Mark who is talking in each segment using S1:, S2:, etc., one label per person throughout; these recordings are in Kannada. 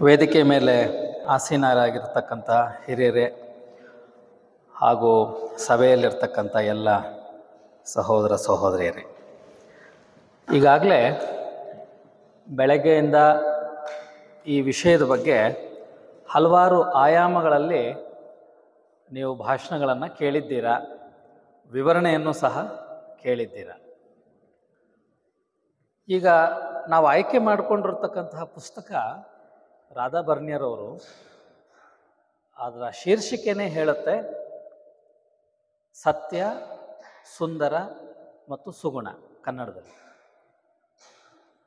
S1: ವೇದಿಕೆ ಮೇಲೆ ಆಸೀನರಾಗಿರ್ತಕ್ಕಂಥ ಹಿರಿಯರೇ ಹಾಗೂ ಸಭೆಯಲ್ಲಿರ್ತಕ್ಕಂಥ ಎಲ್ಲ ಸಹೋದರ ಸಹೋದರಿಯರೇ, ಈಗಾಗಲೇ ಬೆಳಗ್ಗೆಯಿಂದ ಈ ವಿಷಯದ ಬಗ್ಗೆ ಹಲವಾರು ಆಯಾಮಗಳಲ್ಲಿ ನೀವು ಭಾಷಣಗಳನ್ನು ಕೇಳಿದ್ದೀರಾ, ವಿವರಣೆಯನ್ನು ಸಹ ಕೇಳಿದ್ದೀರಾ. ಈಗ ನಾವು ಆಯ್ಕೆ ಮಾಡಿಕೊಂಡಿರ್ತಕ್ಕಂತಹ ಪುಸ್ತಕ ರಾಧಾ ಬರ್ನಿಯರವರು, ಅದರ ಶೀರ್ಷಿಕೆನೇ ಹೇಳುತ್ತೆ ಸತ್ಯ, ಸುಂದರ ಮತ್ತು ಸುಗುಣ ಕನ್ನಡದಲ್ಲಿ.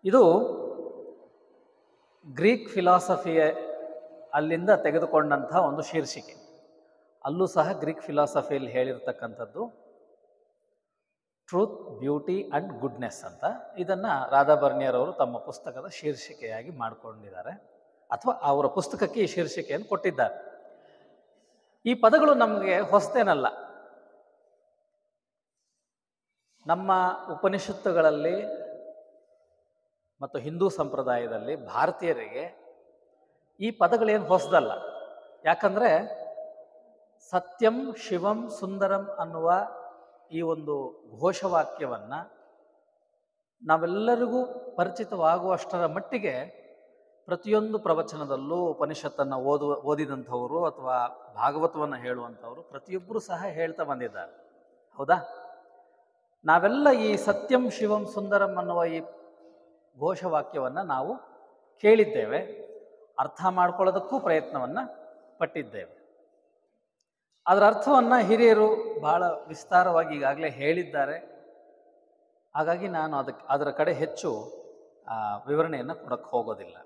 S1: ಇದು ಗ್ರೀಕ್ ಫಿಲಾಸಫಿಯ ಅಲ್ಲಿಂದ ತೆಗೆದುಕೊಂಡಂಥ ಒಂದು ಶೀರ್ಷಿಕೆ. ಅಲ್ಲೂ ಸಹ ಗ್ರೀಕ್ ಫಿಲಾಸಫಿಯಲ್ಲಿ ಹೇಳಿರ್ತಕ್ಕಂಥದ್ದು ಟ್ರೂತ್, ಬ್ಯೂಟಿ ಆ್ಯಂಡ್ ಗುಡ್ನೆಸ್ ಅಂತ. ಇದನ್ನು ರಾಧಾ ಬರ್ನಿಯರವರು ತಮ್ಮ ಪುಸ್ತಕದ ಶೀರ್ಷಿಕೆಯಾಗಿ ಮಾಡಿಕೊಂಡಿದ್ದಾರೆ, ಅಥವಾ ಅವರ ಪುಸ್ತಕಕ್ಕೆ ಈ ಶೀರ್ಷಿಕೆಯನ್ನು ಕೊಟ್ಟಿದ್ದಾರೆ. ಈ ಪದಗಳು ನಮಗೆ ಹೊಸತೇನಲ್ಲ. ನಮ್ಮ ಉಪನಿಷತ್ತುಗಳಲ್ಲಿ ಮತ್ತು ಹಿಂದೂ ಸಂಪ್ರದಾಯದಲ್ಲಿ ಭಾರತೀಯರಿಗೆ ಈ ಪದಗಳೇನು ಹೊಸದಲ್ಲ. ಯಾಕಂದರೆ ಸತ್ಯಂ ಶಿವಂ ಸುಂದರಂ ಅನ್ನುವ ಈ ಒಂದು ಘೋಷವಾಕ್ಯವನ್ನು ನಾವೆಲ್ಲರಿಗೂ ಪರಿಚಿತವಾಗುವಷ್ಟರ ಮಟ್ಟಿಗೆ ಪ್ರತಿಯೊಂದು ಪ್ರವಚನದಲ್ಲೂ ಉಪನಿಷತ್ತನ್ನು ಓದಿದಂಥವರು ಅಥವಾ ಭಾಗವತವನ್ನು ಹೇಳುವಂಥವರು ಪ್ರತಿಯೊಬ್ಬರೂ ಸಹ ಹೇಳ್ತಾ ಬಂದಿದ್ದಾರೆ. ಹೌದಾ? ನಾವೆಲ್ಲ ಈ ಸತ್ಯಂ ಶಿವಂ ಸುಂದರಂ ಅನ್ನುವ ಈ ಘೋಷವಾಕ್ಯವನ್ನು ನಾವು ಕೇಳಿದ್ದೇವೆ, ಅರ್ಥ ಮಾಡ್ಕೊಳ್ಳೋದಕ್ಕೂ ಪ್ರಯತ್ನವನ್ನು ಪಟ್ಟಿದ್ದೇವೆ. ಅದರ ಅರ್ಥವನ್ನು ಹಿರಿಯರು ಬಹಳ ವಿಸ್ತಾರವಾಗಿ ಈಗಾಗಲೇ ಹೇಳಿದ್ದಾರೆ. ಹಾಗಾಗಿ ನಾನು ಅದರ ಕಡೆ ಹೆಚ್ಚು ವಿವರಣೆಯನ್ನು ಕೊಡಕ್ಕೆ ಹೋಗೋದಿಲ್ಲ.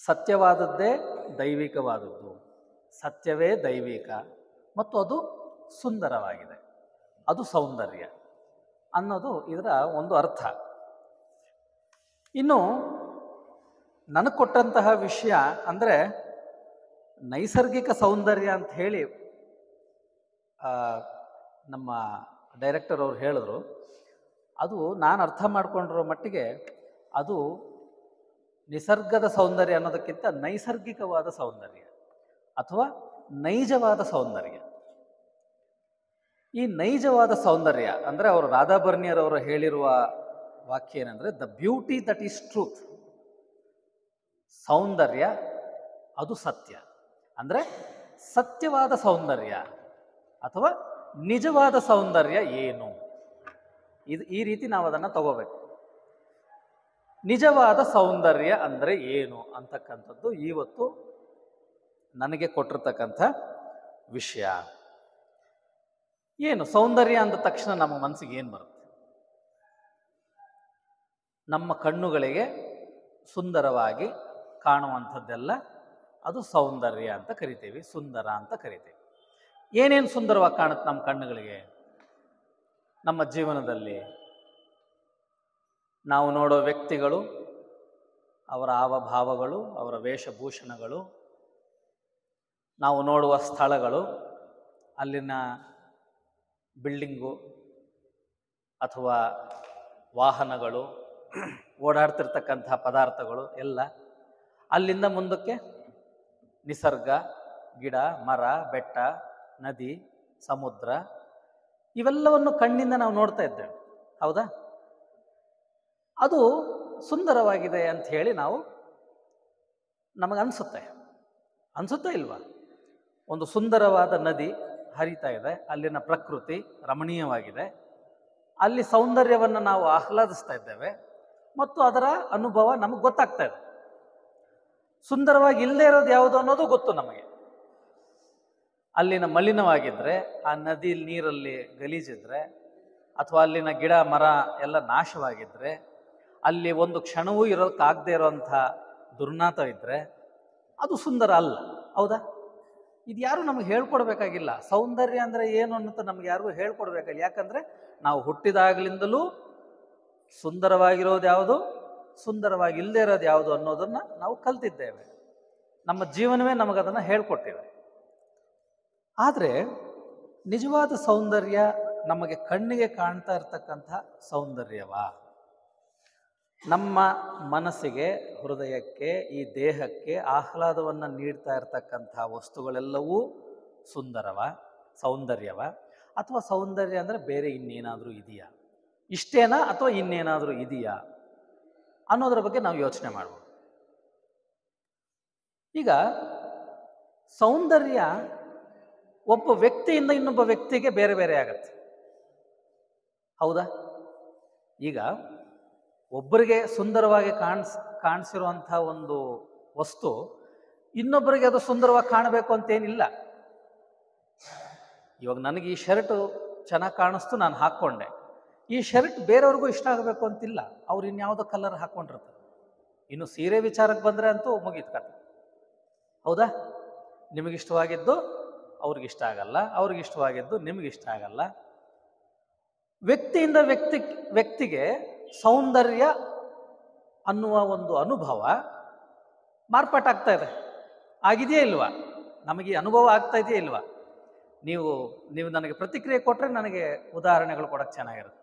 S1: ಸತ್ಯವಾದದ್ದೇ ದೈವಿಕವಾದದ್ದು, ಸತ್ಯವೇ ದೈವಿಕ ಮತ್ತು ಅದು ಸುಂದರವಾಗಿದೆ, ಅದು ಸೌಂದರ್ಯ ಅನ್ನೋದು ಇದರ ಒಂದು ಅರ್ಥ. ಇನ್ನು ನನಗೆ ಕೊಟ್ಟಂತಹ ವಿಷಯ ಅಂದರೆ ನೈಸರ್ಗಿಕ ಸೌಂದರ್ಯ ಅಂತ ಹೇಳಿ ನಮ್ಮ ಡೈರೆಕ್ಟರ್ ಅವರು ಹೇಳಿದ್ರು. ಅದು ನಾನು ಅರ್ಥ ಮಾಡ್ಕೊಂಡಿರೋ ಮಟ್ಟಿಗೆ ಅದು ನಿಸರ್ಗದ ಸೌಂದರ್ಯ ಅನ್ನೋದಕ್ಕಿಂತ ನೈಸರ್ಗಿಕವಾದ ಸೌಂದರ್ಯ ಅಥವಾ ನೈಜವಾದ ಸೌಂದರ್ಯ. ಈ ನೈಜವಾದ ಸೌಂದರ್ಯ ಅಂದರೆ ಅವರು ರಾಧಾ ಬರ್ನಿಯರವರು ಹೇಳಿರುವ ವಾಕ್ಯ ಏನಂದರೆ the beauty that is truth. ಸೌಂದರ್ಯ ಅದು ಸತ್ಯ. ಅಂದರೆ ಸತ್ಯವಾದ ಸೌಂದರ್ಯ ಅಥವಾ ನಿಜವಾದ ಸೌಂದರ್ಯ ಏನು, ಇದು ಈ ರೀತಿ ನಾವು ಅದನ್ನು ತಗೋಬೇಕು. ನಿಜವಾದ ಸೌಂದರ್ಯ ಅಂದರೆ ಏನು ಅಂತಕ್ಕಂಥದ್ದು ಇವತ್ತು ನನಗೆ ಕೊಟ್ಟಿರ್ತಕ್ಕಂಥ ವಿಷಯ. ಏನು ಸೌಂದರ್ಯ ಅಂದ ತಕ್ಷಣ ನಮ್ಮ ಮನಸ್ಸಿಗೆ ಏನು ಬರುತ್ತೆ? ನಮ್ಮ ಕಣ್ಣುಗಳಿಗೆ ಸುಂದರವಾಗಿ ಕಾಣುವಂಥದ್ದೆಲ್ಲ ಅದು ಸೌಂದರ್ಯ ಅಂತ ಕರಿತೀವಿ, ಸುಂದರ ಅಂತ ಕರಿತೀವಿ. ಏನೇನು ಸುಂದರವಾಗಿ ಕಾಣುತ್ತೆ ನಮ್ಮ ಕಣ್ಣುಗಳಿಗೆ? ನಮ್ಮ ಜೀವನದಲ್ಲಿ ನಾವು ನೋಡೋ ವ್ಯಕ್ತಿಗಳು, ಅವರ ಹಾವಭಾವಗಳು, ಅವರ ವೇಷಭೂಷಣಗಳು, ನಾವು ನೋಡುವ ಸ್ಥಳಗಳು, ಅಲ್ಲಿನ ಬಿಲ್ಡಿಂಗು ಅಥವಾ ವಾಹನಗಳು, ಓಡಾಡ್ತಿರ್ತಕ್ಕಂಥ ಪದಾರ್ಥಗಳು ಎಲ್ಲ. ಅಲ್ಲಿಂದ ಮುಂದಕ್ಕೆ ನಿಸರ್ಗ, ಗಿಡ, ಮರ, ಬೆಟ್ಟ, ನದಿ, ಸಮುದ್ರ, ಇವೆಲ್ಲವನ್ನು ಕಣ್ಣಿಂದ ನಾವು ನೋಡ್ತಾ ಇದ್ದೇವೆ. ಹೌದಾ? ಅದು ಸುಂದರವಾಗಿದೆ ಅಂತ ಹೇಳಿ ನಮಗನ್ಸುತ್ತೆ ಇಲ್ವಾ? ಒಂದು ಸುಂದರವಾದ ನದಿ ಹರಿತಾ ಇದೆ, ಅಲ್ಲಿನ ಪ್ರಕೃತಿ ರಮಣೀಯವಾಗಿದೆ, ಅಲ್ಲಿ ಸೌಂದರ್ಯವನ್ನು ನಾವು ಆಹ್ಲಾದಿಸ್ತಾ ಇದ್ದೇವೆ ಮತ್ತು ಅದರ ಅನುಭವ ನಮಗೆ ಗೊತ್ತಾಗ್ತಾ ಇದೆ. ಸುಂದರವಾಗಿ ಇಲ್ಲದೆ ಇರೋದು ಯಾವುದು ಅನ್ನೋದು ಗೊತ್ತು ನಮಗೆ. ಅಲ್ಲಿನ ಮಲಿನವಾಗಿದ್ದರೆ, ಆ ನದಿ ನೀರಲ್ಲಿ ಗಲೀಜಿದ್ರೆ, ಅಥವಾ ಅಲ್ಲಿನ ಗಿಡ ಮರ ಎಲ್ಲ ನಾಶವಾಗಿದ್ದರೆ, ಅಲ್ಲಿ ಒಂದು ಕ್ಷಣವೂ ಇರೋಕ್ಕಾಗದೇ ಇರೋಂಥ ದುರ್ನಾತ ಇದ್ದರೆ ಅದು ಸುಂದರ ಅಲ್ಲ. ಹೌದಾ? ಇದು ಯಾರು ನಮಗೆ ಹೇಳ್ಕೊಡ್ಬೇಕಾಗಿಲ್ಲ. ಸೌಂದರ್ಯ ಅಂದರೆ ಏನು ಅನ್ನೋದು ನಮ್ಗೆ ಯಾರಿಗೂ ಹೇಳ್ಕೊಡ್ಬೇಕಾಗಿಲ್ಲ. ಯಾಕಂದರೆ ನಾವು ಹುಟ್ಟಿದಾಗಲಿಂದಲೂ ಸುಂದರವಾಗಿರೋದು ಯಾವುದು, ಸುಂದರವಾಗಿ ಇಲ್ಲದೆ ಇರೋದು ಯಾವುದು ಅನ್ನೋದನ್ನು ನಾವು ಕಲ್ತಿದ್ದೇವೆ. ನಮ್ಮ ಜೀವನವೇ ನಮಗದನ್ನು ಹೇಳ್ಕೊಟ್ಟಿವೆ. ಆದರೆ ನಿಜವಾದ ಸೌಂದರ್ಯ ನಮಗೆ ಕಣ್ಣಿಗೆ ಕಾಣ್ತಾ ಇರ್ತಕ್ಕಂಥ ಸೌಂದರ್ಯವ, ನಮ್ಮ ಮನಸ್ಸಿಗೆ, ಹೃದಯಕ್ಕೆ, ಈ ದೇಹಕ್ಕೆ ಆಹ್ಲಾದವನ್ನು ನೀಡ್ತಾ ಇರ್ತಕ್ಕಂಥ ವಸ್ತುಗಳೆಲ್ಲವೂ ಸೌಂದರ್ಯವ, ಅಥವಾ ಸೌಂದರ್ಯ ಅಂದರೆ ಬೇರೆ ಇನ್ನೇನಾದರೂ ಇದೆಯಾ, ಇಷ್ಟೇನಾ ಅಥವಾ ಇನ್ನೇನಾದರೂ ಇದೆಯಾ ಅನ್ನೋದ್ರ ಬಗ್ಗೆ ನಾವು ಯೋಚನೆ ಮಾಡ್ಬೋದು. ಈಗ ಸೌಂದರ್ಯ ಒಬ್ಬ ವ್ಯಕ್ತಿಯಿಂದ ಇನ್ನೊಬ್ಬ ವ್ಯಕ್ತಿಗೆ ಬೇರೆ ಬೇರೆ ಆಗತ್ತೆ, ಹೌದಾ? ಈಗ ಒಬ್ಬರಿಗೆ ಸುಂದರವಾಗಿ ಕಾಣಿಸಿರುವಂಥ ಒಂದು ವಸ್ತು ಇನ್ನೊಬ್ಬರಿಗೆ ಅದು ಸುಂದರವಾಗಿ ಕಾಣಬೇಕು ಅಂತೇನಿಲ್ಲ. ಇವಾಗ ನನಗೆ ಈ ಶರ್ಟು ಚೆನ್ನಾಗಿ ಕಾಣಿಸ್ತು, ನಾನು ಹಾಕ್ಕೊಂಡೆ. ಈ ಶರ್ಟ್ ಬೇರೆಯವ್ರಿಗೂ ಇಷ್ಟ ಆಗಬೇಕು ಅಂತಿಲ್ಲ, ಅವ್ರು ಇನ್ಯಾವುದೋ ಕಲರ್ ಹಾಕ್ಕೊಂಡಿರ್ತಾರೆ. ಇನ್ನು ಸೀರೆ ವಿಚಾರಕ್ಕೆ ಬಂದರೆ ಅಂತೂ ಮುಗೀತು ಕತೆ, ಹೌದಾ? ನಿಮಗಿಷ್ಟವಾಗಿದ್ದು ಅವ್ರಿಗಿಷ್ಟ ಆಗಲ್ಲ, ಅವ್ರಿಗಿಷ್ಟವಾಗಿದ್ದು ನಿಮಗಿಷ್ಟ ಆಗಲ್ಲ. ವ್ಯಕ್ತಿಯಿಂದ ವ್ಯಕ್ತಿಗೆ ಸೌಂದರ್ಯ ಅನ್ನುವ ಒಂದು ಅನುಭವ ಮಾರ್ಪಾಟಾಗ್ತಾ ಇದೆ. ಆಗಿದೆಯೇ ಇಲ್ವಾ? ನಮಗೆ ಈ ಅನುಭವ ಆಗ್ತಾ ಇದೆಯೇ ಇಲ್ವಾ? ನೀವು ನನಗೆ ಪ್ರತಿಕ್ರಿಯೆ ಕೊಟ್ಟರೆ ನನಗೆ ಉದಾಹರಣೆಗಳು ಕೊಡೋಕ್ಕೆ ಚೆನ್ನಾಗಿರುತ್ತೆ.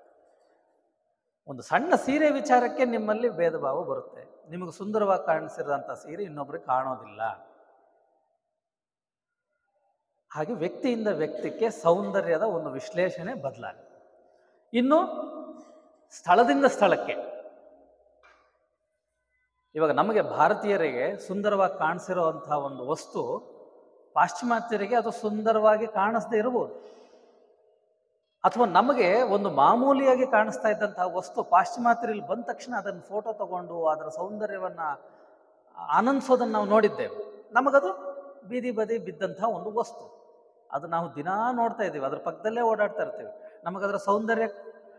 S1: ಒಂದು ಸಣ್ಣ ಸೀರೆ ವಿಚಾರಕ್ಕೆ ನಿಮ್ಮಲ್ಲಿ ಭೇದ ಭಾವ ಬರುತ್ತೆ. ನಿಮಗೆ ಸುಂದರವಾಗಿ ಕಾಣಿಸಿರೋಂಥ ಸೀರೆ ಇನ್ನೊಬ್ರಿಗೆ ಕಾಣೋದಿಲ್ಲ. ಹಾಗೆ ವ್ಯಕ್ತಿಯಿಂದ ವ್ಯಕ್ತಿಗೆ ಸೌಂದರ್ಯದ ಒಂದು ವಿಶ್ಲೇಷಣೆ ಬದಲಾಗುತ್ತೆ. ಇನ್ನು ಸ್ಥಳದಿಂದ ಸ್ಥಳಕ್ಕೆ, ಇವಾಗ ನಮಗೆ ಭಾರತೀಯರಿಗೆ ಸುಂದರವಾಗಿ ಕಾಣಿಸಿರುವಂತಹ ಒಂದು ವಸ್ತು ಪಾಶ್ಚಿಮಾತ್ಯರಿಗೆ ಅದು ಸುಂದರವಾಗಿ ಕಾಣಿಸದೇ ಇರಬಹುದು. ಅಥವಾ ನಮಗೆ ಒಂದು ಮಾಮೂಲಿಯಾಗಿ ಕಾಣಿಸ್ತಾ ಇದ್ದಂತಹ ವಸ್ತು ಪಾಶ್ಚಿಮಾತ್ಯರಲ್ಲಿ ಬಂದ ತಕ್ಷಣ ಅದನ್ನು ಫೋಟೋ ತಗೊಂಡು ಅದರ ಸೌಂದರ್ಯವನ್ನು ಆನಂದಿಸೋದನ್ನು ನಾವು ನೋಡಿದ್ದೇವೆ. ನಮಗದು ಬೀದಿ ಬದಿ ಬಿದ್ದಂತಹ ಒಂದು ವಸ್ತು, ಅದು ನಾವು ದಿನಾ ನೋಡ್ತಾ ಇದ್ದೀವಿ, ಅದ್ರ ಪಕ್ಕದಲ್ಲೇ ಓಡಾಡ್ತಾ ಇರ್ತೀವಿ. ನಮಗದರ ಸೌಂದರ್ಯ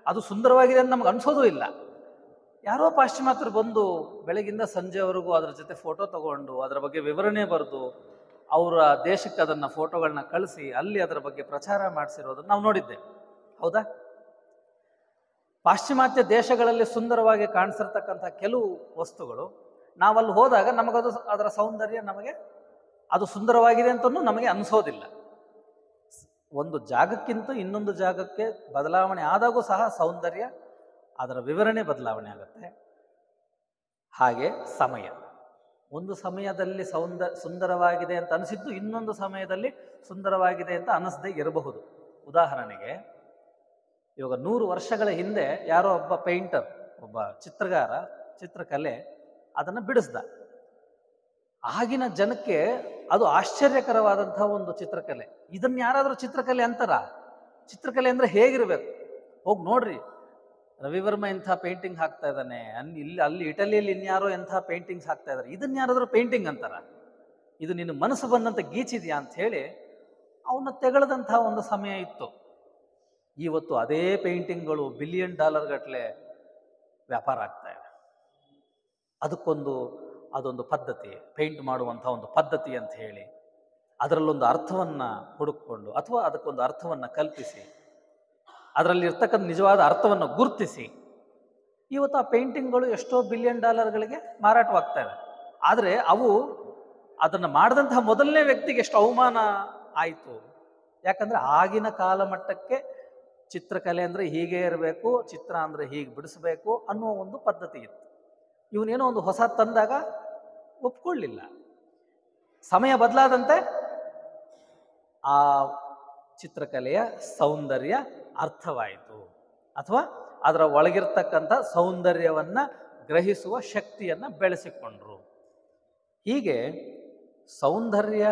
S1: ಅದು ಸುಂದರವಾಗಿದೆ ಅಂತ ನಮಗೆ ಅನಿಸೋದು ಇಲ್ಲ. ಯಾರೋ ಪಾಶ್ಚಿಮಾತ್ಯರು ಬಂದು ಬೆಳಗಿಂದ ಸಂಜೆವರೆಗೂ ಅದರ ಜೊತೆ ಫೋಟೋ ತಗೊಂಡು ಅದರ ಬಗ್ಗೆ ವಿವರಣೆ ಬರೆದು ಅವರ ದೇಶಕ್ಕೆ ಅದನ್ನು ಫೋಟೋಗಳನ್ನ ಕಳಿಸಿ ಅಲ್ಲಿ ಅದರ ಬಗ್ಗೆ ಪ್ರಚಾರ ಮಾಡಿಸಿರೋದನ್ನು ನಾವು ನೋಡಿದ್ದೇವೆ, ಹೌದಾ? ಪಾಶ್ಚಿಮಾತ್ಯ ದೇಶಗಳಲ್ಲಿ ಸುಂದರವಾಗಿ ಕಾಣಿಸಿರ್ತಕ್ಕಂಥ ಕೆಲವು ವಸ್ತುಗಳು ನಾವಲ್ಲಿ ಹೋದಾಗ ನಮಗದು ಅದರ ಸೌಂದರ್ಯ ನಮಗೆ ಅದು ಸುಂದರವಾಗಿದೆ ಅಂತಲೂ ನಮಗೆ ಅನಿಸೋದಿಲ್ಲ. ಒಂದು ಜಾಗಕ್ಕಿಂತ ಇನ್ನೊಂದು ಜಾಗಕ್ಕೆ ಬದಲಾವಣೆ ಆದಾಗೂ ಸಹ ಸೌಂದರ್ಯ ಅದರ ವಿವರಣೆ ಬದಲಾವಣೆ ಆಗುತ್ತೆ. ಹಾಗೆ ಸಮಯ, ಒಂದು ಸಮಯದಲ್ಲಿ ಸುಂದರವಾಗಿದೆ ಅಂತ ಅನಿಸಿದ್ದು ಇನ್ನೊಂದು ಸಮಯದಲ್ಲಿ ಸುಂದರವಾಗಿದೆ ಅಂತ ಅನಿಸದೇ ಇರಬಹುದು. ಉದಾಹರಣೆಗೆ, ಇವಾಗ 100 ವರ್ಷಗಳ ಹಿಂದೆ ಯಾರೋ ಒಬ್ಬ ಪೇಂಟರ್, ಒಬ್ಬ ಚಿತ್ರಗಾರ, ಚಿತ್ರಕಲೆ ಅದನ್ನು ಬಿಡಿಸ್ದ. ಆಗಿನ ಜನಕ್ಕೆ ಅದು ಆಶ್ಚರ್ಯಕರವಾದಂತಹ ಒಂದು ಚಿತ್ರಕಲೆ. ಇದನ್ನು ಯಾರಾದರೂ ಚಿತ್ರಕಲೆ ಅಂತಾರ? ಚಿತ್ರಕಲೆ ಅಂದರೆ ಹೇಗಿರಬೇಕು? ಹೋಗಿ ನೋಡ್ರಿ, ರವಿವರ್ಮ ಎಂಥ ಪೇಂಟಿಂಗ್ ಹಾಕ್ತಾ ಇದ್ದಾನೆ, ಅಲ್ಲಿ ಇಟಲಿಯಲ್ಲಿ ಇನ್ಯಾರೋ ಎಂಥ ಪೇಂಟಿಂಗ್ಸ್ ಹಾಕ್ತಾ ಇದ್ದಾರೆ, ಇದನ್ನು ಯಾರಾದರೂ ಪೇಂಟಿಂಗ್ ಅಂತಾರ? ಇದು ನಿನ್ನ ಮನಸ್ಸು ಬಂದಂತೆ ಗೀಚಿದೆಯಾ ಅಂತ ಹೇಳಿ ಅವನ್ನ ತೆಗೆಳದಂತಹ ಒಂದು ಸಮಯ ಇತ್ತು. ಇವತ್ತು ಅದೇ ಪೇಂಟಿಂಗ್ಗಳು $1 ಬಿಲಿಯನ್ ಗಟ್ಟಲೆ ವ್ಯಾಪಾರ ಆಗ್ತಾ ಇದೆ. ಅದೊಂದು ಪದ್ಧತಿ, ಪೇಂಟ್ ಮಾಡುವಂಥ ಒಂದು ಪದ್ಧತಿ ಅಂತ ಹೇಳಿ ಅದರಲ್ಲೊಂದು ಅರ್ಥವನ್ನು ಹುಡುಕೊಂಡು ಅಥವಾ ಅದಕ್ಕೊಂದು ಅರ್ಥವನ್ನು ಕಲ್ಪಿಸಿ ಅದರಲ್ಲಿ ಇರ್ತಕ್ಕಂಥ ನಿಜವಾದ ಅರ್ಥವನ್ನು ಗುರುತಿಸಿ ಇವತ್ತು ಆ ಪೇಂಟಿಂಗ್ಗಳು ಎಷ್ಟೋ $1 ಬಿಲಿಯನ್ ಮಾರಾಟವಾಗ್ತಾ ಇದೆ. ಆದರೆ ಅದನ್ನು ಮಾಡಿದಂತಹ ಮೊದಲನೇ ವ್ಯಕ್ತಿಗೆ ಎಷ್ಟು ಅವಮಾನ ಆಯಿತು. ಯಾಕಂದರೆ ಆಗಿನ ಕಾಲಮಟ್ಟಕ್ಕೆ ಚಿತ್ರಕಲೆ ಅಂದರೆ ಹೀಗೆ ಇರಬೇಕು, ಚಿತ್ರ ಅಂದರೆ ಹೀಗೆ ಬಿಡಿಸಬೇಕು ಅನ್ನುವ ಒಂದು ಪದ್ಧತಿ ಇತ್ತು. ಇವನೇನೋ ಒಂದು ಹೊಸ ತಂದಾಗ ಒಪ್ಕೊಳ್ಳಿಲ್ಲ. ಸಮಯ ಬದಲಾದಂತೆ ಆ ಚಿತ್ರಕಲೆಯ ಸೌಂದರ್ಯ ಅರ್ಥವಾಯಿತು, ಅಥವಾ ಅದರ ಒಳಗಿರ್ತಕ್ಕಂಥ ಸೌಂದರ್ಯವನ್ನು ಗ್ರಹಿಸುವ ಶಕ್ತಿಯನ್ನು ಬೆಳೆಸಿಕೊಂಡ್ರು. ಹೀಗೆ ಸೌಂದರ್ಯ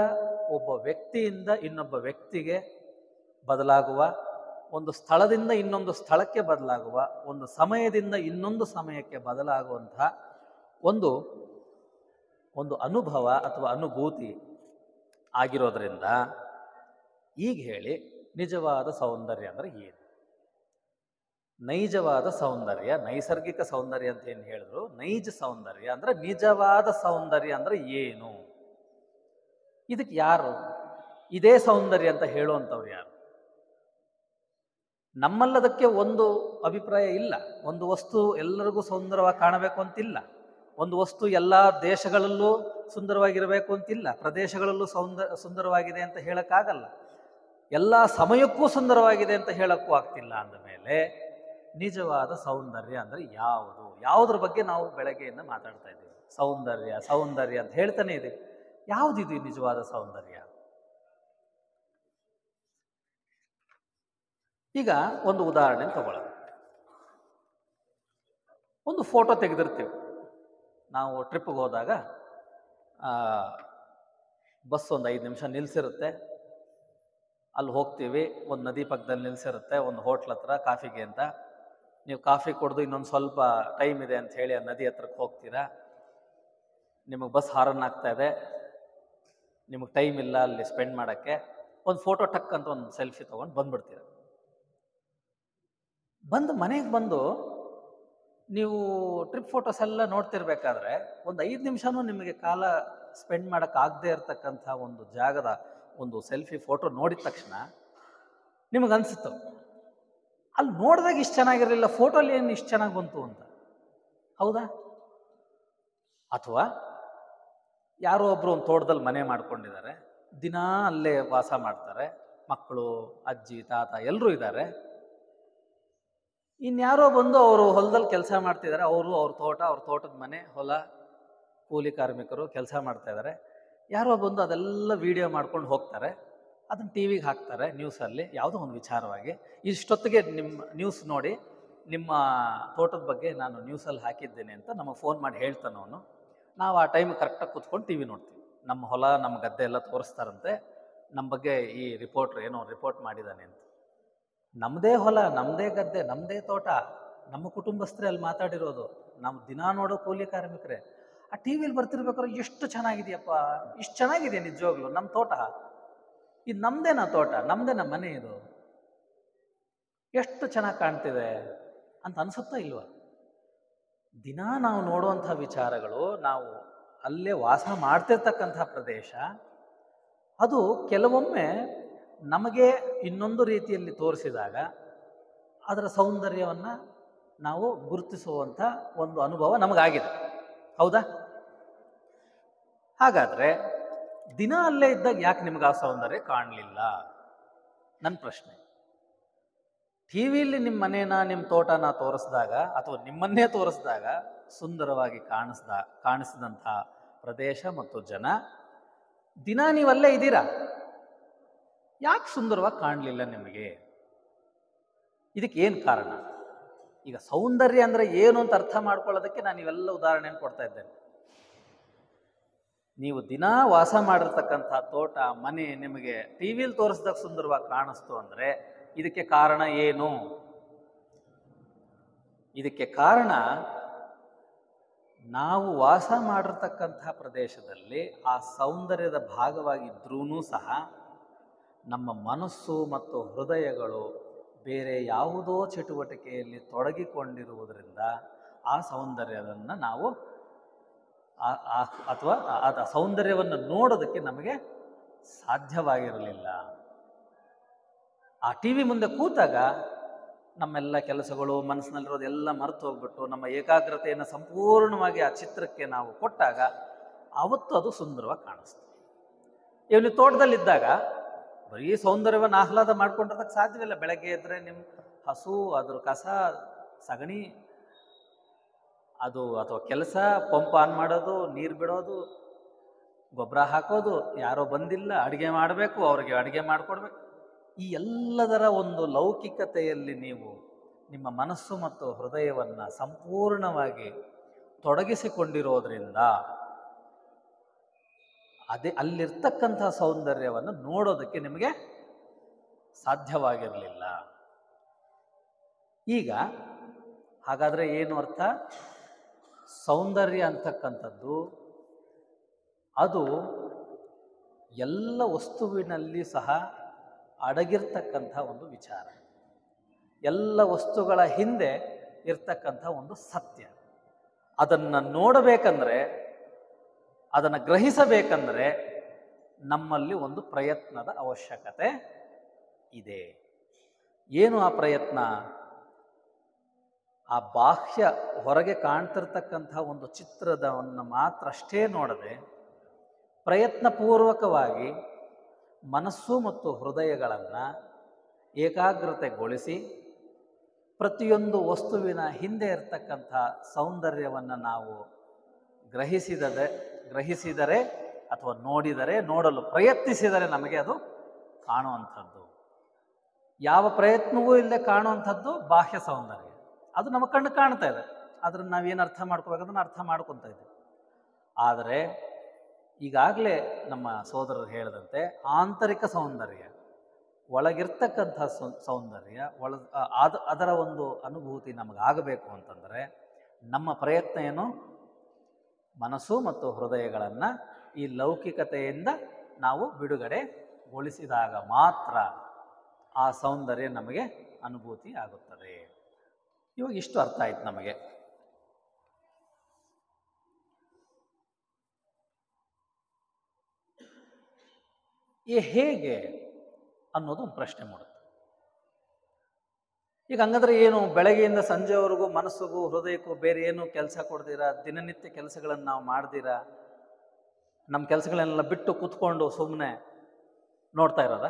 S1: ಒಬ್ಬ ವ್ಯಕ್ತಿಯಿಂದ ಇನ್ನೊಬ್ಬ ವ್ಯಕ್ತಿಗೆ ಬದಲಾಗುವ, ಒಂದು ಸ್ಥಳದಿಂದ ಇನ್ನೊಂದು ಸ್ಥಳಕ್ಕೆ ಬದಲಾಗುವ, ಒಂದು ಸಮಯದಿಂದ ಇನ್ನೊಂದು ಸಮಯಕ್ಕೆ ಬದಲಾಗುವಂತಹ ಒಂದು ಅನುಭವ ಅಥವಾ ಅನುಭೂತಿ ಆಗಿರೋದ್ರಿಂದ ಈಗ ಹೇಳಿ, ನಿಜವಾದ ಸೌಂದರ್ಯ ಅಂದರೆ ಏನು? ನೈಜವಾದ ಸೌಂದರ್ಯ, ನೈಸರ್ಗಿಕ ಸೌಂದರ್ಯ ಅಂತ ಏನು ಹೇಳಿದ್ರು, ನೈಜ ಸೌಂದರ್ಯ ಅಂದರೆ ನಿಜವಾದ ಸೌಂದರ್ಯ ಅಂದರೆ ಏನು? ಇದಕ್ಕೆ ಯಾರು ಇದೇ ಸೌಂದರ್ಯ ಅಂತ ಹೇಳುವಂಥವ್ರು ಯಾರು? ನಮ್ಮಲ್ಲದಕ್ಕೆ ಒಂದು ಅಭಿಪ್ರಾಯ ಇಲ್ಲ. ಒಂದು ವಸ್ತು ಎಲ್ಲರಿಗೂ ಸುಂದರವಾಗಿ ಕಾಣಬೇಕು ಅಂತಿಲ್ಲ. ಒಂದು ವಸ್ತು ಎಲ್ಲ ದೇಶಗಳಲ್ಲೂ ಸುಂದರವಾಗಿರಬೇಕು ಅಂತಿಲ್ಲ. ಪ್ರದೇಶಗಳಲ್ಲೂ ಸುಂದರವಾಗಿದೆ ಅಂತ ಹೇಳೋಕ್ಕಾಗಲ್ಲ. ಎಲ್ಲ ಸಮಯಕ್ಕೂ ಸುಂದರವಾಗಿದೆ ಅಂತ ಹೇಳಕ್ಕೂ ಆಗ್ತಿಲ್ಲ ಅಂದಮೇಲೆ ನಿಜವಾದ ಸೌಂದರ್ಯ ಅಂದರೆ ಯಾವುದು? ಯಾವುದ್ರ ಬಗ್ಗೆ ನಾವು ಬೆಳಗ್ಗೆಯಿಂದ ಮಾತಾಡ್ತಾ ಇದ್ದೀವಿ? ಸೌಂದರ್ಯ ಸೌಂದರ್ಯ ಅಂತ ಹೇಳ್ತಾನೆ ಇದ್ದೀವಿ. ಯಾವುದಿದು ನಿಜವಾದ ಸೌಂದರ್ಯ? ಈಗ ಒಂದು ಉದಾಹರಣೆ ತಗೊಳ್ಳೋಣ. ಒಂದು ಫೋಟೋ ತೆಗೆದಿರ್ತೀವಿ. ನಾವು ಟ್ರಿಪ್ಗೆ ಹೋದಾಗ ಬಸ್ ಒಂದು 5 ನಿಮಿಷ ನಿಲ್ಲಿಸಿರುತ್ತೆ. ಅಲ್ಲಿ ಹೋಗ್ತೀವಿ, ಒಂದು ನದಿ ಪಕ್ಕದಲ್ಲಿ ನಿಲ್ಲಿಸಿರುತ್ತೆ, ಒಂದು ಹೋಟ್ಲ್ ಹತ್ರ ಕಾಫಿಗೆ ಅಂತ. ನೀವು ಕಾಫಿ ಕುಡಿದು ಇನ್ನೊಂದು ಸ್ವಲ್ಪ ಟೈಮ್ ಇದೆ ಅಂತ ಹೇಳಿ ಆ ನದಿ ಹತ್ರಕ್ಕೆ ಹೋಗ್ತೀರಾ. ನಿಮಗೆ ಬಸ್ ಹಾರನ್ ಆಗ್ತಾ ಇದೆ, ನಿಮಗೆ ಟೈಮ್ ಇಲ್ಲ ಅಲ್ಲಿ ಸ್ಪೆಂಡ್ ಮಾಡೋಕ್ಕೆ. ಒಂದು ಫೋಟೋ ಟಕ್ ಅಂತ ಒಂದು ಸೆಲ್ಫಿ ತೊಗೊಂಡು ಬಂದ್ಬಿಡ್ತೀರ. ಮನೆಗೆ ಬಂದು ನೀವು ಟ್ರಿಪ್ ಫೋಟೋಸ್ ಎಲ್ಲ ನೋಡ್ತಿರ್ಬೇಕಾದ್ರೆ ಒಂದು 5 ನಿಮಿಷನೂ ನಿಮಗೆ ಕಾಲ ಸ್ಪೆಂಡ್ ಮಾಡೋಕ್ಕಾಗದೇ ಇರತಕ್ಕಂಥ ಒಂದು ಜಾಗದ ಒಂದು ಸೆಲ್ಫಿ ಫೋಟೋ ನೋಡಿದ ತಕ್ಷಣ ನಿಮಗನ್ಸುತ್ತೆ, ಅಲ್ಲಿ ನೋಡಿದಾಗ ಇಷ್ಟು ಚೆನ್ನಾಗಿರಲಿಲ್ಲ, ಫೋಟೋಲಿ ಏನು ಇಷ್ಟು ಚೆನ್ನಾಗಿ ಬಂತು ಅಂತ. ಹೌದಾ? ಅಥವಾ ಯಾರೋ ಒಬ್ಬರು ಒಂದು ತೋಟದಲ್ಲಿ ಮನೆ ಮಾಡ್ಕೊಂಡಿದ್ದಾರೆ, ದಿನಾ ಅಲ್ಲೇ ವಾಸ ಮಾಡ್ತಾರೆ, ಮಕ್ಕಳು, ಅಜ್ಜಿ, ತಾತ ಎಲ್ಲರೂ ಇದ್ದಾರೆ. ಇನ್ಯಾರೋ ಬಂದು ಅವರು ಹೊಲದಲ್ಲಿ ಕೆಲಸ ಮಾಡ್ತಿದ್ದಾರೆ, ಅವ್ರ ತೋಟ, ಅವ್ರ ತೋಟದ ಮನೆ, ಹೊಲ, ಕೂಲಿ ಕಾರ್ಮಿಕರು ಕೆಲಸ ಮಾಡ್ತಾ ಇದ್ದಾರೆ. ಯಾರೋ ಬಂದು ಅದೆಲ್ಲ ವಿಡಿಯೋ ಮಾಡ್ಕೊಂಡು ಹೋಗ್ತಾರೆ, ಅದನ್ನು ಟಿ ವಿಗೆ ಹಾಕ್ತಾರೆ ನ್ಯೂಸಲ್ಲಿ, ಯಾವುದೋ ಒಂದು ವಿಚಾರವಾಗಿ. ಇಷ್ಟೊತ್ತಿಗೆ ನಿಮ್ಮ ನ್ಯೂಸ್ ನೋಡಿ, ನಿಮ್ಮ ತೋಟದ ಬಗ್ಗೆ ನಾನು ನ್ಯೂಸಲ್ಲಿ ಹಾಕಿದ್ದೇನೆ ಅಂತ ನಮಗೆ ಫೋನ್ ಮಾಡಿ ಹೇಳ್ತಾನವನು. ನಾವು ಆ ಟೈಮ್ ಕರೆಕ್ಟಾಗಿ ಕೂತ್ಕೊಂಡು ಟಿ ವಿ ನೋಡ್ತೀವಿ. ನಮ್ಮ ಹೊಲ, ನಮ್ಮ ಗದ್ದೆ ಎಲ್ಲ ತೋರಿಸ್ತಾರಂತೆ, ನಮ್ಮ ಬಗ್ಗೆ ಈ ರಿಪೋರ್ಟ್ರ್ ಏನೋ ರಿಪೋರ್ಟ್ ಮಾಡಿದ್ದಾನೆ ಅಂತ. ನಮ್ಮದೇ ಹೊಲ, ನಮ್ಮದೇ ಗದ್ದೆ, ನಮ್ಮದೇ ತೋಟ, ನಮ್ಮ ಕುಟುಂಬಸ್ಥರೇ ಅಲ್ಲಿ ಮಾತಾಡಿರೋದು, ನಮ್ಮ ದಿನ ನೋಡೋ ಕೂಲಿ ಕಾರ್ಮಿಕರೇ. ಆ ಟಿ ವಿಲಿ ಬರ್ತಿರ್ಬೇಕಾದ್ರೆ ಎಷ್ಟು ಚೆನ್ನಾಗಿದೆಯಪ್ಪ, ಇಷ್ಟು ಚೆನ್ನಾಗಿದೆ ನಿಜವಾಗ್ಲು ನಮ್ಮ ತೋಟ, ಇದು ನಮ್ಮದೇನಾ ತೋಟ, ನಮ್ಮದೇನಾ ಮನೆ, ಇದು ಎಷ್ಟು ಚೆನ್ನಾಗಿ ಕಾಣ್ತಿದೆ ಅಂತ ಅನಿಸುತ್ತಾ ಇಲ್ವಾ? ದಿನ ನಾವು ನೋಡುವಂಥ ವಿಚಾರಗಳು, ನಾವು ಅಲ್ಲೇ ವಾಸ ಮಾಡ್ತಿರ್ತಕ್ಕಂಥ ಪ್ರದೇಶ, ಅದು ಕೆಲವೊಮ್ಮೆ ನಮಗೆ ಇನ್ನೊಂದು ರೀತಿಯಲ್ಲಿ ತೋರಿಸಿದಾಗ ಅದರ ಸೌಂದರ್ಯವನ್ನು ನಾವು ಗುರುತಿಸುವಂಥ ಒಂದು ಅನುಭವ ನಮಗಾಗಿದೆ. ಹೌದಾ? ಹಾಗಾದರೆ ದಿನ ಅಲ್ಲೇ ಇದ್ದಾಗ ಯಾಕೆ ನಿಮ್ಗೆ ಆ ಸೌಂದರ್ಯ ಕಾಣಲಿಲ್ಲ? ನನ್ನ ಪ್ರಶ್ನೆ. ಟಿ ವಿಲಿ ನಿಮ್ಮ ಮನೇನ, ನಿಮ್ಮ ತೋಟನ ತೋರಿಸಿದಾಗ ಅಥವಾ ನಿಮ್ಮನ್ನೇ ತೋರಿಸಿದಾಗ ಸುಂದರವಾಗಿ ಕಾಣಿಸಿದಂಥ ಪ್ರದೇಶ ಮತ್ತು ಜನ, ದಿನ ನೀವಲ್ಲೇ ಇದ್ದೀರಾ, ಯಾಕೆ ಸುಂದರವಾಗಿ ಕಾಣಲಿಲ್ಲ ನಿಮಗೆ? ಇದಕ್ಕೆ ಏನು ಕಾರಣ? ಈಗ ಸೌಂದರ್ಯ ಅಂದರೆ ಏನು ಅಂತ ಅರ್ಥ ಮಾಡ್ಕೊಳ್ಳೋದಕ್ಕೆ ನಾನು ಇವೆಲ್ಲ ಉದಾಹರಣೆಯನ್ನು ಕೊಡ್ತಾ ಇದ್ದೇನೆ. ನೀವು ದಿನ ವಾಸ ಮಾಡಿರ್ತಕ್ಕಂಥ ತೋಟ, ಮನೆ ನಿಮಗೆ ಟಿ ವಿಲಿ ತೋರಿಸಿದಾಗ ಸುಂದರವಾಗಿ ಕಾಣಿಸ್ತು ಅಂದರೆ ಇದಕ್ಕೆ ಕಾರಣ ಏನು? ಇದಕ್ಕೆ ಕಾರಣ, ನಾವು ವಾಸ ಮಾಡಿರ್ತಕ್ಕಂಥ ಪ್ರದೇಶದಲ್ಲಿ ಆ ಸೌಂದರ್ಯದ ಭಾಗವಾಗಿದ್ರೂ ಸಹ ನಮ್ಮ ಮನಸ್ಸು ಮತ್ತು ಹೃದಯಗಳು ಬೇರೆ ಯಾವುದೋ ಚಟುವಟಿಕೆಯಲ್ಲಿ ತೊಡಗಿಕೊಂಡಿರುವುದರಿಂದ ಆ ಸೌಂದರ್ಯವನ್ನು ನಾವು ಅಥವಾ ಆ ಸೌಂದರ್ಯವನ್ನು ನೋಡೋದಕ್ಕೆ ನಮಗೆ ಸಾಧ್ಯವಾಗಿರಲಿಲ್ಲ. ಆ ಟಿ ವಿ ಮುಂದೆ ಕೂತಾಗ ನಮ್ಮೆಲ್ಲ ಕೆಲಸಗಳು, ಮನಸ್ಸಿನಲ್ಲಿರೋದೆಲ್ಲ ಮರೆತು ಹೋಗ್ಬಿಟ್ಟು ನಮ್ಮ ಏಕಾಗ್ರತೆಯನ್ನು ಸಂಪೂರ್ಣವಾಗಿ ಆ ಚಿತ್ರಕ್ಕೆ ನಾವು ಕೊಟ್ಟಾಗ ಆವತ್ತು ಅದು ಸುಂದರವಾಗಿ ಕಾಣಿಸ್ತದೆ. ಇವನು ತೋಟದಲ್ಲಿದ್ದಾಗ ಬರೀ ಸೌಂದರ್ಯವನ್ನು ಆಹ್ಲಾದ ಮಾಡ್ಕೊಂಡಿರೋದಕ್ಕೆ ಸಾಧ್ಯವಿಲ್ಲ. ಬೆಳಗ್ಗೆ ಎದ್ದರೆ ನಿಮ್ಮ ಹಸು, ಅದ್ರ ಕಸ, ಸಗಣಿ, ಅದು ಅಥವಾ ಕೆಲಸ, ಪಂಪ್ ಆನ್ ಮಾಡೋದು, ನೀರು ಬಿಡೋದು, ಗೊಬ್ಬರ ಹಾಕೋದು, ಯಾರೋ ಬಂದಿಲ್ಲ ಅಡುಗೆ ಮಾಡಬೇಕು, ಅವ್ರಿಗೆ ಅಡುಗೆ ಮಾಡಿಕೊಡ್ಬೇಕು, ಈ ಎಲ್ಲದರ ಒಂದು ಲೌಕಿಕತೆಯಲ್ಲಿ ನೀವು ನಿಮ್ಮ ಮನಸ್ಸು ಮತ್ತು ಹೃದಯವನ್ನು ಸಂಪೂರ್ಣವಾಗಿ ತೊಡಗಿಸಿಕೊಂಡಿರೋದ್ರಿಂದ ಅಲ್ಲಿರ್ತಕ್ಕಂಥ ಸೌಂದರ್ಯವನ್ನು ನೋಡೋದಕ್ಕೆ ನಿಮಗೆ ಸಾಧ್ಯವಾಗಿರಲಿಲ್ಲ. ಈಗ ಹಾಗಾದರೆ ಏನು ಅರ್ಥ? ಸೌಂದರ್ಯ ಅಂತಕ್ಕಂಥದ್ದು ಅದು ಎಲ್ಲ ವಸ್ತುವಿನಲ್ಲಿ ಸಹ ಅಡಗಿರ್ತಕ್ಕಂಥ ಒಂದು ವಿಚಾರ, ಎಲ್ಲ ವಸ್ತುಗಳ ಹಿಂದೆ ಇರ್ತಕ್ಕಂಥ ಒಂದು ಸತ್ಯ. ಅದನ್ನು ನೋಡಬೇಕಂದ್ರೆ, ಅದನ್ನು ಗ್ರಹಿಸಬೇಕಂದ್ರೆ ನಮ್ಮಲ್ಲಿ ಒಂದು ಪ್ರಯತ್ನದ ಅವಶ್ಯಕತೆ ಇದೆ. ಏನು ಆ ಪ್ರಯತ್ನ? ಆ ಬಾಹ್ಯ ಹೊರಗೆ ಕಾಣ್ತಿರ್ತಕ್ಕಂಥ ಒಂದು ಚಿತ್ರದವನ್ನು ಮಾತ್ರ ಅಷ್ಟೇ ನೋಡದೆ ಪ್ರಯತ್ನಪೂರ್ವಕವಾಗಿ ಮನಸ್ಸು ಮತ್ತು ಹೃದಯಗಳನ್ನು ಏಕಾಗ್ರತೆಗೊಳಿಸಿ ಪ್ರತಿಯೊಂದು ವಸ್ತುವಿನ ಹಿಂದೆ ಇರತಕ್ಕಂಥ ಸೌಂದರ್ಯವನ್ನು ನಾವು ಗ್ರಹಿಸಿದರೆ ಅಥವಾ ನೋಡಲು ಪ್ರಯತ್ನಿಸಿದರೆ ನಮಗೆ ಅದು ಕಾಣುವಂಥದ್ದು. ಯಾವ ಪ್ರಯತ್ನವೂ ಇಲ್ಲದೆ ಕಾಣುವಂಥದ್ದು ಬಾಹ್ಯ ಸೌಂದರ್ಯ. ಅದು ನಮ್ಮ ಕಣ್ಣು ಕಾಣ್ತಾ ಇದೆ, ಅದನ್ನು ನಾವೇನು ಅರ್ಥ ಮಾಡ್ಕೋಬೇಕಂದ್ರೆ ಅರ್ಥ ಮಾಡ್ಕೊತಾ ಇದ್ದೀವಿ. ಆದರೆ ಈಗಾಗಲೇ ನಮ್ಮ ಸೋದರರು ಹೇಳಿದಂತೆ ಆಂತರಿಕ ಸೌಂದರ್ಯ, ಒಳಗಿರ್ತಕ್ಕಂಥ ಸೌಂದರ್ಯ, ಅದರ ಒಂದು ಅನುಭೂತಿ ನಮಗಾಗಬೇಕು ಅಂತಂದರೆ ನಮ್ಮ ಪ್ರಯತ್ನ ಏನು? ಮನಸ್ಸು ಮತ್ತು ಹೃದಯಗಳನ್ನು ಈ ಲೌಕಿಕತೆಯಿಂದ ನಾವು ಬಿಡುಗಡೆಗೊಳಿಸಿದಾಗ ಮಾತ್ರ ಆ ಸೌಂದರ್ಯ ನಮಗೆ ಅನುಭೂತಿ ಆಗುತ್ತದೆ. ಇವಾಗ ಇಷ್ಟು ಅರ್ಥ ಆಯ್ತು ನಮಗೆ. ಹೇಗೆ ಅನ್ನೋದು ಒಂದು ಪ್ರಶ್ನೆ ಮೂಡುತ್ತೆ. ಈಗ ಹಂಗಂದ್ರೆ ಏನು, ಬೆಳಗ್ಗೆಯಿಂದ ಸಂಜೆವರೆಗೂ ಮನಸ್ಸಿಗೂ ಹೃದಯಕ್ಕೂ ಬೇರೆ ಏನು ಕೆಲಸ ಕೊಡ್ದಿರಾ, ದಿನನಿತ್ಯ ಕೆಲಸಗಳನ್ನು ನಾವು ಮಾಡ್ದಿರಾ, ನಮ್ಮ ಕೆಲಸಗಳನ್ನೆಲ್ಲ ಬಿಟ್ಟು ಕೂತ್ಕೊಂಡು ಸುಮ್ಮನೆ ನೋಡ್ತಾ ಇರೋದ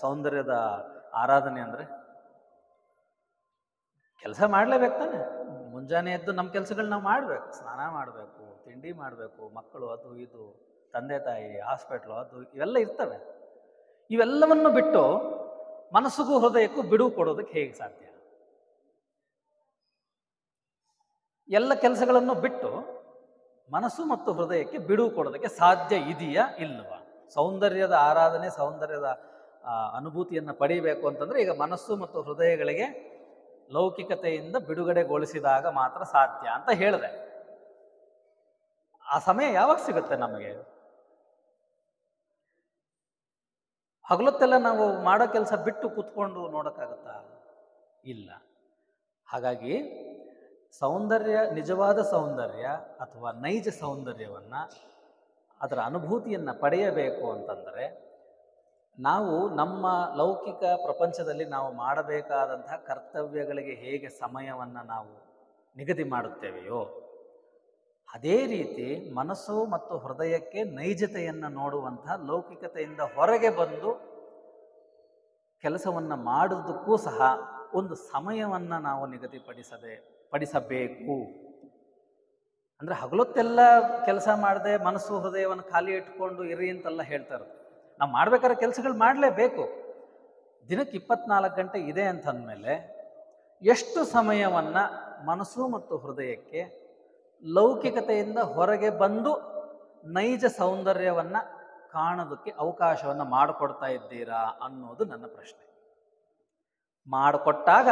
S1: ಸೌಂದರ್ಯದ ಆರಾಧನೆ? ಅಂದರೆ ಕೆಲಸ ಮಾಡಲೇಬೇಕು ತಾನೆ. ಮುಂಜಾನೆ ಎದ್ದು ನಮ್ಮ ಕೆಲಸಗಳು ನಾವು ಮಾಡಬೇಕು, ಸ್ನಾನ ಮಾಡಬೇಕು, ತಿಂಡಿ ಮಾಡಬೇಕು, ಮಕ್ಕಳು ಅದು ಇದು, ತಂದೆ ತಾಯಿ, ಹಾಸ್ಪಿಟ್ಲು, ಅದು ಇವೆಲ್ಲ ಇರ್ತವೆ. ಇವೆಲ್ಲವನ್ನು ಬಿಟ್ಟು ಮನಸ್ಸಿಗೂ ಹೃದಯಕ್ಕೂ ಬಿಡುವು ಕೊಡೋದಕ್ಕೆ ಹೇಗೆ ಸಾಧ್ಯ? ಎಲ್ಲ ಕೆಲಸಗಳನ್ನು ಬಿಟ್ಟು ಮನಸ್ಸು ಮತ್ತು ಹೃದಯಕ್ಕೆ ಬಿಡುವು ಕೊಡೋದಕ್ಕೆ ಸಾಧ್ಯ ಇದೆಯಾ ಇಲ್ವಾ? ಸೌಂದರ್ಯದ ಆರಾಧನೆ, ಸೌಂದರ್ಯದ ಅನುಭೂತಿಯನ್ನು ಪಡೀಬೇಕು ಅಂತಂದರೆ ಈಗ ಮನಸ್ಸು ಮತ್ತು ಹೃದಯಗಳಿಗೆ ಲೌಕಿಕತೆಯಿಂದ ಬಿಡುಗಡೆಗೊಳಿಸಿದಾಗ ಮಾತ್ರ ಸಾಧ್ಯ ಅಂತ ಹೇಳಿದೆ. ಆ ಸಮಯ ಯಾವಾಗ ಸಿಗುತ್ತೆ ನಮಗೆ? ಹಗಲೊತ್ತೆಲ್ಲ ನಾವು ಮಾಡೋ ಕೆಲಸ ಬಿಟ್ಟು ಕೂತ್ಕೊಂಡು ನೋಡೋಕ್ಕಾಗತ್ತಾ? ಇಲ್ಲ. ಹಾಗಾಗಿ ನಿಜವಾದ ಸೌಂದರ್ಯ ಅಥವಾ ನೈಜ ಸೌಂದರ್ಯವನ್ನು, ಅದರ ಅನುಭೂತಿಯನ್ನು ಪಡೆಯಬೇಕು ಅಂತಂದರೆ ನಾವು ನಮ್ಮ ಲೌಕಿಕ ಪ್ರಪಂಚದಲ್ಲಿ ನಾವು ಮಾಡಬೇಕಾದಂತಹ ಕರ್ತವ್ಯಗಳಿಗೆ ಹೇಗೆ ಸಮಯವನ್ನು ನಾವು ನಿಗದಿ ಮಾಡುತ್ತೇವೆಯೋ ಅದೇ ರೀತಿ ಮನಸ್ಸು ಮತ್ತು ಹೃದಯಕ್ಕೆ ನೈಜತೆಯನ್ನು ನೋಡುವಂತಹ, ಲೌಕಿಕತೆಯಿಂದ ಹೊರಗೆ ಬಂದು ಕೆಲಸವನ್ನು ಮಾಡೋದಕ್ಕೂ ಸಹ ಒಂದು ಸಮಯವನ್ನು ನಾವು ಪಡಿಸಬೇಕು. ಅಂದರೆ ಹಗಲೊತ್ತೆಲ್ಲ ಕೆಲಸ ಮಾಡದೆ ಮನಸ್ಸು ಹೃದಯವನ್ನು ಖಾಲಿ ಇಟ್ಕೊಂಡು ಇರಿ ಅಂತೆಲ್ಲ ಹೇಳ್ತಾರೆ. ನಾವು ಮಾಡ್ಬೇಕಾದ್ರೆ ಕೆಲಸಗಳು ಮಾಡಲೇಬೇಕು. ದಿನಕ್ಕೆ 24 ಗಂಟೆ ಇದೆ ಅಂತಂದಮೇಲೆ ಎಷ್ಟು ಸಮಯವನ್ನು ಮನಸ್ಸು ಮತ್ತು ಹೃದಯಕ್ಕೆ ಲೌಕಿಕತೆಯಿಂದ ಹೊರಗೆ ಬಂದು ನೈಜ ಸೌಂದರ್ಯವನ್ನು ಕಾಣೋದಕ್ಕೆ ಅವಕಾಶವನ್ನು ಮಾಡಿಕೊಡ್ತಾ ಇದ್ದೀರಾ ಅನ್ನೋದು ನನ್ನ ಪ್ರಶ್ನೆ. ಮಾಡಿಕೊಟ್ಟಾಗ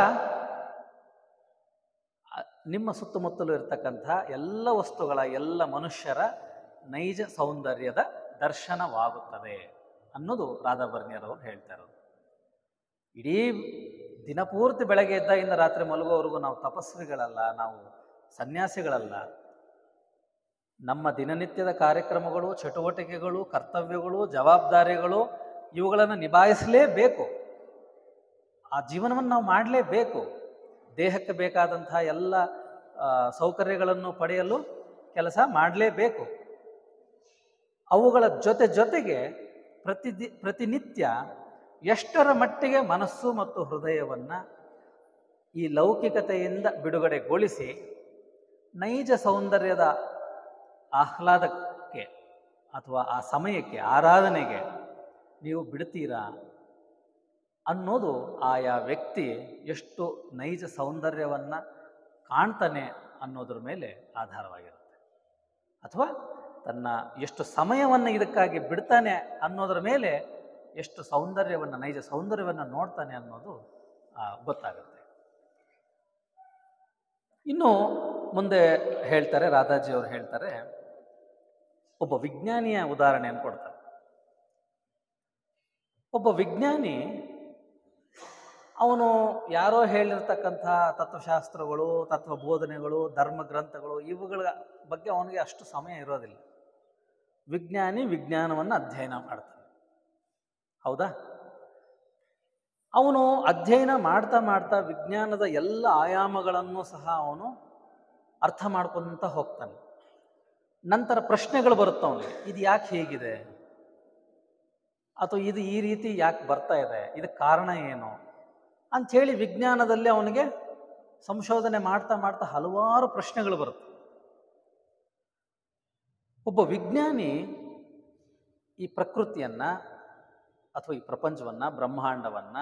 S1: ನಿಮ್ಮ ಸುತ್ತಮುತ್ತಲೂ ಇರತಕ್ಕಂಥ ಎಲ್ಲ ವಸ್ತುಗಳ, ಎಲ್ಲ ಮನುಷ್ಯರ ನೈಜ ಸೌಂದರ್ಯದ ದರ್ಶನವಾಗುತ್ತದೆ ಅನ್ನೋದು ರಾಧಾಬರ್ನಿಯರವರು ಹೇಳ್ತಾ ಇರೋದು. ಇಡೀ ದಿನಪೂರ್ತಿ ಬೆಳಗ್ಗೆ ಎದ್ದಾಗಿಂದ ರಾತ್ರಿ ಮಲಗುವವರೆಗೂ ನಾವು ತಪಸ್ವಿಗಳಲ್ಲ, ನಾವು ಸನ್ಯಾಸಿಗಳಲ್ಲ. ನಮ್ಮ ದಿನನಿತ್ಯದ ಕಾರ್ಯಕ್ರಮಗಳು, ಚಟುವಟಿಕೆಗಳು, ಕರ್ತವ್ಯಗಳು, ಜವಾಬ್ದಾರಿಗಳು ಇವುಗಳನ್ನು ನಿಭಾಯಿಸಲೇಬೇಕು. ಆ ಜೀವನವನ್ನು ನಾವು ಮಾಡಲೇಬೇಕು. ದೇಹಕ್ಕೆ ಬೇಕಾದಂಥ ಎಲ್ಲ ಸೌಕರ್ಯಗಳನ್ನು ಪಡೆಯಲು ಕೆಲಸ ಮಾಡಲೇಬೇಕು. ಅವುಗಳ ಜೊತೆಗೆ ಪ್ರತಿನಿತ್ಯ ಎಷ್ಟರ ಮಟ್ಟಿಗೆ ಮನಸ್ಸು ಮತ್ತು ಹೃದಯವನ್ನು ಈ ಲೌಕಿಕತೆಯಿಂದ ಬಿಡುಗಡೆಗೊಳಿಸಿ ನೈಜ ಸೌಂದರ್ಯದ ಆಹ್ಲಾದಕ್ಕೆ ಅಥವಾ ಆ ಸಮಯಕ್ಕೆ, ಆರಾಧನೆಗೆ ನೀವು ಬಿಡ್ತೀರಾ ಅನ್ನೋದು ಆಯಾ ವ್ಯಕ್ತಿ ಎಷ್ಟು ನೈಜ ಸೌಂದರ್ಯವನ್ನು ಕಾಣ್ತಾನೆ ಅನ್ನೋದ್ರ ಮೇಲೆ ಆಧಾರವಾಗಿರುತ್ತೆ. ಅಥವಾ ತನ್ನ ಎಷ್ಟು ಸಮಯವನ್ನು ಇದಕ್ಕಾಗಿ ಬಿಡ್ತಾನೆ ಅನ್ನೋದ್ರ ಮೇಲೆ ಎಷ್ಟು ಸೌಂದರ್ಯವನ್ನು, ನೈಜ ಸೌಂದರ್ಯವನ್ನು ನೋಡ್ತಾನೆ ಅನ್ನೋದು ಗೊತ್ತಾಗುತ್ತೆ. ಇನ್ನು ಮುಂದೆ ಹೇಳ್ತಾರೆ, ರಾಧಾಜಿಯವರು ಹೇಳ್ತಾರೆ, ಒಬ್ಬ ವಿಜ್ಞಾನಿಯ ಉದಾಹರಣೆಯನ್ನು ಕೊಡ್ತಾರೆ. ಒಬ್ಬ ವಿಜ್ಞಾನಿ ಅವನು ಯಾರೋ ಹೇಳಿರ್ತಕ್ಕಂಥ ತತ್ವಶಾಸ್ತ್ರಗಳು, ತತ್ವಬೋಧನೆಗಳು, ಧರ್ಮ ಗ್ರಂಥಗಳು ಇವುಗಳ ಬಗ್ಗೆ ಅವನಿಗೆ ಅಷ್ಟು ಸಮಯ ಇರೋದಿಲ್ಲ. ವಿಜ್ಞಾನಿ ವಿಜ್ಞಾನವನ್ನು ಅಧ್ಯಯನ ಮಾಡ್ತಾನೆ, ಹೌದಾ? ಅವನು ಅಧ್ಯಯನ ಮಾಡ್ತಾ ವಿಜ್ಞಾನದ ಎಲ್ಲ ಆಯಾಮಗಳನ್ನು ಸಹ ಅವನು ಅರ್ಥ ಮಾಡ್ಕೊಂತ ಹೋಗ್ತಾನೆ. ನಂತರ ಪ್ರಶ್ನೆಗಳು ಬರುತ್ತೆ ಅವನಿಗೆ, ಇದು ಯಾಕೆ ಹೀಗಿದೆ, ಅಥವಾ ಇದು ಈ ರೀತಿ ಯಾಕೆ ಬರ್ತಾ ಇದೆ, ಇದಕ್ಕೆ ಕಾರಣ ಏನು ಅಂಥೇಳಿ ವಿಜ್ಞಾನದಲ್ಲಿ ಅವನಿಗೆ ಸಂಶೋಧನೆ ಮಾಡ್ತಾ ಮಾಡ್ತಾ ಹಲವಾರು ಪ್ರಶ್ನೆಗಳು ಬರುತ್ತೆ. ಒಬ್ಬ ವಿಜ್ಞಾನಿ ಈ ಪ್ರಕೃತಿಯನ್ನ ಅಥವಾ ಈ ಪ್ರಪಂಚವನ್ನ, ಬ್ರಹ್ಮಾಂಡವನ್ನ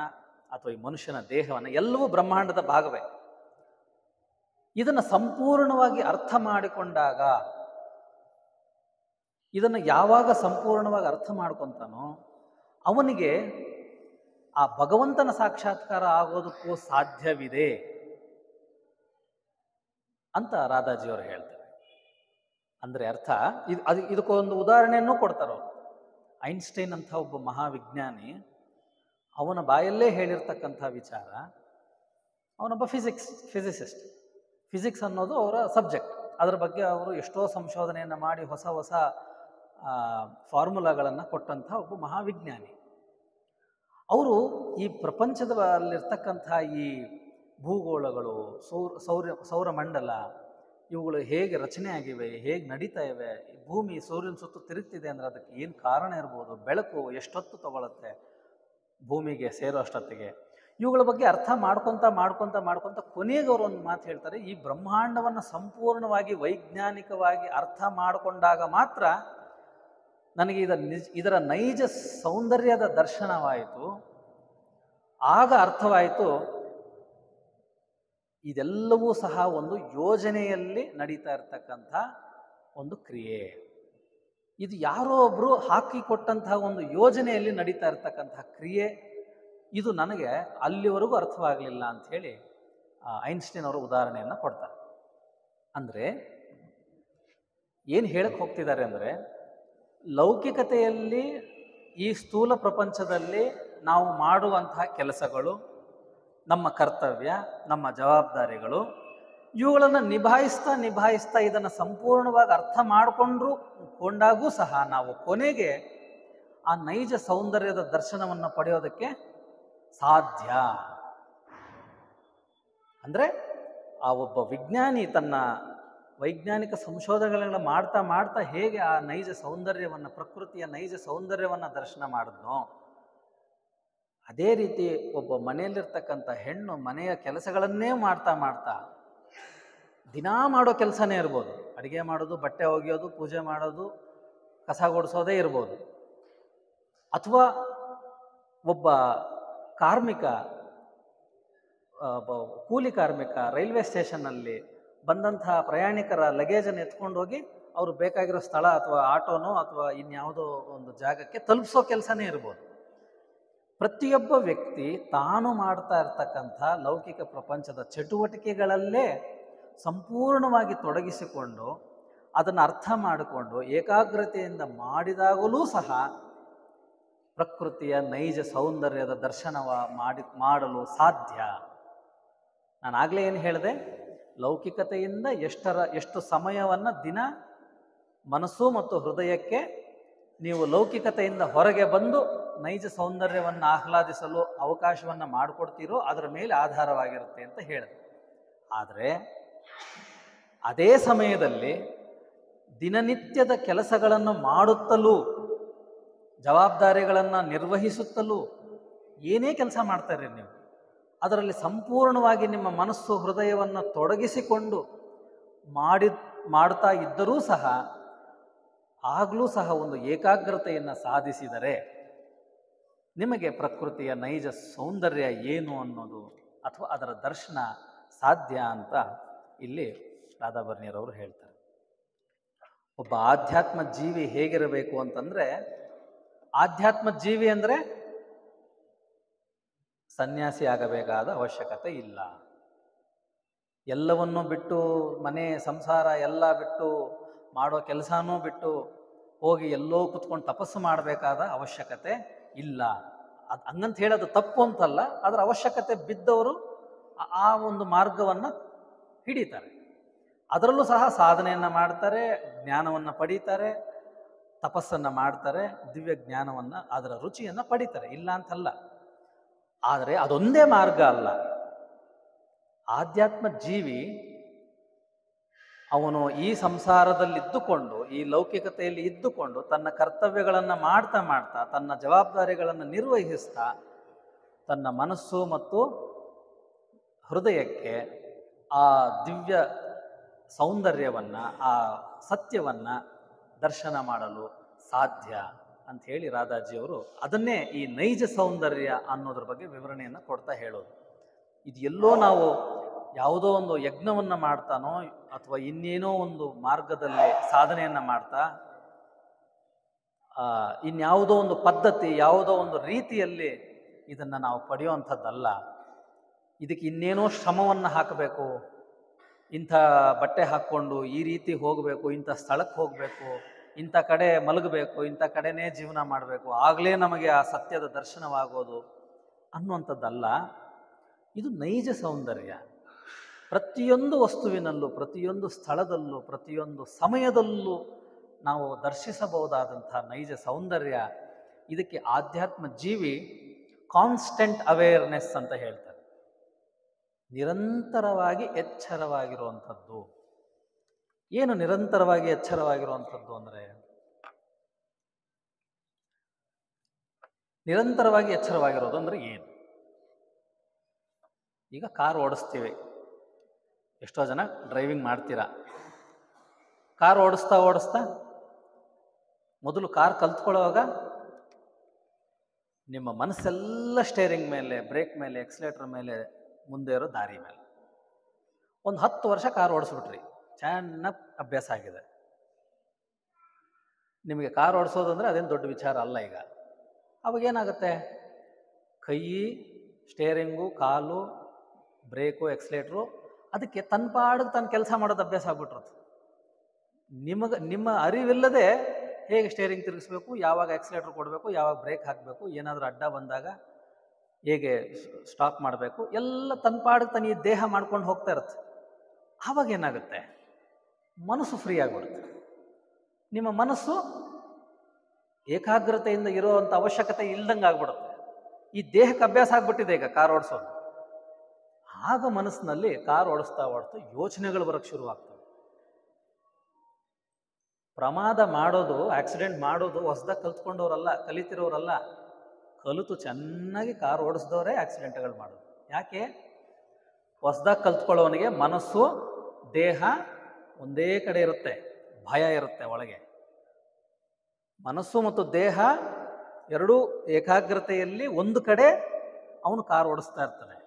S1: ಅಥವಾ ಈ ಮನುಷ್ಯನ ದೇಹವನ್ನ, ಎಲ್ಲವೂ ಬ್ರಹ್ಮಾಂಡದ ಭಾಗವೇ, ಇದನ್ನು ಸಂಪೂರ್ಣವಾಗಿ ಅರ್ಥ ಮಾಡಿಕೊಂಡಾಗ, ಇದನ್ನು ಯಾವಾಗ ಸಂಪೂರ್ಣವಾಗಿ ಅರ್ಥ ಮಾಡ್ಕೊತಾನೋ ಅವನಿಗೆ ಆ ಭಗವಂತನ ಸಾಕ್ಷಾತ್ಕಾರ ಆಗೋದಕ್ಕೂ ಸಾಧ್ಯವಿದೆ ಅಂತ ರಾಧಾಜಿಯವರು ಹೇಳ್ತಾರೆ. ಅಂದ್ರೆ ಅರ್ಥ ಇದಕ್ಕೊಂದು ಉದಾಹರಣೆಯನ್ನು ಕೊಡ್ತಾರೆ. ಐನ್ಸ್ಟೈನ್ ಅಂತ ಒಬ್ಬ ಮಹಾವಿಜ್ಞಾನಿ, ಅವನ ಬಾಯಲ್ಲೇ ಹೇಳಿರ್ತಕ್ಕಂಥ ವಿಚಾರ, ಅವನೊಬ್ಬ ಫಿಸಿಸಿಸ್ಟ್. ಫಿಸಿಕ್ಸ್ ಅನ್ನೋದು ಅವರ ಸಬ್ಜೆಕ್ಟ್. ಅದರ ಬಗ್ಗೆ ಅವರು ಎಷ್ಟೋ ಸಂಶೋಧನೆಯನ್ನು ಮಾಡಿ ಹೊಸ ಹೊಸ ಫಾರ್ಮುಲಾಗಳನ್ನು ಕೊಟ್ಟಂಥ ಒಬ್ಬ ಮಹಾವಿಜ್ಞಾನಿ. ಅವರು ಈ ಪ್ರಪಂಚದಲ್ಲಿರ್ತಕ್ಕಂಥ ಈ ಭೂಗೋಳಗಳು, ಸೌರಮಂಡಲ, ಇವುಗಳು ಹೇಗೆ ರಚನೆ ಆಗಿವೆ, ಹೇಗೆ ನಡೀತಾ ಇವೆ, ಭೂಮಿ ಸೂರ್ಯನ ಸುತ್ತು ತಿರುಗ್ತಿದೆ ಅಂದರೆ ಅದಕ್ಕೆ ಏನು ಕಾರಣ ಇರ್ಬೋದು, ಬೆಳಕು ಎಷ್ಟೊತ್ತು ತಗೊಳುತ್ತೆ ಭೂಮಿಗೆ ಸೇರೋ ಅಷ್ಟೊತ್ತಿಗೆ, ಇವುಗಳ ಬಗ್ಗೆ ಅರ್ಥ ಮಾಡ್ಕೊತ ಕೊನೆಗೆ ಅವರು ಒಂದು ಮಾತು ಹೇಳ್ತಾರೆ, ಈ ಬ್ರಹ್ಮಾಂಡವನ್ನು ಸಂಪೂರ್ಣವಾಗಿ ವೈಜ್ಞಾನಿಕವಾಗಿ ಅರ್ಥ ಮಾಡಿಕೊಂಡಾಗ ಮಾತ್ರ ನನಗೆ ಇದರ ನೈಜ ಸೌಂದರ್ಯದ ದರ್ಶನವಾಯಿತು. ಆಗ ಅರ್ಥವಾಯಿತು ಇದೆಲ್ಲವೂ ಸಹ ಒಂದು ಯೋಜನೆಯಲ್ಲಿ ನಡೀತಾ ಇರತಕ್ಕಂಥ ಒಂದು ಕ್ರಿಯೆ, ಇದು ಯಾರೋ ಒಬ್ರು ಹಾಕಿಕೊಟ್ಟಂತಹ ಒಂದು ಯೋಜನೆಯಲ್ಲಿ ನಡೀತಾ ಇರತಕ್ಕಂತಹ ಕ್ರಿಯೆ, ಇದು ನನಗೆ ಅಲ್ಲಿವರೆಗೂ ಅರ್ಥವಾಗಲಿಲ್ಲ ಅಂಥೇಳಿ ಐನ್ಸ್ಟೈನ್ ಅವರು ಉದಾಹರಣೆಯನ್ನು ಕೊಡ್ತಾರೆ. ಅಂದರೆ ಏನು ಹೇಳಕ್ಕೆ ಹೋಗ್ತಿದ್ದಾರೆ ಅಂದರೆ, ಲೌಕಿಕತೆಯಲ್ಲಿ ಈ ಸ್ಥೂಲ ಪ್ರಪಂಚದಲ್ಲಿ ನಾವು ಮಾಡುವಂತಹ ಕೆಲಸಗಳು, ನಮ್ಮ ಕರ್ತವ್ಯ, ನಮ್ಮ ಜವಾಬ್ದಾರಿಗಳು, ಇವುಗಳನ್ನು ನಿಭಾಯಿಸ್ತಾ ಇದನ್ನು ಸಂಪೂರ್ಣವಾಗಿ ಅರ್ಥ ಕೊಂಡಾಗೂ ಸಹ ನಾವು ಕೊನೆಗೆ ಆ ನೈಜ ಸೌಂದರ್ಯದ ದರ್ಶನವನ್ನು ಪಡೆಯೋದಕ್ಕೆ ಸಾಧ್ಯ. ಅಂದರೆ ಆ ಒಬ್ಬ ವಿಜ್ಞಾನಿ ತನ್ನ ವೈಜ್ಞಾನಿಕ ಸಂಶೋಧನೆಗಳನ್ನ ಮಾಡ್ತಾ ಹೇಗೆ ಆ ನೈಜ ಸೌಂದರ್ಯವನ್ನು, ಪ್ರಕೃತಿಯ ನೈಜ ಸೌಂದರ್ಯವನ್ನು ದರ್ಶನ ಮಾಡಿದ್ನೋ, ಅದೇ ರೀತಿ ಒಬ್ಬ ಮನೆಯಲ್ಲಿರ್ತಕ್ಕಂಥ ಹೆಣ್ಣು ಮನೆಯ ಕೆಲಸಗಳನ್ನೇ ಮಾಡ್ತಾ ದಿನಾ ಮಾಡೋ ಕೆಲಸನೇ ಇರ್ಬೋದು, ಅಡುಗೆ ಮಾಡೋದು, ಬಟ್ಟೆ ಒಗೆಯೋದು, ಪೂಜೆ ಮಾಡೋದು, ಕಸ ಗುಡಿಸೋದೇ ಇರ್ಬೋದು, ಅಥವಾ ಒಬ್ಬ ಕಾರ್ಮಿಕ, ಕೂಲಿ ಕಾರ್ಮಿಕ ರೈಲ್ವೆ ಸ್ಟೇಷನ್ನಲ್ಲಿ ಬಂದಂತಹ ಪ್ರಯಾಣಿಕರ ಲಗೇಜನ್ನು ಎತ್ಕೊಂಡು ಹೋಗಿ ಅವರು ಬೇಕಾಗಿರೋ ಸ್ಥಳ ಅಥವಾ ಆಟೋನೋ ಅಥವಾ ಇನ್ಯಾವುದೋ ಒಂದು ಜಾಗಕ್ಕೆ ತಲುಪಿಸೋ ಕೆಲಸನೇ ಇರ್ಬೋದು. ಪ್ರತಿಯೊಬ್ಬ ವ್ಯಕ್ತಿ ತಾನು ಮಾಡ್ತಾ ಇರ್ತಕ್ಕಂಥ ಲೌಕಿಕ ಪ್ರಪಂಚದ ಚಟುವಟಿಕೆಗಳಲ್ಲೇ ಸಂಪೂರ್ಣವಾಗಿ ತೊಡಗಿಸಿಕೊಂಡು ಅದನ್ನು ಅರ್ಥ ಮಾಡಿಕೊಂಡು ಏಕಾಗ್ರತೆಯಿಂದ ಮಾಡಿದಾಗಲೂ ಸಹ ಪ್ರಕೃತಿಯ ನೈಜ ಸೌಂದರ್ಯದ ದರ್ಶನವ ಮಾಡಲು ಸಾಧ್ಯ. ನಾನು ಆಗಲೇ ಏನು ಹೇಳಿದೆ, ಲೌಕಿಕತೆಯಿಂದ ಎಷ್ಟು ಸಮಯವನ್ನು ದಿನ ಮನಸ್ಸು ಮತ್ತು ಹೃದಯಕ್ಕೆ ನೀವು ಲೌಕಿಕತೆಯಿಂದ ಹೊರಗೆ ಬಂದು ನೈಜ ಸೌಂದರ್ಯವನ್ನು ಆಹ್ಲಾದಿಸಲು ಅವಕಾಶವನ್ನು ಮಾಡಿಕೊಡ್ತೀರೋ ಅದರ ಮೇಲೆ ಆಧಾರವಾಗಿರುತ್ತೆ ಅಂತ ಹೇಳಿದೆ. ಆದರೆ ಅದೇ ಸಮಯದಲ್ಲಿ ದಿನನಿತ್ಯದ ಕೆಲಸಗಳನ್ನು ಮಾಡುತ್ತಲೂ, ಜವಾಬ್ದಾರಿಗಳನ್ನು ನಿರ್ವಹಿಸುತ್ತಲೂ, ಏನೇ ಕೆಲಸ ಮಾಡ್ತಾರೆ ನೀವು, ಅದರಲ್ಲಿ ಸಂಪೂರ್ಣವಾಗಿ ನಿಮ್ಮ ಮನಸ್ಸು ಹೃದಯವನ್ನು ತೊಡಗಿಸಿಕೊಂಡು ಮಾಡ್ತಾ ಇದ್ದರೂ ಸಹ, ಆಗಲೂ ಸಹ ಒಂದು ಏಕಾಗ್ರತೆಯನ್ನು ಸಾಧಿಸಿದರೆ ನಿಮಗೆ ಪ್ರಕೃತಿಯ ನೈಜ ಸೌಂದರ್ಯ ಏನು ಅನ್ನೋದು ಅಥವಾ ಅದರ ದರ್ಶನ ಸಾಧ್ಯ ಅಂತ ಇಲ್ಲಿ ರಾಧಾಬರ್ನಿಯರವರು ಹೇಳ್ತಾರೆ. ಒಬ್ಬ ಆಧ್ಯಾತ್ಮ ಜೀವಿ ಹೇಗಿರಬೇಕು ಅಂತಂದರೆ, ಆಧ್ಯಾತ್ಮ ಜೀವಿ ಅಂದರೆ ಸನ್ಯಾಸಿ ಆಗಬೇಕಾದ ಅವಶ್ಯಕತೆ ಇಲ್ಲ. ಎಲ್ಲವನ್ನೂ ಬಿಟ್ಟು, ಮನೆ ಸಂಸಾರ ಎಲ್ಲ ಬಿಟ್ಟು, ಮಾಡೋ ಕೆಲಸನೂ ಬಿಟ್ಟು ಹೋಗಿ ಎಲ್ಲೋ ಕುತ್ಕೊಂಡು ತಪಸ್ಸು ಮಾಡಬೇಕಾದ ಅವಶ್ಯಕತೆ ಇಲ್ಲ. ಹಂಗಂತ ಹೇಳೋದು ತಪ್ಪು ಅಂತಲ್ಲ, ಅದರ ಅವಶ್ಯಕತೆ ಬಿದ್ದವರು ಆ ಒಂದು ಮಾರ್ಗವನ್ನು ಹಿಡಿತಾರೆ. ಅದರಲ್ಲೂ ಸಹ ಸಾಧನೆಯನ್ನು ಮಾಡ್ತಾರೆ, ಜ್ಞಾನವನ್ನು ಪಡೀತಾರೆ, ತಪಸ್ಸನ್ನು ಮಾಡ್ತಾರೆ, ದಿವ್ಯ ಜ್ಞಾನವನ್ನು, ಅದರ ರುಚಿಯನ್ನು ಪಡೀತಾರೆ, ಇಲ್ಲ ಅಂತಲ್ಲ. ಆದರೆ ಅದೊಂದೇ ಮಾರ್ಗ ಅಲ್ಲ. ಆಧ್ಯಾತ್ಮ ಜೀವಿ ಅವನು ಈ ಸಂಸಾರದಲ್ಲಿದ್ದುಕೊಂಡು, ಈ ಲೌಕಿಕತೆಯಲ್ಲಿ ಇದ್ದುಕೊಂಡು ತನ್ನ ಕರ್ತವ್ಯಗಳನ್ನು ಮಾಡ್ತಾ ಮಾಡ್ತಾ, ತನ್ನ ಜವಾಬ್ದಾರಿಗಳನ್ನು ನಿರ್ವಹಿಸ್ತಾ, ತನ್ನ ಮನಸ್ಸು ಮತ್ತು ಹೃದಯಕ್ಕೆ ಆ ದಿವ್ಯ ಸೌಂದರ್ಯವನ್ನು, ಆ ಸತ್ಯವನ್ನು ದರ್ಶನ ಮಾಡಲು ಸಾಧ್ಯ ಅಂತ ಹೇಳಿ ರಾಧಾಜಿಯವರು ಅದನ್ನೇ ಈ ನೈಜ ಸೌಂದರ್ಯ ಅನ್ನೋದ್ರ ಬಗ್ಗೆ ವಿವರಣೆಯನ್ನು ಕೊಡ್ತಾ ಹೇಳೋದು. ಇದು ಎಲ್ಲೋ ನಾವು ಯಾವುದೋ ಒಂದು ಯಜ್ಞವನ್ನು ಮಾಡ್ತಾನೋ ಅಥವಾ ಇನ್ನೇನೋ ಒಂದು ಮಾರ್ಗದಲ್ಲಿ ಸಾಧನೆಯನ್ನು ಮಾಡ್ತಾ ಇನ್ಯಾವುದೋ ಒಂದು ಪದ್ಧತಿ, ಯಾವುದೋ ಒಂದು ರೀತಿಯಲ್ಲಿ ಇದನ್ನು ನಾವು ಪಡೆಯುವಂಥದ್ದಲ್ಲ. ಇದಕ್ಕೆ ಇನ್ನೇನೋ ಶ್ರಮವನ್ನು ಹಾಕಬೇಕು, ಇಂಥ ಬಟ್ಟೆ ಹಾಕ್ಕೊಂಡು ಈ ರೀತಿ ಹೋಗಬೇಕು, ಇಂಥ ಸ್ಥಳಕ್ಕೆ ಹೋಗಬೇಕು, ಇಂಥ ಕಡೆ ಮಲಗಬೇಕು, ಇಂಥ ಕಡೆನೇ ಜೀವನ ಮಾಡಬೇಕು, ಆಗಲೇ ನಮಗೆ ಆ ಸತ್ಯದ ದರ್ಶನವಾಗೋದು ಅನ್ನುವಂಥದ್ದಲ್ಲ. ಇದು ನೈಜ ಸೌಂದರ್ಯ. ಪ್ರತಿಯೊಂದು ವಸ್ತುವಿನಲ್ಲೂ, ಪ್ರತಿಯೊಂದು ಸ್ಥಳದಲ್ಲೂ, ಪ್ರತಿಯೊಂದು ಸಮಯದಲ್ಲೂ ನಾವು ದರ್ಶಿಸಬಹುದಾದಂಥ ನೈಜ ಸೌಂದರ್ಯ. ಇದಕ್ಕೆ ಆಧ್ಯಾತ್ಮ ಜೀವಿ ಕಾನ್ಸ್ಟೆಂಟ್ ಅವೇರ್ನೆಸ್ ಅಂತ ಹೇಳ್ತಾರೆ. ನಿರಂತರವಾಗಿ ಎಚ್ಚರವಾಗಿರುವಂಥದ್ದು. ಏನು ನಿರಂತರವಾಗಿ ಎಚ್ಚರವಾಗಿರುವಂಥದ್ದು ಅಂದರೆ, ನಿರಂತರವಾಗಿ ಎಚ್ಚರವಾಗಿರೋದು ಅಂದರೆ ಏನು? ಈಗ ಕಾರ್ ಓಡಿಸ್ತೀವಿ, ಎಷ್ಟೋ ಜನ ಡ್ರೈವಿಂಗ್ ಮಾಡ್ತೀರಾ. ಕಾರ್ ಓಡಿಸ್ತಾ ಓಡಿಸ್ತಾ ಮೊದಲು ಕಾರ್ ಕಲ್ತ್ಕೊಳ್ಳೋವಾಗ ನಿಮ್ಮ ಮನಸ್ಸೆಲ್ಲ ಸ್ಟೇರಿಂಗ್ ಮೇಲೆ, ಬ್ರೇಕ್ ಮೇಲೆ, ಎಕ್ಸಲೇಟರ್ ಮೇಲೆ, ಮುಂದೆ ಇರೋ ದಾರಿ ಮೇಲೆ. ಒಂದು 10 ವರ್ಷ ಕಾರ್ ಓಡಿಸ್ಬಿಟ್ರಿ, ಚೆನ್ನಾಗಿ ಅಭ್ಯಾಸ ಆಗಿದೆ. ನಿಮಗೆ ಕಾರ್ ಓಡಿಸೋದಂದ್ರೆ ಅದೇನು ದೊಡ್ಡ ವಿಚಾರ ಅಲ್ಲ. ಈಗ ಅವಾಗೇನಾಗುತ್ತೆ, ಕೈ, ಸ್ಟೇರಿಂಗು, ಕಾಲು, ಬ್ರೇಕು, ಎಕ್ಸಲೇಟ್ರು ಅದಕ್ಕೆ ತನ್ನ ಪಾಡಿಗೆ ತನ್ನ ಕೆಲಸ ಮಾಡೋದು ಅಭ್ಯಾಸ ಆಗ್ಬಿಟ್ರದು. ನಿಮ್ಮ ಅರಿವಿಲ್ಲದೆ ಹೇಗೆ ಸ್ಟೇರಿಂಗ್ ತಿರುಗಿಸ್ಬೇಕು, ಯಾವಾಗ ಎಕ್ಸಲೇಟ್ರ್ ಕೊಡಬೇಕು, ಯಾವಾಗ ಬ್ರೇಕ್ ಹಾಕಬೇಕು, ಏನಾದರೂ ಅಡ್ಡ ಬಂದಾಗ ಹೇಗೆ ಸ್ಟಾಪ್ ಮಾಡಬೇಕು, ಎಲ್ಲ ತನ್ನ ಪಾಡಿಗೆ ತನ್ನ ಈ ದೇಹ ಮಾಡ್ಕೊಂಡು ಹೋಗ್ತಾ ಇರುತ್ತೆ. ಆವಾಗ ಏನಾಗುತ್ತೆ, ಮನಸ್ಸು ಫ್ರೀ ಆಗಿಬಿಡುತ್ತೆ. ನಿಮ್ಮ ಮನಸ್ಸು ಏಕಾಗ್ರತೆಯಿಂದ ಇರೋವಂಥ ಅವಶ್ಯಕತೆ ಇಲ್ದಂಗೆ ಆಗ್ಬಿಡುತ್ತೆ. ಈ ದೇಹಕ್ಕೆ ಅಭ್ಯಾಸ ಆಗ್ಬಿಟ್ಟಿದೆ ಈಗ ಕಾರ್ ಓಡಿಸೋದು. ಆಗ ಮನಸ್ಸಿನಲ್ಲಿ ಕಾರ್ ಓಡಿಸ್ತಾ ಓಡಿಸ್ತಾ ಯೋಚನೆಗಳು ಬರೋಕ್ಕೆ ಶುರುವಾಗ್ತವೆ. ಪ್ರಮಾದ ಮಾಡೋದು, ಆಕ್ಸಿಡೆಂಟ್ ಮಾಡೋದು ಹೊಸದಾಗಿ ಕಲ್ತ್ಕೊಂಡವ್ರಲ್ಲ, ಕಲಿತಿರೋರಲ್ಲ. ಕಲಿತು ಚೆನ್ನಾಗಿ ಕಾರ್ ಓಡಿಸಿದವರೇ ಆಕ್ಸಿಡೆಂಟ್ಗಳು ಮಾಡೋದು. ಯಾಕೆ? ಹೊಸದಾಗಿ ಕಲ್ತ್ಕೊಳ್ಳೋವನಿಗೆ ಮನಸ್ಸು, ದೇಹ ಒಂದೇ ಕಡೆ ಇರುತ್ತೆ, ಭಯ ಇರುತ್ತೆ ಒಳಗೆ. ಮನಸ್ಸು ಮತ್ತು ದೇಹ ಎರಡೂ ಏಕಾಗ್ರತೆಯಲ್ಲಿ ಒಂದು ಕಡೆ ಅವನು ಕಾರ್ ಓಡಿಸ್ತಾ ಇರ್ತಾನೆ.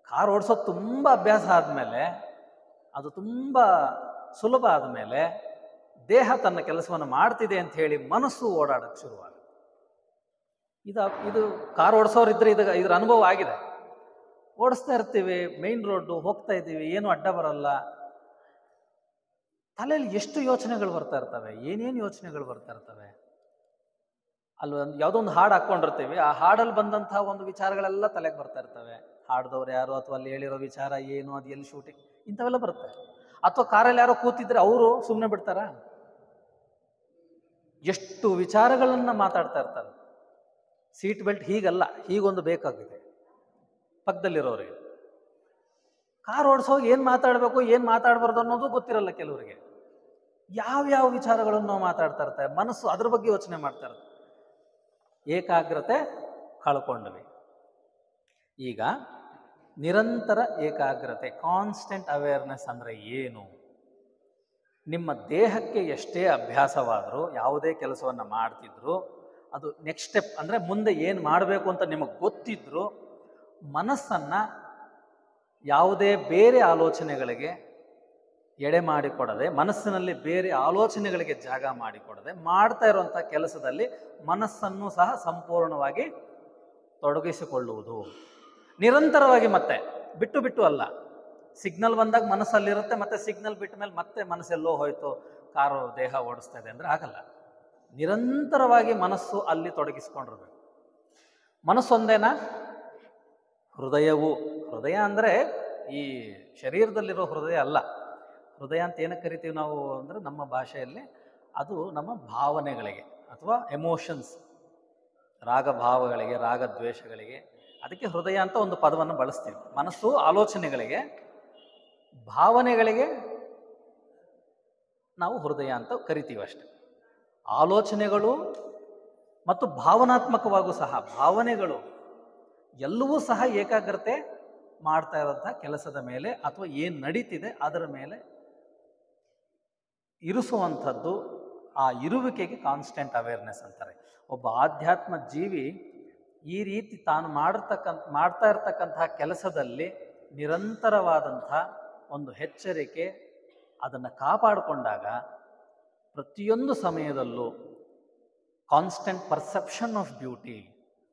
S1: ಕಾರ್ ಓಡಿಸೋದು ತುಂಬ ಅಭ್ಯಾಸ ಆದಮೇಲೆ, ಅದು ತುಂಬ ಸುಲಭ ಆದಮೇಲೆ ದೇಹ ತನ್ನ ಕೆಲಸವನ್ನು ಮಾಡ್ತಿದೆ ಅಂತ ಹೇಳಿ ಮನಸ್ಸು ಓಡಾಡೋಕ್ಕೆ ಶುರುವಾಗುತ್ತೆ. ಇದು ಕಾರ್ ಓಡಿಸೋರಿದ್ರೆ ಇದ್ರ ಅನುಭವ ಆಗಿದೆ. ಓಡಿಸ್ತಾ ಇರ್ತೀವಿ, ಮೇನ್ ರೋಡು ಹೋಗ್ತಾ ಇದ್ದೀವಿ, ಏನು ಅಡ್ಡ ಬರಲ್ಲ. ತಲೆಯಲ್ಲಿ ಎಷ್ಟು ಯೋಚನೆಗಳು ಬರ್ತಾ ಇರ್ತವೆ, ಏನೇನು ಯೋಚನೆಗಳು ಬರ್ತಾ ಇರ್ತವೆ. ಅಲ್ಲಿ ಯಾವುದೋ ಒಂದು ಹಾಡು ಹಾಕ್ಕೊಂಡಿರ್ತೀವಿ, ಆ ಹಾಡಲ್ಲಿ ಬಂದಂಥ ಒಂದು ವಿಚಾರಗಳೆಲ್ಲ ತಲೆಗೆ ಬರ್ತಾ ಇರ್ತವೆ. ಹಾಡ್ದವ್ರು ಯಾರು, ಅಥವಾ ಅಲ್ಲಿ ಹೇಳಿರೋ ವಿಚಾರ ಏನು, ಅದು ಎಲ್ಲಿ ಶೂಟಿಂಗ್, ಇಂಥವೆಲ್ಲ ಬರುತ್ತೆ. ಅಥವಾ ಕಾರಲ್ಲಿ ಯಾರೋ ಕೂತಿದ್ರೆ ಅವರು ಸುಮ್ಮನೆ ಬಿಡ್ತಾರ? ಎಷ್ಟು ವಿಚಾರಗಳನ್ನು ಮಾತಾಡ್ತಾ ಇರ್ತಾರೆ. ಸೀಟ್ ಬೆಲ್ಟ್ ಹೀಗಲ್ಲ, ಹೀಗೊಂದು ಬೇಕಾಗಿದೆ ಪಕ್ಕದಲ್ಲಿರೋರಿಗೆ. ಕಾರ್ ಓಡಿಸೋಗಿ ಏನು ಮಾತಾಡಬೇಕು, ಏನು ಮಾತಾಡಬಾರ್ದು ಅನ್ನೋದು ಗೊತ್ತಿರಲ್ಲ ಕೆಲವರಿಗೆ. ಯಾವ್ಯಾವ ವಿಚಾರಗಳನ್ನು ಮಾತಾಡ್ತಾ ಇರ್ತಾರೆ, ಮನಸ್ಸು ಅದ್ರ ಬಗ್ಗೆ ಯೋಚನೆ ಮಾಡ್ತಾ ಇರುತ್ತೆ. ಏಕಾಗ್ರತೆ ಕಳ್ಕೊಂಡ್ವಿ. ಈಗ ನಿರಂತರ ಏಕಾಗ್ರತೆ, ಕಾನ್ಸ್ಟೆಂಟ್ ಅವೇರ್ನೆಸ್ ಅಂದರೆ ಏನು? ನಿಮ್ಮ ದೇಹಕ್ಕೆ ಎಷ್ಟೇ ಅಭ್ಯಾಸವಾದರೂ, ಯಾವುದೇ ಕೆಲಸವನ್ನು ಮಾಡ್ತಿದ್ರು, ಅದು ನೆಕ್ಸ್ಟ್ ಸ್ಟೆಪ್ ಅಂದರೆ ಮುಂದೆ ಏನು ಮಾಡಬೇಕು ಅಂತ ನಿಮಗೆ ಗೊತ್ತಿದ್ರು, ಮನಸ್ಸನ್ನು ಯಾವುದೇ ಬೇರೆ ಆಲೋಚನೆಗಳಿಗೆ ಎಡೆ ಮಾಡಿಕೊಡದೆ, ಮನಸ್ಸಿನಲ್ಲಿ ಬೇರೆ ಆಲೋಚನೆಗಳಿಗೆ ಜಾಗ ಮಾಡಿಕೊಡದೆ, ಮಾಡ್ತಾ ಇರುವಂಥ ಕೆಲಸದಲ್ಲಿ ಮನಸ್ಸನ್ನು ಸಹ ಸಂಪೂರ್ಣವಾಗಿ ತೊಡಗಿಸಿಕೊಳ್ಳುವುದು. ನಿರಂತರವಾಗಿ, ಮತ್ತೆ ಬಿಟ್ಟು ಬಿಟ್ಟು ಅಲ್ಲ. ಸಿಗ್ನಲ್ ಬಂದಾಗ ಮನಸ್ಸಲ್ಲಿರುತ್ತೆ, ಮತ್ತೆ ಸಿಗ್ನಲ್ ಬಿಟ್ಟ ಮೇಲೆ ಮತ್ತೆ ಮನಸ್ಸೆಲ್ಲೋ ಹೋಯ್ತು, ಕಾರು ದೇಹ ಓಡಿಸ್ತಾ ಇದೆ ಅಂದರೆ ಆಗಲ್ಲ. ನಿರಂತರವಾಗಿ ಮನಸ್ಸು ಅಲ್ಲಿ ತೊಡಗಿಸ್ಕೊಂಡಿರ್ಬೇಕು. ಮನಸ್ಸೊಂದೇನಾ? ಹೃದಯವು. ಹೃದಯ ಅಂದರೆ ಈ ಶರೀರದಲ್ಲಿರೋ ಹೃದಯ ಅಲ್ಲ. ಹೃದಯ ಅಂತ ಏನಕ್ಕೆ ಕರಿತೀವಿ ನಾವು ಅಂದರೆ, ನಮ್ಮ ಭಾಷೆಯಲ್ಲಿ ಅದು ನಮ್ಮ ಭಾವನೆಗಳಿಗೆ ಅಥವಾ ಎಮೋಷನ್ಸ್, ರಾಗಭಾವಗಳಿಗೆ, ರಾಗದ್ವೇಷಗಳಿಗೆ, ಅದಕ್ಕೆ ಹೃದಯ ಅಂತ ಒಂದು ಪದವನ್ನು ಬಳಸ್ತೀವಿ. ಮನಸ್ಸು ಆಲೋಚನೆಗಳಿಗೆ, ಭಾವನೆಗಳಿಗೆ ನಾವು ಹೃದಯ ಅಂತ ಕರಿತೀವಿ ಅಷ್ಟೆ. ಆಲೋಚನೆಗಳು ಮತ್ತು ಭಾವನಾತ್ಮಕವಾಗೂ ಸಹ ಭಾವನೆಗಳು ಎಲ್ಲವೂ ಸಹ ಏಕಾಗ್ರತೆ ಮಾಡ್ತಾ ಇರೋಂಥ ಕೆಲಸದ ಮೇಲೆ ಅಥವಾ ಏನು ನಡೀತಿದೆ ಅದರ ಮೇಲೆ ಇರಿಸುವಂಥದ್ದು. ಆ ಇರುವಿಕೆಗೆ ಕಾನ್ಸ್ಟೆಂಟ್ ಅವೇರ್ನೆಸ್ ಅಂತಾರೆ. ಒಬ್ಬ ಆಧ್ಯಾತ್ಮ ಜೀವಿ ಈ ರೀತಿ ತಾನು ಮಾಡ್ತಾ ಇರ್ತಕ್ಕಂತಹ ಕೆಲಸದಲ್ಲಿ ನಿರಂತರವಾದಂಥ ಒಂದು ಎಚ್ಚರಿಕೆ, ಅದನ್ನು ಕಾಪಾಡಿಕೊಂಡಾಗ ಪ್ರತಿಯೊಂದು ಸಮಯದಲ್ಲೂ ಕಾನ್ಸ್ಟೆಂಟ್ ಪರ್ಸೆಪ್ಷನ್ ಆಫ್ ಬ್ಯೂಟಿ,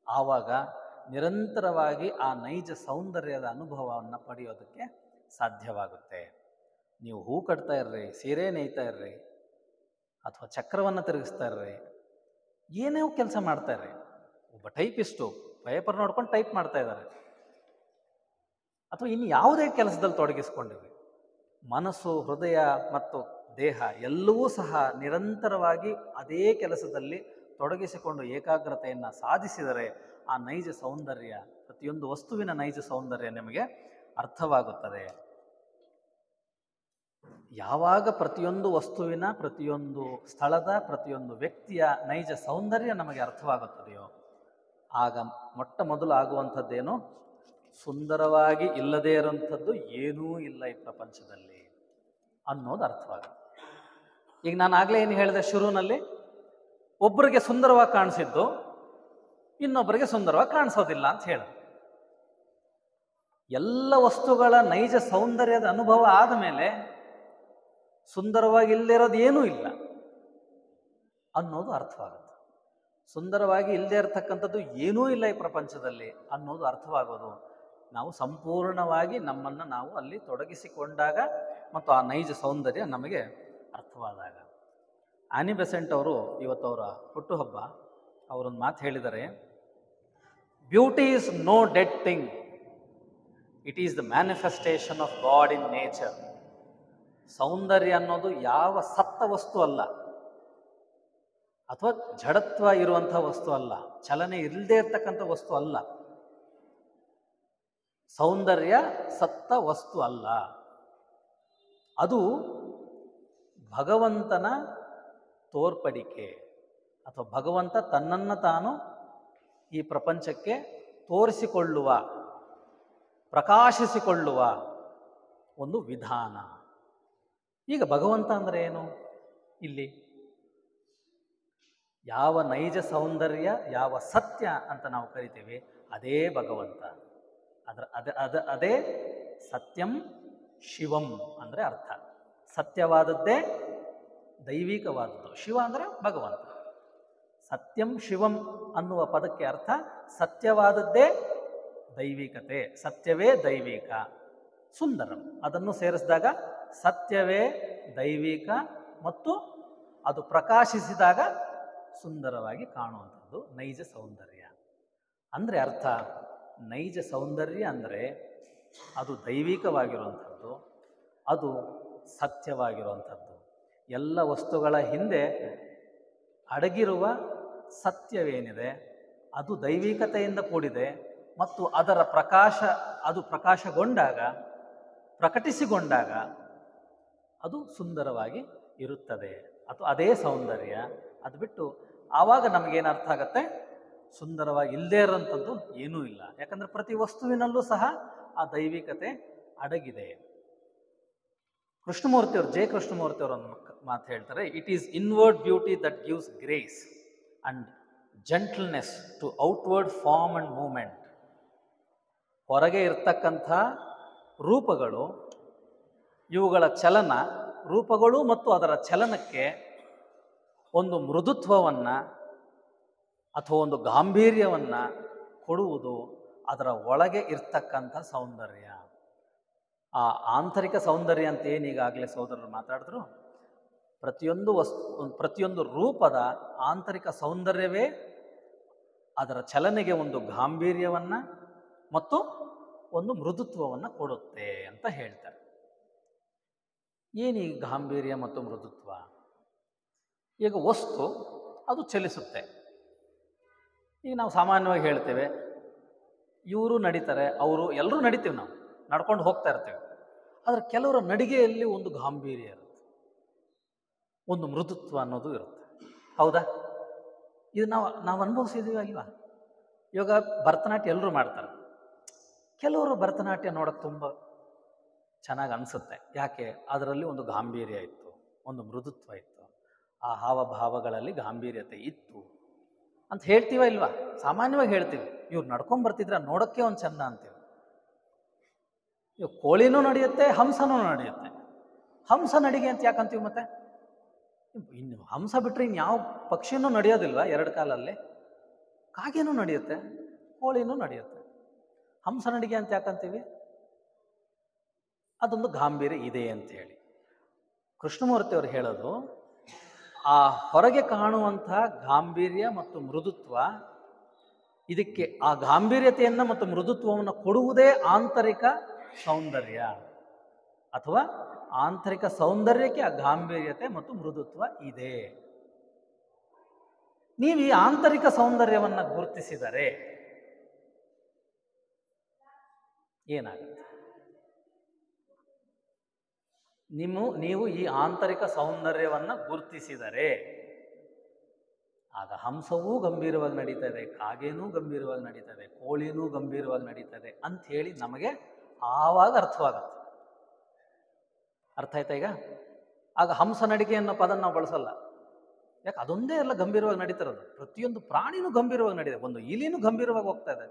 S1: ಆವಾಗ ನಿರಂತರವಾಗಿ ಆ ನೈಜ ಸೌಂದರ್ಯದ ಅನುಭವವನ್ನು ಪಡೆಯೋದಕ್ಕೆ ಸಾಧ್ಯವಾಗುತ್ತೆ. ನೀವು ಹೂ ಕಟ್ತಾ ಇರ್ರಿ, ಸೀರೆ ನೇಯ್ತಾ ಇರ್ರಿ, ಅಥವಾ ಚಕ್ರವನ್ನು ತಿರುಗಿಸ್ತಾ ಇರ್ರಿ, ಏನೇ ಕೆಲಸ ಮಾಡ್ತಾ ಇರ್ರಿ. ಒಬ್ಬ ಟೈಪಿಸ್ಟು ಪೇಪರ್ ನೋಡ್ಕೊಂಡು ಟೈಪ್ ಮಾಡ್ತಾ ಇದ್ದಾರೆ, ಅಥವಾ ಇನ್ನು ಯಾವುದೇ ಕೆಲಸದಲ್ಲಿ ತೊಡಗಿಸ್ಕೊಂಡಿರ್ರಿ. ಮನಸ್ಸು, ಹೃದಯ ಮತ್ತು ದೇಹ ಎಲ್ಲವೂ ಸಹ ನಿರಂತರವಾಗಿ ಅದೇ ಕೆಲಸದಲ್ಲಿ ತೊಡಗಿಸಿಕೊಂಡು ಏಕಾಗ್ರತೆಯನ್ನು ಸಾಧಿಸಿದರೆ ಆ ನೈಜ ಸೌಂದರ್ಯ, ಪ್ರತಿಯೊಂದು ವಸ್ತುವಿನ ನೈಜ ಸೌಂದರ್ಯ ನಿಮಗೆ ಅರ್ಥವಾಗುತ್ತದೆ. ಯಾವಾಗ ಪ್ರತಿಯೊಂದು ವಸ್ತುವಿನ, ಪ್ರತಿಯೊಂದು ಸ್ಥಳದ, ಪ್ರತಿಯೊಂದು ವ್ಯಕ್ತಿಯ ನೈಜ ಸೌಂದರ್ಯ ನಮಗೆ ಅರ್ಥವಾಗುತ್ತದೆಯೋ ಆಗ ಮೊಟ್ಟ ಮೊದಲು ಆಗುವಂಥದ್ದೇನು, ಸುಂದರವಾಗಿ ಇಲ್ಲದೇ ಇರುವಂಥದ್ದು ಏನೂ ಇಲ್ಲ ಈ ಪ್ರಪಂಚದಲ್ಲಿ ಅನ್ನೋದು ಅರ್ಥವಾಗುತ್ತೆ. ಈಗ ನಾನು ಆಗಲೇ ಏನು ಹೇಳಿದೆ ಶುರುವಿನಲ್ಲಿ, ಒಬ್ಬರಿಗೆ ಸುಂದರವಾಗಿ ಕಾಣಿಸಿದ್ದು ಇನ್ನೊಬ್ಬರಿಗೆ ಸುಂದರವಾಗಿ ಕಾಣಿಸೋದಿಲ್ಲ ಅಂತ ಹೇಳಿದೆ. ಎಲ್ಲ ವಸ್ತುಗಳ ನೈಜ ಸೌಂದರ್ಯದ ಅನುಭವ ಆದ ಮೇಲೆ ಸುಂದರವಾಗಿ ಇಲ್ಲದಿರೋದು ಏನೂ ಇಲ್ಲ ಅನ್ನೋದು ಅರ್ಥವಾಗುತ್ತೆ. ಸುಂದರವಾಗಿ ಇಲ್ಲದೆ ಇರತಕ್ಕಂಥದ್ದು ಏನೂ ಇಲ್ಲ ಈ ಪ್ರಪಂಚದಲ್ಲಿ ಅನ್ನೋದು ಅರ್ಥವಾಗೋದು ನಾವು ಸಂಪೂರ್ಣವಾಗಿ ನಮ್ಮನ್ನು ನಾವು ಅಲ್ಲಿ ತೊಡಗಿಸಿಕೊಂಡಾಗ ಮತ್ತು ಆ ನೈಜ ಸೌಂದರ್ಯ ನಮಗೆ ಅರ್ಥವಾದಾಗ. ಆನಿ ಬೆಸೆಂಟ್ ಅವರು ಇವತ್ತವರ ಹುಟ್ಟುಹಬ್ಬ, ಅವರೊಂದು ಮಾತು ಹೇಳಿದ್ದಾರೆ, beauty is no dead thing, it is the manifestation of God in nature. ಸೌಂದರ್ಯ ಅನ್ನೋದು ಯಾವ ಸತ್ತ ವಸ್ತು ಅಲ್ಲ, ಅಥವಾ ಜಡತ್ವ ಇರುವಂಥ ವಸ್ತು ಅಲ್ಲ, ಚಲನೆ ಇಲ್ಲದೆ ಇರ್ತಕ್ಕಂಥ ವಸ್ತು ಅಲ್ಲ. ಸೌಂದರ್ಯ ಸತ್ತ ವಸ್ತು ಅಲ್ಲ, ಅದು ಭಗವಂತನ ತೋರ್ಪಡಿಕೆ, ಅಥವಾ ಭಗವಂತ ತನ್ನನ್ನು ತಾನು ಈ ಪ್ರಪಂಚಕ್ಕೆ ತೋರಿಸಿಕೊಳ್ಳುವ, ಪ್ರಕಾಶಿಸಿಕೊಳ್ಳುವ ಒಂದು ವಿಧಾನ. ಈಗ ಭಗವಂತ ಅಂದರೆ ಏನು? ಇಲ್ಲಿ ಯಾವ ನೈಜ ಸೌಂದರ್ಯ, ಯಾವ ಸತ್ಯ ಅಂತ ನಾವು ಕರಿತೀವಿ ಅದೇ ಭಗವಂತ. ಅದೇ ಸತ್ಯಂ ಶಿವಂ ಅಂದರೆ ಅರ್ಥ. ಸತ್ಯವಾದದ್ದೇ ದೈವಿಕವಾದದ್ದು, ಶಿವ ಅಂದರೆ ಭಗವಂತ. ಸತ್ಯಂ ಶಿವಂ ಅನ್ನುವ ಪದಕ್ಕೆ ಅರ್ಥ ಸತ್ಯವಾದದ್ದೇ ದೈವಿಕತೆ, ಸತ್ಯವೇ ದೈವಿಕ, ಸುಂದರಂ. ಅದನ್ನು ಸೇರಿಸಿದಾಗ ಸತ್ಯವೇ ದೈವಿಕ ಮತ್ತು ಅದು ಪ್ರಕಾಶಿಸಿದಾಗ ಸುಂದರವಾಗಿ ಕಾಣುವಂಥದ್ದು ನೈಜ ಸೌಂದರ್ಯ. ಅಂದರೆ ಅರ್ಥ, ನೈಜ ಸೌಂದರ್ಯ ಅಂದರೆ ಅದು ದೈವಿಕವಾಗಿರುವಂಥದ್ದು, ಅದು ಸತ್ಯವಾಗಿರುವಂಥದ್ದು. ಎಲ್ಲ ವಸ್ತುಗಳ ಹಿಂದೆ ಅಡಗಿರುವ ಸತ್ಯವೇನಿದೆ ಅದು ದೈವಿಕತೆಯಿಂದ ಕೂಡಿದೆ ಮತ್ತು ಅದರ ಪ್ರಕಾಶ, ಅದು ಪ್ರಕಾಶಗೊಂಡಾಗ, ಪ್ರಕಟಿಸಿಕೊಂಡಾಗ ಅದು ಸುಂದರವಾಗಿ ಇರುತ್ತದೆ. ಅಥವಾ ಅದೇ ಸೌಂದರ್ಯ. ಅದು ಬಿಟ್ಟು ಆವಾಗ ನಮಗೇನು ಅರ್ಥ ಆಗತ್ತೆ, ಸುಂದರವಾಗಿ ಇಲ್ಲದೇ ಇರೋಂಥದ್ದು ಏನೂ ಇಲ್ಲ. ಯಾಕಂದರೆ ಪ್ರತಿ ವಸ್ತುವಿನಲ್ಲೂ ಸಹ ಆ ದೈವಿಕತೆ ಅಡಗಿದೆ. ಕೃಷ್ಣಮೂರ್ತಿಯವರು, ಜೆ ಕೃಷ್ಣಮೂರ್ತಿಯವರು ಒಂದು ಮಾತು ಹೇಳ್ತಾರೆ, it is inward beauty that gives grace and gentleness to outward form and movement. ಹೊರಗೆ ಇರ್ತಕ್ಕಂಥ ರೂಪಗಳು, ಇವುಗಳ ಚಲನ, ರೂಪಗಳು ಮತ್ತು ಅದರ ಚಲನಕ್ಕೆ ಒಂದು ಮೃದುತ್ವವನ್ನು ಅಥವಾ ಒಂದು ಗಾಂಭೀರ್ಯವನ್ನು ಕೊಡುವುದು ಅದರ ಒಳಗೆ ಇರ್ತಕ್ಕಂಥ ಸೌಂದರ್ಯ. ಆ ಆಂತರಿಕ ಸೌಂದರ್ಯ ಅಂತ ಏನೀಗಾಗಲೇ ಸಹೋದರರು ಮಾತಾಡಿದ್ರು, ಪ್ರತಿಯೊಂದು ರೂಪದ ಆಂತರಿಕ ಸೌಂದರ್ಯವೇ ಅದರ ಚಲನೆಗೆ ಒಂದು ಗಾಂಭೀರ್ಯವನ್ನು ಮತ್ತು ಒಂದು ಮೃದುತ್ವವನ್ನು ಕೊಡುತ್ತೆ ಅಂತ ಹೇಳ್ತಾರೆ. ಏನೀ ಗಾಂಭೀರ್ಯ ಮತ್ತು ಮೃದುತ್ವ? ಈಗ ವಸ್ತು ಅದು ಚಲಿಸುತ್ತೆ. ಈಗ ನಾವು ಸಾಮಾನ್ಯವಾಗಿ ಹೇಳ್ತೇವೆ, ಇವರು ನಡೀತಾರೆ, ಅವರು ಎಲ್ಲರೂ ನಡಿತೀವಿ, ನಾವು ನಡ್ಕೊಂಡು ಹೋಗ್ತಾ ಇರ್ತೇವೆ. ಆದರೆ ಕೆಲವರ ನಡಿಗೆಯಲ್ಲಿ ಒಂದು ಗಾಂಭೀರ್ಯ ಇರುತ್ತೆ. ಒಂದು ಮೃದುತ್ವ ಅನ್ನೋದು ಇರುತ್ತೆ. ಹೌದಾ? ಇದು ನಾವು ಅನುಭವಿಸಿದೀವಿ ಅಲ್ವಾ? ಇವಾಗ ಭರತನಾಟ್ಯ ಎಲ್ಲರೂ ಮಾಡ್ತಾರೆ. ಕೆಲವರು ಭರತನಾಟ್ಯ ನೋಡೋಕೆ ತುಂಬ ಚೆನ್ನಾಗಿ ಅನಿಸುತ್ತೆ. ಯಾಕೆ? ಅದರಲ್ಲಿ ಒಂದು ಗಾಂಭೀರ್ಯ ಇತ್ತು, ಒಂದು ಮೃದುತ್ವ ಇತ್ತು, ಆ ಹಾವಭಾವಗಳಲ್ಲಿ ಗಾಂಭೀರ್ಯತೆ ಇತ್ತು ಅಂತ ಹೇಳ್ತೀವ ಇಲ್ವಾ? ಸಾಮಾನ್ಯವಾಗಿ ಹೇಳ್ತೀವಿ. ಇವ್ರು ನಡ್ಕೊಂಬರ್ತಿದ್ರೆ ನೋಡೋಕ್ಕೆ ಒಂದು ಚಂದ ಅಂತೀವಿ. ಇವಾಗ ಕೋಳಿನೂ ನಡೆಯುತ್ತೆ, ಹಂಸನೂ ನಡೆಯುತ್ತೆ. ಹಂಸ ನಡಿಗೆ ಅಂತ ಯಾಕಂತೀವಿ? ಮತ್ತೆ ಇನ್ನು ಹಂಸ ಬಿಟ್ಟರೆ ಇನ್ಯಾವ ಪಕ್ಷಿನೂ ನಡೆಯೋದಿಲ್ವ ಎರಡು ಕಾಲಲ್ಲಿ? ಕಾಗೆನೂ ನಡೆಯುತ್ತೆ, ಕೋಳಿನೂ ನಡೆಯುತ್ತೆ. ಹಂಸ ನಡಿಗೆ ಅಂತ ಯಾಕಂತೀವಿ? ಅದೊಂದು ಗಾಂಭೀರ್ಯ ಇದೆ ಅಂತ ಹೇಳಿ ಕೃಷ್ಣಮೂರ್ತಿ ಅವರು ಹೇಳೋದು. ಆ ಹೊರಗೆ ಕಾಣುವಂತಹ ಗಾಂಭೀರ್ಯ ಮತ್ತು ಮೃದುತ್ವ, ಇದಕ್ಕೆ ಆ ಗಾಂಭೀರ್ಯತೆಯನ್ನು ಮತ್ತು ಮೃದುತ್ವವನ್ನು ಕೊಡುವುದೇ ಆಂತರಿಕ ಸೌಂದರ್ಯ, ಅಥವಾ ಆಂತರಿಕ ಸೌಂದರ್ಯಕ್ಕೆ ಆ ಗಾಂಭೀರ್ಯತೆ ಮತ್ತು ಮೃದುತ್ವ ಇದೆ. ನೀವು ಈ ಆಂತರಿಕ ಸೌಂದರ್ಯವನ್ನು ಗುರುತಿಸಿದರೆ ಏನಾಗುತ್ತೆ? ನೀವು ಈ ಆಂತರಿಕ ಸೌಂದರ್ಯವನ್ನು ಗುರುತಿಸಿದರೆ ಆಗ ಹಂಸವೂ ಗಂಭೀರವಾಗಿ ನಡೀತದೆ, ಕಾಗೇನೂ ಗಂಭೀರವಾಗಿ ನಡೀತದೆ, ಕೋಳಿನೂ ಗಂಭೀರವಾಗಿ ನಡೀತದೆ ಅಂಥೇಳಿ ನಮಗೆ ಆವಾಗ ಅರ್ಥವಾಗುತ್ತೆ. ಅರ್ಥ ಆಯ್ತಾ ಈಗ? ಆಗ ಹಂಸ ನಡಿಗೆ ಅನ್ನೋ ಪದ ನಾವು ಬಳಸಲ್ಲ. ಯಾಕೆ? ಅದೊಂದೇ ಎಲ್ಲ ಗಂಭೀರವಾಗಿ ನಡೀತಿರೋದು. ಪ್ರತಿಯೊಂದು ಪ್ರಾಣಿನೂ ಗಂಭೀರವಾಗಿ ನಡೀತದೆ, ಒಂದು ಇಲಿನೂ ಗಂಭೀರವಾಗಿ ಹೋಗ್ತಾ ಇದೆ.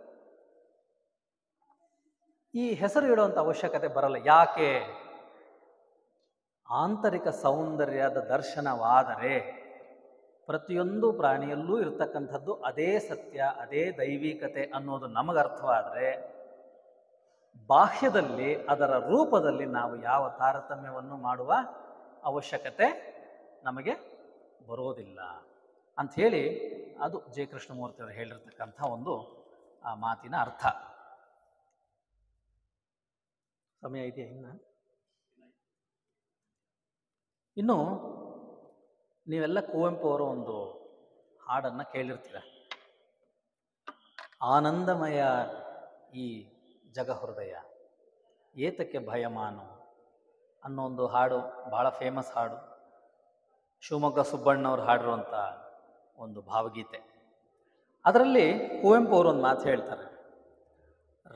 S1: ಈ ಹೆಸರು ಇಡುವಂಥ ಅವಶ್ಯಕತೆ ಬರಲ್ಲ. ಯಾಕೆ? ಆಂತರಿಕ ಸೌಂದರ್ಯದ ದರ್ಶನವಾದರೆ ಪ್ರತಿಯೊಂದು ಪ್ರಾಣಿಯಲ್ಲೂ ಇರತಕ್ಕಂಥದ್ದು ಅದೇ ಸತ್ಯ, ಅದೇ ದೈವಿಕತೆ ಅನ್ನೋದು ನಮಗರ್ಥವಾದರೆ ಬಾಹ್ಯದಲ್ಲಿ ಅದರ ರೂಪದಲ್ಲಿ ನಾವು ಯಾವ ತಾರತಮ್ಯವನ್ನು ಮಾಡುವ ಅವಶ್ಯಕತೆ ನಮಗೆ ಬರೋದಿಲ್ಲ ಅಂಥೇಳಿ ಅದು ಜೆ ಕೃಷ್ಣಮೂರ್ತಿಯವರು ಹೇಳಿರ್ತಕ್ಕಂಥ ಒಂದು ಆ ಮಾತಿನ ಅರ್ಥ. ಸಮಯ ಇದೆಯಾ ಇನ್ನು? ನೀವೆಲ್ಲ ಕುವೆಂಪು ಅವರ ಒಂದು ಹಾಡನ್ನು ಕೇಳಿರ್ತೀರ. ಆನಂದಮಯ ಈ ಜಗಹೃದಯ ಏತಕ್ಕೆ ಭಯಮಾನು ಅನ್ನೋ ಒಂದು ಹಾಡು, ಬಹಳ ಫೇಮಸ್ ಹಾಡು. ಶಿವಮೊಗ್ಗ ಸುಬ್ಬಣ್ಣವ್ರು ಹಾಡಿರುವಂಥ ಒಂದು ಭಾವಗೀತೆ. ಅದರಲ್ಲಿ ಕುವೆಂಪು ಅವರು ಒಂದು ಮಾತು ಹೇಳ್ತಾರೆ.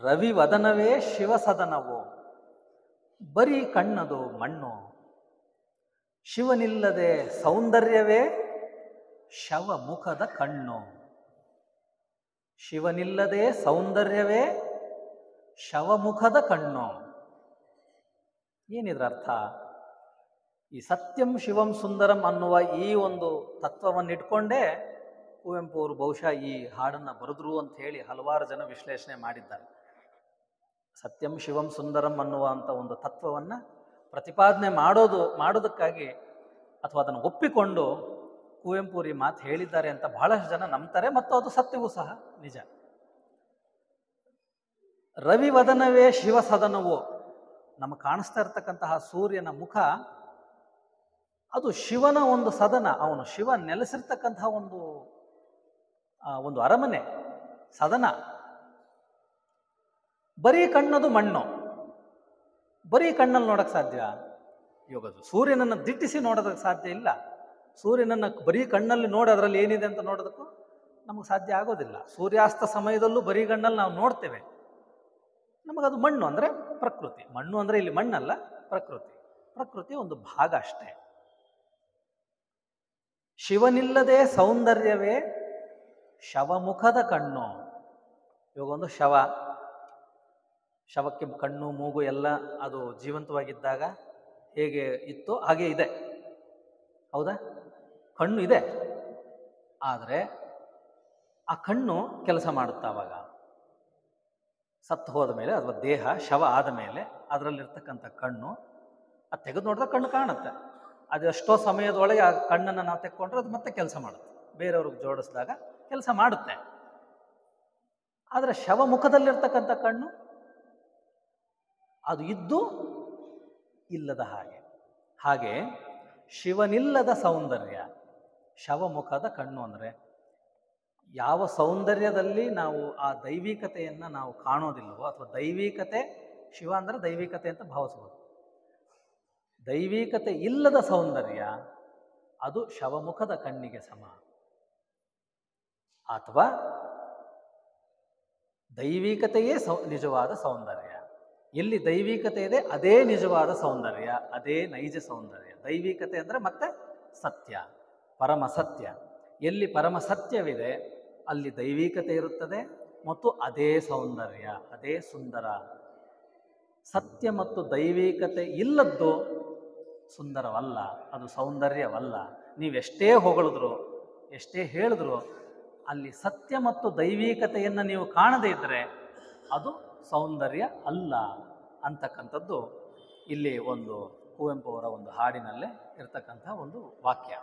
S1: ರವಿ ವದನವೇ ಶಿವಸದನವೋ, ಬರೀ ಕಣ್ಣದು ಮಣ್ಣು, ಶಿವನಿಲ್ಲದೆ ಸೌಂದರ್ಯವೇ ಶವ ಮುಖದ ಕಣ್ಣು. ಶಿವನಿಲ್ಲದೆ ಸೌಂದರ್ಯವೇ ಶವಮುಖದ ಕಣ್ಣು. ಏನಿದ್ರ ಅರ್ಥ? ಈ ಸತ್ಯಂ ಶಿವಂ ಸುಂದರಂ ಅನ್ನುವ ಈ ಒಂದು ತತ್ವವನ್ನು ಇಟ್ಕೊಂಡೇ ಕುವೆಂಪು ಅವರು ಬಹುಶಃ ಈ ಹಾಡನ್ನು ಬರೆದ್ರು ಅಂತ ಹೇಳಿ ಹಲವಾರು ಜನ ವಿಶ್ಲೇಷಣೆ ಮಾಡಿದ್ದಾರೆ. ಸತ್ಯಂ ಶಿವಂ ಸುಂದರಂ ಅನ್ನುವಂಥ ಒಂದು ತತ್ವವನ್ನು ಪ್ರತಿಪಾದನೆ ಮಾಡೋದಕ್ಕಾಗಿ ಅಥವಾ ಅದನ್ನು ಒಪ್ಪಿಕೊಂಡು ಕುವೆಂಪು ಅವರು ಈ ಮಾತು ಹೇಳಿದ್ದಾರೆ ಅಂತ ಬಹಳಷ್ಟು ಜನ ನಂಬ್ತಾರೆ, ಮತ್ತು ಅದು ಸತ್ಯವೂ ಸಹ ನಿಜ. ರವಿವದನವೇ ಶಿವಸದನವೋ, ನಮಗೆ ಕಾಣಿಸ್ತಾ ಇರ್ತಕ್ಕಂತಹ ಸೂರ್ಯನ ಮುಖ ಅದು ಶಿವನ ಒಂದು ಸದನ, ಅವನು ಶಿವ ನೆಲೆಸಿರ್ತಕ್ಕಂತಹ ಒಂದು ಅರಮನೆ, ಸದನ. ಬರೀ ಕಣ್ಣದು ಮಣ್ಣು, ಬರೀ ಕಣ್ಣಲ್ಲಿ ನೋಡಕ್ಕೆ ಸಾಧ್ಯ? ಯೋಗದು ಸೂರ್ಯನನ್ನು ದಿಟ್ಟಿಸಿ ನೋಡೋದಕ್ಕೆ ಸಾಧ್ಯ ಇಲ್ಲ. ಸೂರ್ಯನನ್ನು ಬರೀ ಕಣ್ಣಲ್ಲಿ ನೋಡಿ ಅದರಲ್ಲಿ ಏನಿದೆ ಅಂತ ನೋಡೋದಕ್ಕೂ ನಮಗೆ ಸಾಧ್ಯ ಆಗೋದಿಲ್ಲ. ಸೂರ್ಯಾಸ್ತ ಸಮಯದಲ್ಲೂ ಬರೀ ಕಣ್ಣಲ್ಲಿ ನಾವು ನೋಡ್ತೇವೆ. ನಮಗದು ಮಣ್ಣು ಅಂದರೆ ಪ್ರಕೃತಿ. ಮಣ್ಣು ಅಂದರೆ ಇಲ್ಲಿ ಮಣ್ಣಲ್ಲ, ಪ್ರಕೃತಿ. ಪ್ರಕೃತಿ ಒಂದು ಭಾಗ ಅಷ್ಟೇ. ಶಿವನಿಲ್ಲದೆ ಸೌಂದರ್ಯವೇ ಶವಮುಖದ ಕಣ್ಣು. ಇವಾಗ ಒಂದು ಶವಕ್ಕೆ ಕಣ್ಣು ಮೂಗು ಎಲ್ಲ ಅದು ಜೀವಂತವಾಗಿದ್ದಾಗ ಹೇಗೆ ಇತ್ತೋ ಹಾಗೆ ಇದೆ, ಹೌದಾ? ಕಣ್ಣು ಇದೆ, ಆದರೆ ಆ ಕಣ್ಣು ಕೆಲಸ ಮಾಡುತ್ತಾ ಅವಾಗ ಸತ್ತು ಹೋದ ಮೇಲೆ ಅಥವಾ ದೇಹ ಶವ ಆದ ಮೇಲೆ ಅದರಲ್ಲಿರ್ತಕ್ಕಂಥ ಕಣ್ಣು ಅದು ತೆಗೆದು ನೋಡಿದ್ರೆ ಕಣ್ಣು ಕಾಣುತ್ತೆ. ಅದು ಎಷ್ಟೋ ಸಮಯದೊಳಗೆ ಆ ಕಣ್ಣನ್ನು ನಾವು ತೆಕ್ಕೊಂಡ್ರೆ ಅದು ಮತ್ತೆ ಕೆಲಸ ಮಾಡುತ್ತೆ, ಬೇರೆಯವ್ರಿಗೆ ಜೋಡಿಸಿದಾಗ ಕೆಲಸ ಮಾಡುತ್ತೆ. ಆದರೆ ಶವ ಮುಖದಲ್ಲಿರ್ತಕ್ಕಂಥ ಕಣ್ಣು ಅದು ಇದ್ದು ಇಲ್ಲದ ಹಾಗೆ ಶಿವನಿಲ್ಲದ ಸೌಂದರ್ಯ ಶವಮುಖದ ಕಣ್ಣು. ಅಂದರೆ ಯಾವ ಸೌಂದರ್ಯದಲ್ಲಿ ನಾವು ಆ ದೈವಿಕತೆಯನ್ನು ನಾವು ಕಾಣೋದಿಲ್ವೋ, ಅಥವಾ ದೈವಿಕತೆ, ಶಿವ ಅಂದರೆ ದೈವಿಕತೆ ಅಂತ ಭಾವಿಸ್ಬೋದು. ದೈವಿಕತೆ ಇಲ್ಲದ ಸೌಂದರ್ಯ ಅದು ಶವಮುಖದ ಕಣ್ಣಿಗೆ ಸಮ. ಅಥವಾ ದೈವಿಕತೆಯೇ ನಿಜವಾದ ಸೌಂದರ್ಯ. ಎಲ್ಲಿ ದೈವಿಕತೆ ಇದೆ ಅದೇ ನಿಜವಾದ ಸೌಂದರ್ಯ, ಅದೇ ನೈಜ ಸೌಂದರ್ಯ. ದೈವಿಕತೆ ಅಂದರೆ ಮತ್ತೆ ಸತ್ಯ, ಪರಮ ಸತ್ಯ. ಎಲ್ಲಿ ಪರಮ ಸತ್ಯವಿದೆ ಅಲ್ಲಿ ದೈವಿಕತೆ ಇರುತ್ತದೆ ಮತ್ತು ಅದೇ ಸೌಂದರ್ಯ, ಅದೇ ಸುಂದರ. ಸತ್ಯ ಮತ್ತು ದೈವಿಕತೆ ಇಲ್ಲದ್ದು ಸುಂದರವಲ್ಲ, ಅದು ಸೌಂದರ್ಯವಲ್ಲ. ನೀವೆಷ್ಟೇ ಹೊಗಳಿದ್ರು, ಎಷ್ಟೇ ಹೇಳಿದ್ರು, ಅಲ್ಲಿ ಸತ್ಯ ಮತ್ತು ದೈವಿಕತೆಯನ್ನು ನೀವು ಕಾಣದೇ ಇದ್ದರೆ ಅದು ಸೌಂದರ್ಯ ಅಲ್ಲ ಅಂತಕ್ಕಂಥದ್ದು ಇಲ್ಲಿ ಒಂದು ಕುವೆಂಪು ಅವರ ಒಂದು ಹಾಡಿನಲ್ಲೇ ಇರತಕ್ಕಂಥ ಒಂದು ವಾಕ್ಯ.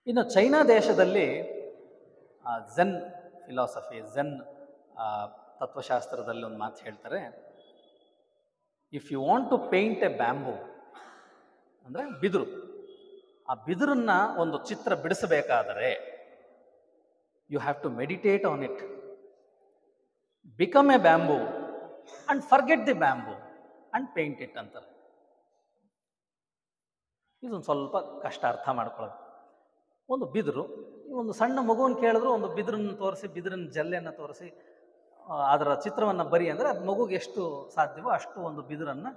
S1: ಇನ್ನು ಚೈನಾ ದೇಶದಲ್ಲಿ ಝೆನ್ ಫಿಲಾಸಫಿ, ಝೆನ್ ತತ್ವಶಾಸ್ತ್ರದಲ್ಲಿ ಒಂದು ಮಾತು ಹೇಳ್ತಾರೆ, if you want to paint a bamboo ಅಂದರೆ ಬಿದಿರು, ಆ ಬಿದಿರನ್ನ ಒಂದು ಚಿತ್ರ ಬಿಡಿಸಬೇಕಾದರೆ you have to meditate on it, become a bamboo and forget the bamboo and paint it ಅಂತಾರೆ. ಇದೊಂದು ಸ್ವಲ್ಪ ಕಷ್ಟ ಅರ್ಥ ಮಾಡ್ಕೊಳ್ಳೋದು. ಒಂದು ಬಿದಿರು, ಒಂದು ಸಣ್ಣ ಮಗುವನ್ನು ಕೇಳಿದ್ರು ಒಂದು ಬಿದಿರನ್ನು ತೋರಿಸಿ, ಬಿದಿರಿನ ಜಲ್ಲೆಯನ್ನು ತೋರಿಸಿ ಅದರ ಚಿತ್ರವನ್ನು ಬರಿ ಅಂದರೆ ಅದು ಮಗುಗೆ ಎಷ್ಟು ಸಾಧ್ಯವೋ ಅಷ್ಟು ಒಂದು ಬಿದಿರನ್ನು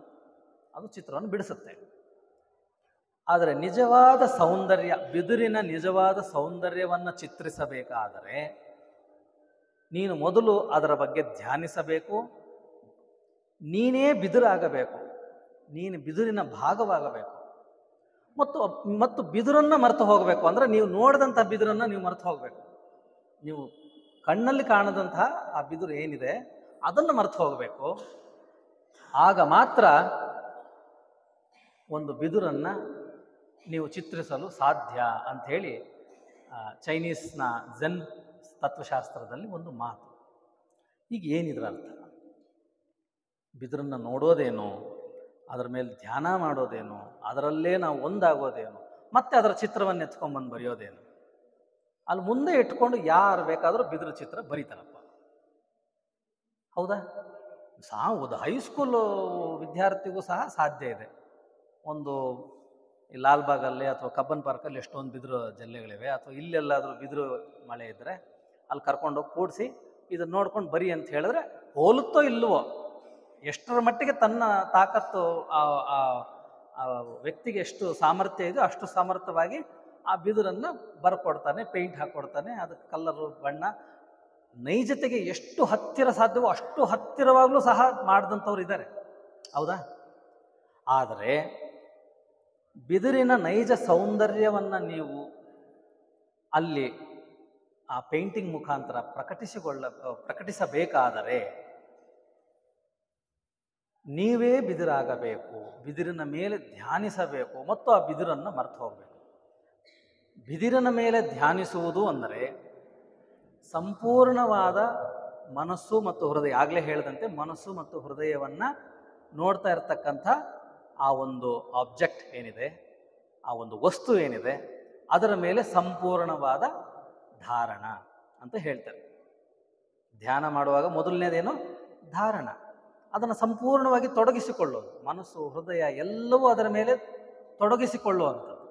S1: ಅದು ಚಿತ್ರವನ್ನು ಬಿಡಿಸುತ್ತೆ. ಆದರೆ ನಿಜವಾದ ಸೌಂದರ್ಯ, ಬಿದಿರಿನ ನಿಜವಾದ ಸೌಂದರ್ಯವನ್ನು ಚಿತ್ರಿಸಬೇಕಾದರೆ ನೀನು ಮೊದಲು ಅದರ ಬಗ್ಗೆ ಧ್ಯಾನಿಸಬೇಕು. ನೀನೇ ಬಿದಿರಾಗಬೇಕು, ನೀನು ಬಿದಿರಿನ ಭಾಗವಾಗಬೇಕು. ಮತ್ತು ಬಿದಿರನ್ನು ಮರೆತು ಹೋಗಬೇಕು. ಅಂದರೆ ನೀವು ನೋಡಿದಂಥ ಬಿದಿರನ್ನು ನೀವು ಮರೆತು ಹೋಗಬೇಕು. ನೀವು ಕಣ್ಣಲ್ಲಿ ಕಾಣದಂತಹ ಆ ಬಿದಿರು ಏನಿದೆ ಅದನ್ನು ಮರೆತು ಹೋಗಬೇಕು. ಆಗ ಮಾತ್ರ ಒಂದು ಬಿದಿರನ್ನು ನೀವು ಚಿತ್ರಿಸಲು ಸಾಧ್ಯ ಅಂಥೇಳಿ ಚೈನೀಸ್ನ ಝೆನ್ ತತ್ವಶಾಸ್ತ್ರದಲ್ಲಿ ಒಂದು ಮಾತು. ಈಗ ಏನಿದ್ರ ಅರ್ಥ? ಬಿದಿರನ್ನು ನೋಡೋದೇನು, ಅದರ ಮೇಲೆ ಧ್ಯಾನ ಮಾಡೋದೇನು, ಅದರಲ್ಲೇ ನಾವು ಒಂದಾಗೋದೇನು, ಮತ್ತೆ ಅದರ ಚಿತ್ರವನ್ನು ಎತ್ಕೊಂಡ್ಬಂದು ಬರೆಯೋದೇನು? ಅಲ್ಲಿ ಮುಂದೆ ಇಟ್ಕೊಂಡು ಯಾರು ಬೇಕಾದರೂ ಬಿದಿರು ಚಿತ್ರ ಬರೀತಾರಪ್ಪ, ಹೌದಾ? ಒಂದು ಹೈಸ್ಕೂಲು ವಿದ್ಯಾರ್ಥಿಗೂ ಸಹ ಸಾಧ್ಯ ಇದೆ. ಒಂದು ಲಾಲ್ಬಾಗಲ್ಲಿ ಅಥವಾ ಕಬ್ಬನ್ ಪಾರ್ಕಲ್ಲಿ ಎಷ್ಟೊಂದು ಬಿದಿರು ಜಲ್ಲೆಗಳಿವೆ, ಅಥವಾ ಇಲ್ಲೆಲ್ಲಾದರೂ ಬಿದಿರು ಮಳೆ ಇದ್ದರೆ ಅಲ್ಲಿ ಕರ್ಕೊಂಡೋಗಿ ಕೂಡಿಸಿ ಇದನ್ನು ನೋಡ್ಕೊಂಡು ಬರಿ ಅಂತ ಹೇಳಿದ್ರೆ ಹೋಲುತ್ತೋ ಇಲ್ಲವೋ, ಎಷ್ಟರ ಮಟ್ಟಿಗೆ ತನ್ನ ತಾಕತ್ತು ಆ ವ್ಯಕ್ತಿಗೆ ಎಷ್ಟು ಸಾಮರ್ಥ್ಯ ಇದೆಯೋ ಅಷ್ಟು ಸಮರ್ಥವಾಗಿ ಆ ಬಿದಿರನ್ನು ಬರ್ಕೊಡ್ತಾನೆ, ಪೇಂಟ್ ಹಾಕ್ಕೊಡ್ತಾನೆ, ಅದಕ್ಕೆ ಕಲ್ಲರು, ಬಣ್ಣ, ನೈಜತೆಗೆ ಎಷ್ಟು ಹತ್ತಿರ ಸಾಧ್ಯವೋ ಅಷ್ಟು ಹತ್ತಿರವಾಗಲೂ ಸಹ ಮಾಡಿದಂಥವ್ರು ಇದ್ದಾರೆ, ಹೌದಾ? ಆದರೆ ಬಿದಿರಿನ ನೈಜ ಸೌಂದರ್ಯವನ್ನು ನೀವು ಅಲ್ಲಿ ಆ ಪೇಂಟಿಂಗ್ ಮುಖಾಂತರ ಪ್ರಕಟಿಸಬೇಕಾದರೆ ನೀವೇ ಬಿದಿರಾಗಬೇಕು, ಬಿದಿರಿನ ಮೇಲೆ ಧ್ಯಾನಿಸಬೇಕು ಮತ್ತು ಆ ಬಿದಿರನ್ನು ಮರೆತು ಹೋಗಬೇಕು. ಬಿದಿರಿನ ಮೇಲೆ ಧ್ಯಾನಿಸುವುದು ಅಂದರೆ ಸಂಪೂರ್ಣವಾದ ಮನಸ್ಸು ಮತ್ತು ಹೃದಯ, ಆಗಲೇ ಹೇಳಿದಂತೆ ಮನಸ್ಸು ಮತ್ತು ಹೃದಯವನ್ನು ನೋಡ್ತಾ ಇರತಕ್ಕಂಥ ಆ ಒಂದು ಆಬ್ಜೆಕ್ಟ್ ಏನಿದೆ, ಆ ಒಂದು ವಸ್ತು ಏನಿದೆ, ಅದರ ಮೇಲೆ ಸಂಪೂರ್ಣವಾದ ಧಾರಣ ಅಂತ ಹೇಳ್ತಾರೆ. ಧ್ಯಾನ ಮಾಡುವಾಗ ಮೊದಲನೇದೇನು? ಧಾರಣ. ಅದನ್ನು ಸಂಪೂರ್ಣವಾಗಿ ತೊಡಗಿಸಿಕೊಳ್ಳೋದು, ಮನಸ್ಸು, ಹೃದಯ ಎಲ್ಲವೂ ಅದರ ಮೇಲೆ ತೊಡಗಿಸಿಕೊಳ್ಳುವಂಥದ್ದು.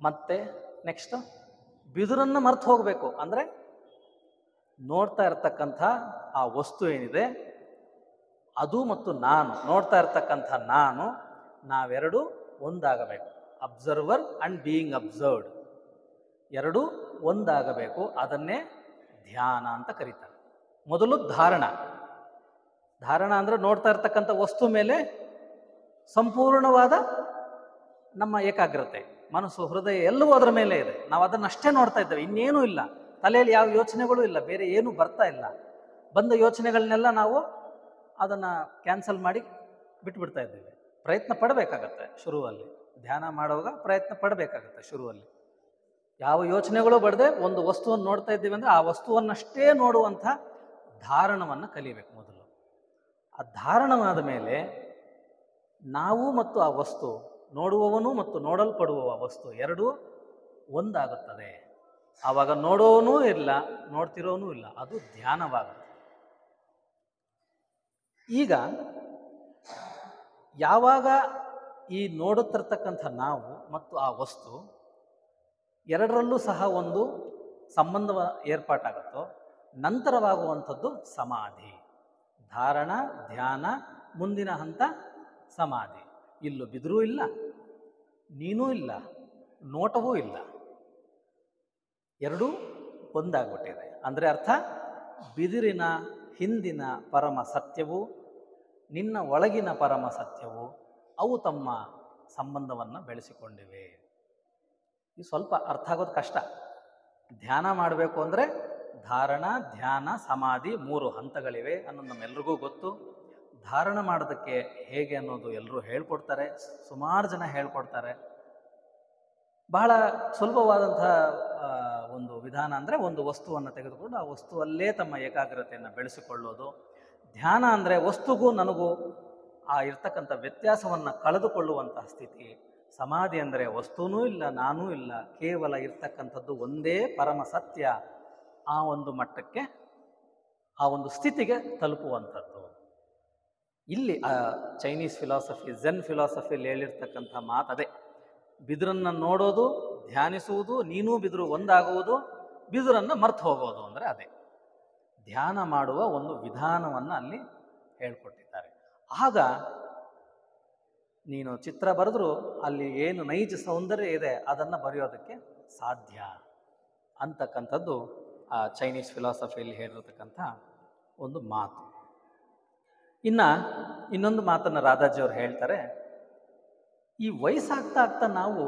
S1: ಮತ್ತೆ ನೆಕ್ಸ್ಟ್ ಬಿದಿರನ್ನು ಮರೆತು ಹೋಗಬೇಕು. ಅಂದರೆ ನೋಡ್ತಾ ಇರತಕ್ಕಂಥ ಆ ವಸ್ತು ಏನಿದೆ ಅದು ಮತ್ತು ನಾನು, ನೋಡ್ತಾ ಇರ್ತಕ್ಕಂಥ ನಾನು, ನಾವೆರಡು ಒಂದಾಗಬೇಕು. ಅಬ್ಸರ್ವರ್ ಅಂಡ್ ಬೀಯಿಂಗ್ ಅಬ್ಸರ್ವ್ಡ್ ಎರಡೂ ಒಂದಾಗಬೇಕು. ಅದನ್ನೇ ಧ್ಯಾನ ಅಂತ ಕರೀತಾರೆ. ಮೊದಲು ಧಾರಣ. ಧಾರಣ ಅಂದರೆ ನೋಡ್ತಾ ಇರ್ತಕ್ಕಂಥ ವಸ್ತು ಮೇಲೆ ಸಂಪೂರ್ಣವಾದ ನಮ್ಮ ಏಕಾಗ್ರತೆ, ಮನಸ್ಸು, ಹೃದಯ ಎಲ್ಲವೂ ಅದರ ಮೇಲೆ ಇದೆ. ನಾವು ಅದನ್ನಷ್ಟೇ ನೋಡ್ತಾ ಇದ್ದೇವೆ, ಇನ್ನೇನೂ ಇಲ್ಲ. ತಲೆಯಲ್ಲಿ ಯಾವ ಯೋಚನೆಗಳೂ ಇಲ್ಲ, ಬೇರೆ ಏನೂ ಬರ್ತಾ ಇಲ್ಲ. ಬಂದ ಯೋಚನೆಗಳನ್ನೆಲ್ಲ ನಾವು ಅದನ್ನು ಕ್ಯಾನ್ಸಲ್ ಮಾಡಿ ಬಿಟ್ಬಿಡ್ತಾ ಇದ್ದೇವೆ. ಪ್ರಯತ್ನ ಪಡಬೇಕಾಗತ್ತೆ ಶುರುವಲ್ಲಿ, ಧ್ಯಾನ ಮಾಡುವಾಗ ಪ್ರಯತ್ನ ಪಡಬೇಕಾಗತ್ತೆ ಶುರುವಲ್ಲಿ. ಯಾವ ಯೋಚನೆಗಳು ಬರದೆ ಒಂದು ವಸ್ತುವನ್ನು ನೋಡ್ತಾ ಇದ್ದೀವಿ ಅಂದರೆ ಆ ವಸ್ತುವನ್ನಷ್ಟೇ ನೋಡುವಂಥ ಧಾರಣವನ್ನು ಕಲಿಬೇಕು ಮೊದಲು. ಆ ಧಾರಣವಾದ ಮೇಲೆ ನಾವು ಮತ್ತು ಆ ವಸ್ತು, ನೋಡುವವನು ಮತ್ತು ನೋಡಲ್ಪಡುವ ವಸ್ತು ಎರಡೂ ಒಂದಾಗುತ್ತದೆ. ಆವಾಗ ನೋಡೋವನೂ ಇಲ್ಲ, ನೋಡ್ತಿರೋನೂ ಇಲ್ಲ, ಅದು ಧ್ಯಾನವಾಗುತ್ತೆ. ಈಗ ಯಾವಾಗ ಈ ನೋಡುತ್ತಿರ್ತಕ್ಕಂಥ ನಾವು ಮತ್ತು ಆ ವಸ್ತು ಎರಡರಲ್ಲೂ ಸಹ ಒಂದು ಸಂಬಂಧ ಏರ್ಪಾಟಾಗುತ್ತೋ ನಂತರವಾಗುವಂಥದ್ದು ಸಮಾಧಿ. ಧಾರಣ, ಧ್ಯಾನ, ಮುಂದಿನ ಹಂತ ಸಮಾಧಿ. ಇಲ್ಲೂ ಬಿದಿರೂ ಇಲ್ಲ, ನೀನೂ ಇಲ್ಲ, ನೋಟವೂ ಇಲ್ಲ, ಎರಡೂ ಒಂದಾಗ್ಬಿಟ್ಟಿದೆ. ಅಂದರೆ ಅರ್ಥ, ಬಿದಿರಿನ ಹಿಂದಿನ ಪರಮ ಸತ್ಯವು ನಿನ್ನ ಒಳಗಿನ ಪರಮ ಸತ್ಯವು ಅವು ತಮ್ಮ ಸಂಬಂಧವನ್ನು ಬೆಳೆಸಿಕೊಂಡಿವೆ. ಇದು ಸ್ವಲ್ಪ ಅರ್ಥ ಆಗೋದು ಕಷ್ಟ. ಧ್ಯಾನ ಮಾಡಬೇಕು ಅಂದರೆ ಧಾರಣ, ಧ್ಯಾನ, ಸಮಾಧಿ 3 ಹಂತಗಳಿವೆ ಅನ್ನೋದು ನಮ್ಮೆಲ್ರಿಗೂ ಗೊತ್ತು. ಧಾರಣ ಮಾಡೋದಕ್ಕೆ ಹೇಗೆ ಅನ್ನೋದು ಎಲ್ಲರೂ ಹೇಳ್ಕೊಡ್ತಾರೆ, ಸುಮಾರು ಜನ ಹೇಳ್ಕೊಡ್ತಾರೆ. ಬಹಳ ಸುಲಭವಾದಂಥ ಒಂದು ವಿಧಾನ ಅಂದರೆ ಒಂದು ವಸ್ತುವನ್ನು ತೆಗೆದುಕೊಂಡು ಆ ವಸ್ತುವಲ್ಲೇ ತಮ್ಮ ಏಕಾಗ್ರತೆಯನ್ನು ಬೆಳೆಸಿಕೊಳ್ಳೋದು. ಧ್ಯಾನ ಅಂದರೆ ವಸ್ತುಗೂ ನನಗೂ ಆ ಇರ್ತಕ್ಕಂಥ ವ್ಯತ್ಯಾಸವನ್ನು ಕಳೆದುಕೊಳ್ಳುವಂತಹ ಸ್ಥಿತಿ. ಸಮಾಧಿ ಅಂದರೆ ವಸ್ತುನೂ ಇಲ್ಲ, ನಾನೂ ಇಲ್ಲ, ಕೇವಲ ಇರ್ತಕ್ಕಂಥದ್ದು ಒಂದೇ ಪರಮ ಸತ್ಯ. ಆ ಒಂದು ಮಟ್ಟಕ್ಕೆ, ಆ ಒಂದು ಸ್ಥಿತಿಗೆ ತಲುಪುವಂಥದ್ದು. ಇಲ್ಲಿ ಆ ಚೈನೀಸ್ ಫಿಲಾಸಫಿ, ಝೆನ್ ಫಿಲಾಸಫಿಯಲ್ಲಿ ಹೇಳಿರ್ತಕ್ಕಂಥ ಮಾತದೇ. ಬಿದಿರನ್ನು ನೋಡೋದು, ಧ್ಯಾನಿಸುವುದು, ನೀನೂ ಬಿದಿರು ಒಂದಾಗುವುದು, ಬಿದಿರನ್ನು ಮರ್ತು ಹೋಗೋದು ಅಂದರೆ ಅದೇ. ಧ್ಯಾನ ಮಾಡುವ ಒಂದು ವಿಧಾನವನ್ನು ಅಲ್ಲಿ ಹೇಳ್ಕೊಟ್ಟಿದ್ದಾರೆ. ಆಗ ನೀನು ಚಿತ್ರ ಬರೆದ್ರೂ ಅಲ್ಲಿ ಏನು ನೈಜ ಸೌಂದರ್ಯ ಇದೆ ಅದನ್ನು ಬರೆಯೋದಕ್ಕೆ ಸಾಧ್ಯ ಅಂತಕ್ಕಂಥದ್ದು ಆ ಚೈನೀಸ್ ಫಿಲಾಸಫಿಯಲ್ಲಿ ಹೇಳಿರತಕ್ಕಂಥ ಒಂದು ಮಾತು. ಇನ್ನೊಂದು ಮಾತನ್ನು ರಾಧಾಜಿಯವರು ಹೇಳ್ತಾರೆ. ಈ ವಯಸ್ಸಾಗ್ತಾ ಆಗ್ತಾ ನಾವು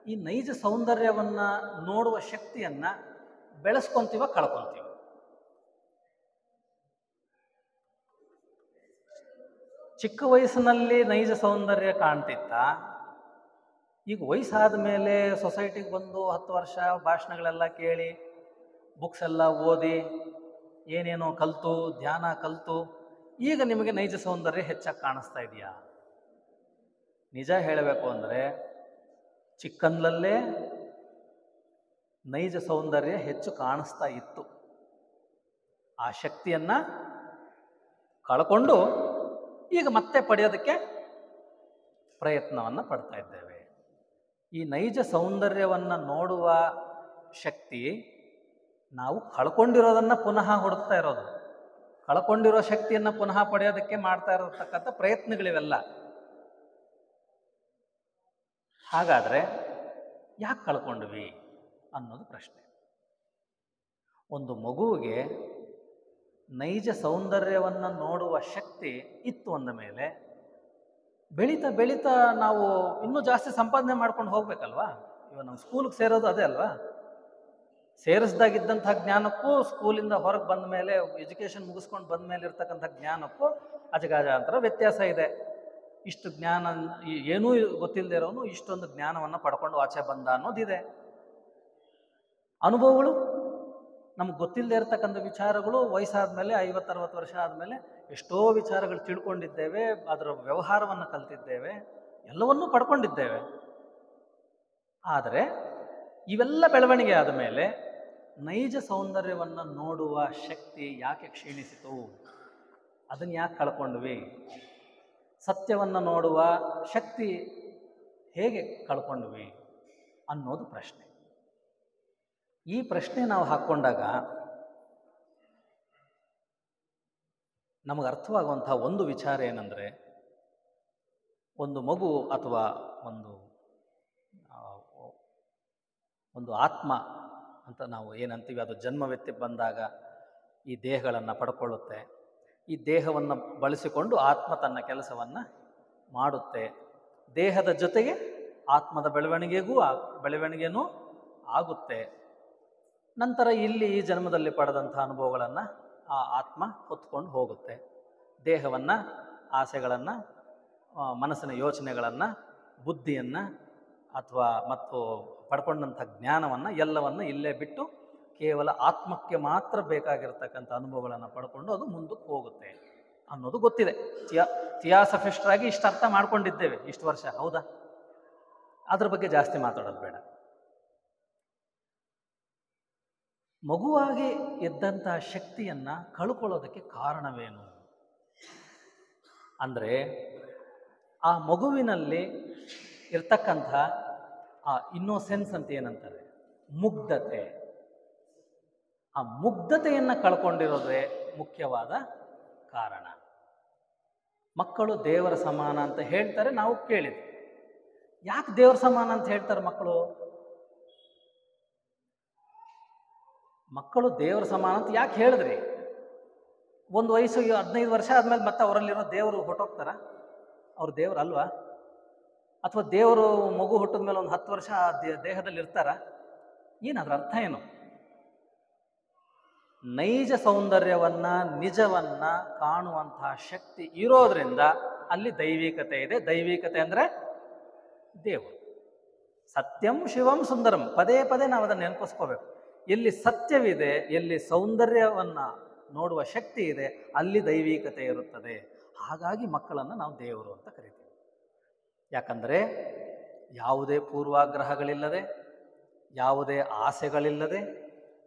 S1: ಈ ನೈಜ ಸೌಂದರ್ಯವನ್ನು ನೋಡುವ ಶಕ್ತಿಯನ್ನು ಬೆಳೆಸ್ಕೊಂತೀವ, ಕಳ್ಕೊತೀವ. ಚಿಕ್ಕ ವಯಸ್ಸಿನಲ್ಲಿ ನೈಜ ಸೌಂದರ್ಯ ಕಾಣ್ತಿತ್ತ, ಈಗ ವಯಸ್ಸಾದ ಮೇಲೆ ಸೊಸೈಟಿಗೆ ಬಂದು 10 ವರ್ಷ ಭಾಷಣಗಳೆಲ್ಲ ಕೇಳಿ, ಬುಕ್ಸ್ ಎಲ್ಲ ಓದಿ, ಏನೇನೋ ಕಲಿತು, ಧ್ಯಾನ ಕಲಿತು, ಈಗ ನಿಮಗೆ ನೈಜ ಸೌಂದರ್ಯ ಹೆಚ್ಚಾಗಿ ಕಾಣಿಸ್ತಾ ಇದೆಯಾ? ನಿಜ ಹೇಳಬೇಕು ಅಂದರೆ ಚಿಕ್ಕಂದಲೇ ನೈಜ ಸೌಂದರ್ಯ ಹೆಚ್ಚು ಕಾಣಿಸ್ತಾ ಇತ್ತು. ಆ ಶಕ್ತಿಯನ್ನು ಕಳ್ಕೊಂಡು ಈಗ ಮತ್ತೆ ಪಡೆಯೋದಕ್ಕೆ ಪ್ರಯತ್ನವನ್ನು ಪಡ್ತಾ ಇದ್ದೇವೆ. ಈ ನೈಜ ಸೌಂದರ್ಯವನ್ನು ನೋಡುವ ಶಕ್ತಿ ನಾವು ಕಳ್ಕೊಂಡಿರೋದನ್ನು ಪುನಃ ಹುಡುಕ್ತಾ ಇರೋದು. ಕಳ್ಕೊಂಡಿರೋ ಶಕ್ತಿಯನ್ನು ಪುನಃ ಪಡೆಯೋದಕ್ಕೆ ಮಾಡ್ತಾ ಇರತಕ್ಕಂಥ ಪ್ರಯತ್ನಗಳಿವೆಲ್ಲ. ಹಾಗಾದರೆ ಯಾಕೆ ಕಳ್ಕೊಂಡ್ವಿ ಅನ್ನೋದು ಪ್ರಶ್ನೆ. ಒಂದು ಮಗುವಿಗೆ ನೈಜ ಸೌಂದರ್ಯವನ್ನು ನೋಡುವ ಶಕ್ತಿ ಇತ್ತು ಅಂದ ಮೇಲೆ ಬೆಳೀತಾ ಬೆಳೀತಾ ನಾವು ಇನ್ನೂ ಜಾಸ್ತಿ ಸಂಪಾದನೆ ಮಾಡ್ಕೊಂಡು ಹೋಗ್ಬೇಕಲ್ವಾ? ಇವಾಗ ನಾವು ಸ್ಕೂಲ್ಗೆ ಸೇರೋದು ಅದೇ ಅಲ್ವಾ? ಸೇರಿಸ್ದಾಗಿದ್ದಂಥ ಜ್ಞಾನಕ್ಕೂ ಸ್ಕೂಲಿಂದ ಹೊರಗೆ ಬಂದ ಮೇಲೆ, ಎಜುಕೇಷನ್ ಮುಗಿಸ್ಕೊಂಡು ಬಂದ ಮೇಲೆ ಇರ್ತಕ್ಕಂಥ ಜ್ಞಾನಕ್ಕೂ ಅಜಗಜಾಂತರ ವ್ಯತ್ಯಾಸ ಇದೆ. ಇಷ್ಟು ಜ್ಞಾನ, ಏನೂ ಗೊತ್ತಿಲ್ಲದೆ ಇರೋನು ಇಷ್ಟೊಂದು ಜ್ಞಾನವನ್ನು ಪಡ್ಕೊಂಡು ಆಚೆ ಬಂದ ಅನ್ನೋದಿದೆ. ಅನುಭವಗಳು, ನಮ್ಗೆ ಗೊತ್ತಿಲ್ಲದೆ ಇರತಕ್ಕಂಥ ವಿಚಾರಗಳು ವಯಸ್ಸಾದ ಮೇಲೆ 50-60 ವರ್ಷ ಆದಮೇಲೆ ಎಷ್ಟೋ ವಿಚಾರಗಳು ತಿಳ್ಕೊಂಡಿದ್ದೇವೆ, ಅದರ ವ್ಯವಹಾರವನ್ನು ಕಲ್ತಿದ್ದೇವೆ, ಎಲ್ಲವನ್ನೂ ಪಡ್ಕೊಂಡಿದ್ದೇವೆ. ಆದರೆ ಇವೆಲ್ಲ ಬೆಳವಣಿಗೆ ಆದ ಮೇಲೆ ನೈಜ ಸೌಂದರ್ಯವನ್ನು ನೋಡುವ ಶಕ್ತಿ ಯಾಕೆ ಕ್ಷೀಣಿಸಿತು? ಅದನ್ನು ಯಾಕೆ ಕಳ್ಕೊಂಡ್ವಿ? ಸತ್ಯವನ್ನು ನೋಡುವ ಶಕ್ತಿ ಹೇಗೆ ಕಳ್ಕೊಂಡ್ವಿ ಅನ್ನೋದು ಪ್ರಶ್ನೆ. ಈ ಪ್ರಶ್ನೆ ನಾವು ಹಾಕ್ಕೊಂಡಾಗ ನಮಗೆ ಅರ್ಥವಾಗುವಂಥ ಒಂದು ವಿಚಾರ ಏನಂದರೆ, ಒಂದು ಮಗು ಅಥವಾ ಒಂದು ಆತ್ಮ ಅಂತ ನಾವು ಏನಂತೀವಿ, ಅದು ಜನ್ಮವೆತ್ತಿ ಬಂದಾಗ ಈ ದೇಹಗಳನ್ನು ಪಡ್ಕೊಳ್ಳುತ್ತೆ. ಈ ದೇಹವನ್ನು ಬಳಸಿಕೊಂಡು ಆತ್ಮ ತನ್ನ ಕೆಲಸವನ್ನು ಮಾಡುತ್ತೆ. ದೇಹದ ಜೊತೆಗೆ ಆತ್ಮದ ಬೆಳವಣಿಗೆನೂ ಆಗುತ್ತೆ. ನಂತರ ಇಲ್ಲಿ ಈ ಜನ್ಮದಲ್ಲಿ ಪಡೆದಂಥ ಅನುಭವಗಳನ್ನು ಆ ಆತ್ಮ ಹೊತ್ಕೊಂಡು ಹೋಗುತ್ತೆ. ದೇಹವನ್ನು, ಆಸೆಗಳನ್ನು, ಮನಸ್ಸಿನ ಯೋಚನೆಗಳನ್ನು, ಬುದ್ಧಿಯನ್ನು ಮತ್ತು ಪಡ್ಕೊಂಡಂಥ ಜ್ಞಾನವನ್ನು ಎಲ್ಲವನ್ನು ಇಲ್ಲೇ ಬಿಟ್ಟು ಕೇವಲ ಆತ್ಮಕ್ಕೆ ಮಾತ್ರ ಬೇಕಾಗಿರ್ತಕ್ಕಂಥ ಅನುಭವಗಳನ್ನು ಪಡ್ಕೊಂಡು ಅದು ಮುಂದಕ್ಕೆ ಹೋಗುತ್ತೆ ಅನ್ನೋದು ಗೊತ್ತಿದೆ. ಥಿಯಾಸಫಿಸ್ಟ್ರಾಗಿ ಇಷ್ಟು ಅರ್ಥ ಮಾಡ್ಕೊಂಡಿದ್ದೇವೆ ಇಷ್ಟು ವರ್ಷ, ಹೌದಾ? ಅದ್ರ ಬಗ್ಗೆ ಜಾಸ್ತಿ ಮಾತಾಡೋದು ಬೇಡ. ಮಗುವಾಗಿ ಇದ್ದಂಥ ಶಕ್ತಿಯನ್ನು ಕಳ್ಕೊಳ್ಳೋದಕ್ಕೆ ಕಾರಣವೇನು ಅಂದರೆ, ಆ ಮಗುವಿನಲ್ಲಿ ಇರ್ತಕ್ಕಂಥ ಆ ಇನ್ನೋಸೆನ್ಸ್ ಅಂತ ಏನಂತಾರೆ, ಮುಗ್ಧತೆ, ಆ ಮುಗ್ಧತೆಯನ್ನು ಕಳ್ಕೊಂಡಿರೋದೇ ಮುಖ್ಯವಾದ ಕಾರಣ. ಮಕ್ಕಳು ದೇವರ ಸಮಾನ ಅಂತ ಹೇಳ್ತಾರೆ, ನಾವು ಕೇಳಿದ್ವಿ. ಯಾಕೆ ದೇವರ ಸಮಾನ ಅಂತ ಹೇಳ್ತಾರೆ ಮಕ್ಕಳು? ಮಕ್ಕಳು ದೇವರ ಸಮಾನ ಅಂತ ಯಾಕೆ ಹೇಳಿದ್ರಿ? ಒಂದು ವಯಸ್ಸು 15 ವರ್ಷ ಆದ್ಮೇಲೆ ಮತ್ತೆ ಅವರಲ್ಲಿರೋ ದೇವರು ಹೊಟ್ಟೋಗ್ತಾರ? ಅವ್ರು ದೇವರು ಅಲ್ವಾ? ಅಥವಾ ದೇವರು ಮಗು ಹುಟ್ಟಿದ ಮೇಲೆ ಒಂದು 10 ವರ್ಷ ದೇಹದಲ್ಲಿ ಇರ್ತಾರ? ಏನದ್ರ ಅರ್ಥ ಏನು? ನೈಜ ಸೌಂದರ್ಯವನ್ನ, ನಿಜವನ್ನ ಕಾಣುವಂತಹ ಶಕ್ತಿ ಇರೋದ್ರಿಂದ ಅಲ್ಲಿ ದೈವಿಕತೆ ಇದೆ. ದೈವಿಕತೆ ಅಂದ್ರೆ ದೇವರು. ಸತ್ಯಂ ಶಿವಂ ಸುಂದರಂ, ಪದೇ ಪದೇ ನಾವು ಅದನ್ನು ನೆನಪಿಸ್ಕೋಬೇಕು. ಎಲ್ಲಿ ಸತ್ಯವಿದೆ, ಎಲ್ಲಿ ಸೌಂದರ್ಯವನ್ನ ನೋಡುವ ಶಕ್ತಿ ಇದೆ, ಅಲ್ಲಿ ದೈವಿಕತೆ ಇರುತ್ತದೆ. ಹಾಗಾಗಿ ಮಕ್ಕಳನ್ನು ನಾವು ದೇವರು ಅಂತ ಕರಿತೀವಿ. ಯಾಕಂದರೆ ಯಾವುದೇ ಪೂರ್ವಾಗ್ರಹಗಳಿಲ್ಲದೆ, ಯಾವುದೇ ಆಸೆಗಳಿಲ್ಲದೆ,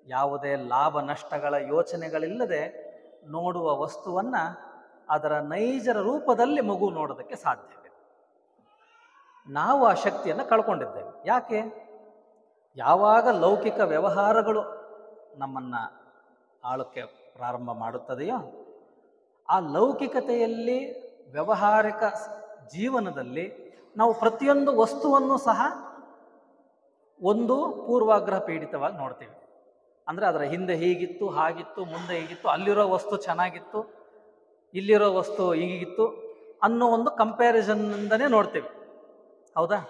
S1: ಯಾವುದೇ ಲಾಭ ನಷ್ಟಗಳ ಯೋಚನೆಗಳಿಲ್ಲದೆ ನೋಡುವ ವಸ್ತುವನ್ನು ಅದರ ನೈಜರ ರೂಪದಲ್ಲಿ ಮಗು ನೋಡೋದಕ್ಕೆ ಸಾಧ್ಯವಿದೆ. ನಾವು ಆ ಶಕ್ತಿಯನ್ನು ಕಳ್ಕೊಂಡಿದ್ದೇವೆ. ಯಾಕೆ? ಯಾವಾಗ ಲೌಕಿಕ ವ್ಯವಹಾರಗಳು ನಮ್ಮನ್ನು ಆಳಕ್ಕೆ ಪ್ರಾರಂಭ ಮಾಡುತ್ತದೆಯೋ, ಆ ಲೌಕಿಕತೆಯಲ್ಲಿ, ವ್ಯಾವಹಾರಿಕ ಜೀವನದಲ್ಲಿ ನಾವು ಪ್ರತಿಯೊಂದು ವಸ್ತುವನ್ನು ಸಹ ಒಂದು ಪೂರ್ವಾಗ್ರಹ ಪೀಡಿತವಾಗಿ ನೋಡ್ತೀವಿ. ಅಂದರೆ ಅದರ ಹಿಂದೆ ಹೀಗಿತ್ತು, ಹಾಗಿತ್ತು, ಮುಂದೆ ಹೀಗಿತ್ತು, ಅಲ್ಲಿರೋ ವಸ್ತು ಚೆನ್ನಾಗಿತ್ತು, ಇಲ್ಲಿರೋ ವಸ್ತು ಹೀಗಿತ್ತು ಅನ್ನೋ ಒಂದು ಕಂಪ್ಯಾರಿಸನ್ನಿಂದನೇ ನೋಡ್ತೀವಿ. ಹೌದಾ?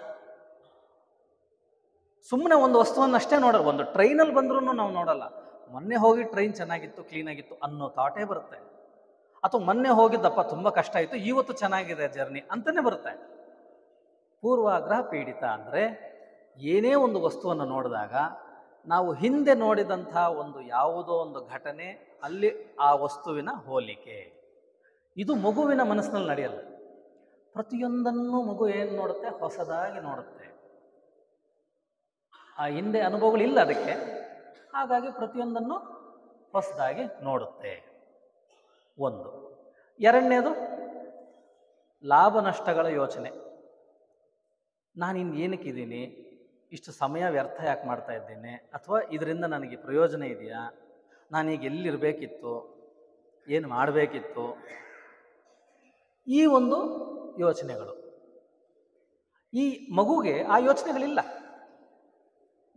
S1: ಸುಮ್ಮನೆ ಒಂದು ವಸ್ತುವನ್ನು ಅಷ್ಟೇ ನೋಡಲ್ಲ. ಒಂದು ಟ್ರೈನಲ್ಲಿ ಬಂದ್ರೂ ನಾವು ನೋಡಲ್ಲ, ಮೊನ್ನೆ ಹೋಗಿ ಟ್ರೈನ್ ಚೆನ್ನಾಗಿತ್ತು, ಕ್ಲೀನಾಗಿತ್ತು ಅನ್ನೋ ಥಾಟೇ ಬರುತ್ತೆ. ಅಥವಾ ಮೊನ್ನೆ ಹೋಗಿದ್ದಪ್ಪ ತುಂಬ ಕಷ್ಟ ಆಯಿತು, ಇವತ್ತು ಚೆನ್ನಾಗಿದೆ ಜರ್ನಿ ಅಂತಲೇ ಬರುತ್ತೆ. ಪೂರ್ವಾಗ್ರಹ ಪೀಡಿತ ಅಂದರೆ ಏನೇ ಒಂದು ವಸ್ತುವನ್ನು ನೋಡಿದಾಗ ನಾವು ಹಿಂದೆ ನೋಡಿದಂಥ ಒಂದು ಯಾವುದೋ ಒಂದು ಘಟನೆ, ಅಲ್ಲಿ ಆ ವಸ್ತುವಿನ ಹೋಲಿಕೆ. ಇದು ಮಗುವಿನ ಮನಸ್ಸಿನಲ್ಲಿ ನಡೆಯಲ್ಲ. ಪ್ರತಿಯೊಂದನ್ನು ಮಗು ಏನು ನೋಡುತ್ತೆ? ಹೊಸದಾಗಿ ನೋಡುತ್ತೆ. ಆ ಹಿಂದೆ ಅನುಭವಗಳಿಲ್ಲ ಅದಕ್ಕೆ, ಹಾಗಾಗಿ ಪ್ರತಿಯೊಂದನ್ನು ಹೊಸದಾಗಿ ನೋಡುತ್ತೆ. ಒಂದು. ಎರಡನೇದು ಲಾಭ ನಷ್ಟಗಳ ಯೋಚನೆ. ನಾನಿನ್ನು ಏನಕ್ಕಿದ್ದೀನಿ, ಇಷ್ಟು ಸಮಯ ವ್ಯರ್ಥ ಯಾಕೆ ಮಾಡ್ತಾ ಇದ್ದೇನೆ, ಅಥವಾ ಇದರಿಂದ ನನಗೆ ಪ್ರಯೋಜನ ಇದೆಯಾ, ನಾನೀಗ ಎಲ್ಲಿರಬೇಕಿತ್ತು, ಏನು ಮಾಡಬೇಕಿತ್ತು, ಈ ಒಂದು ಯೋಚನೆಗಳು. ಈ ಮಗುಗೆ ಆ ಯೋಚನೆಗಳಿಲ್ಲ.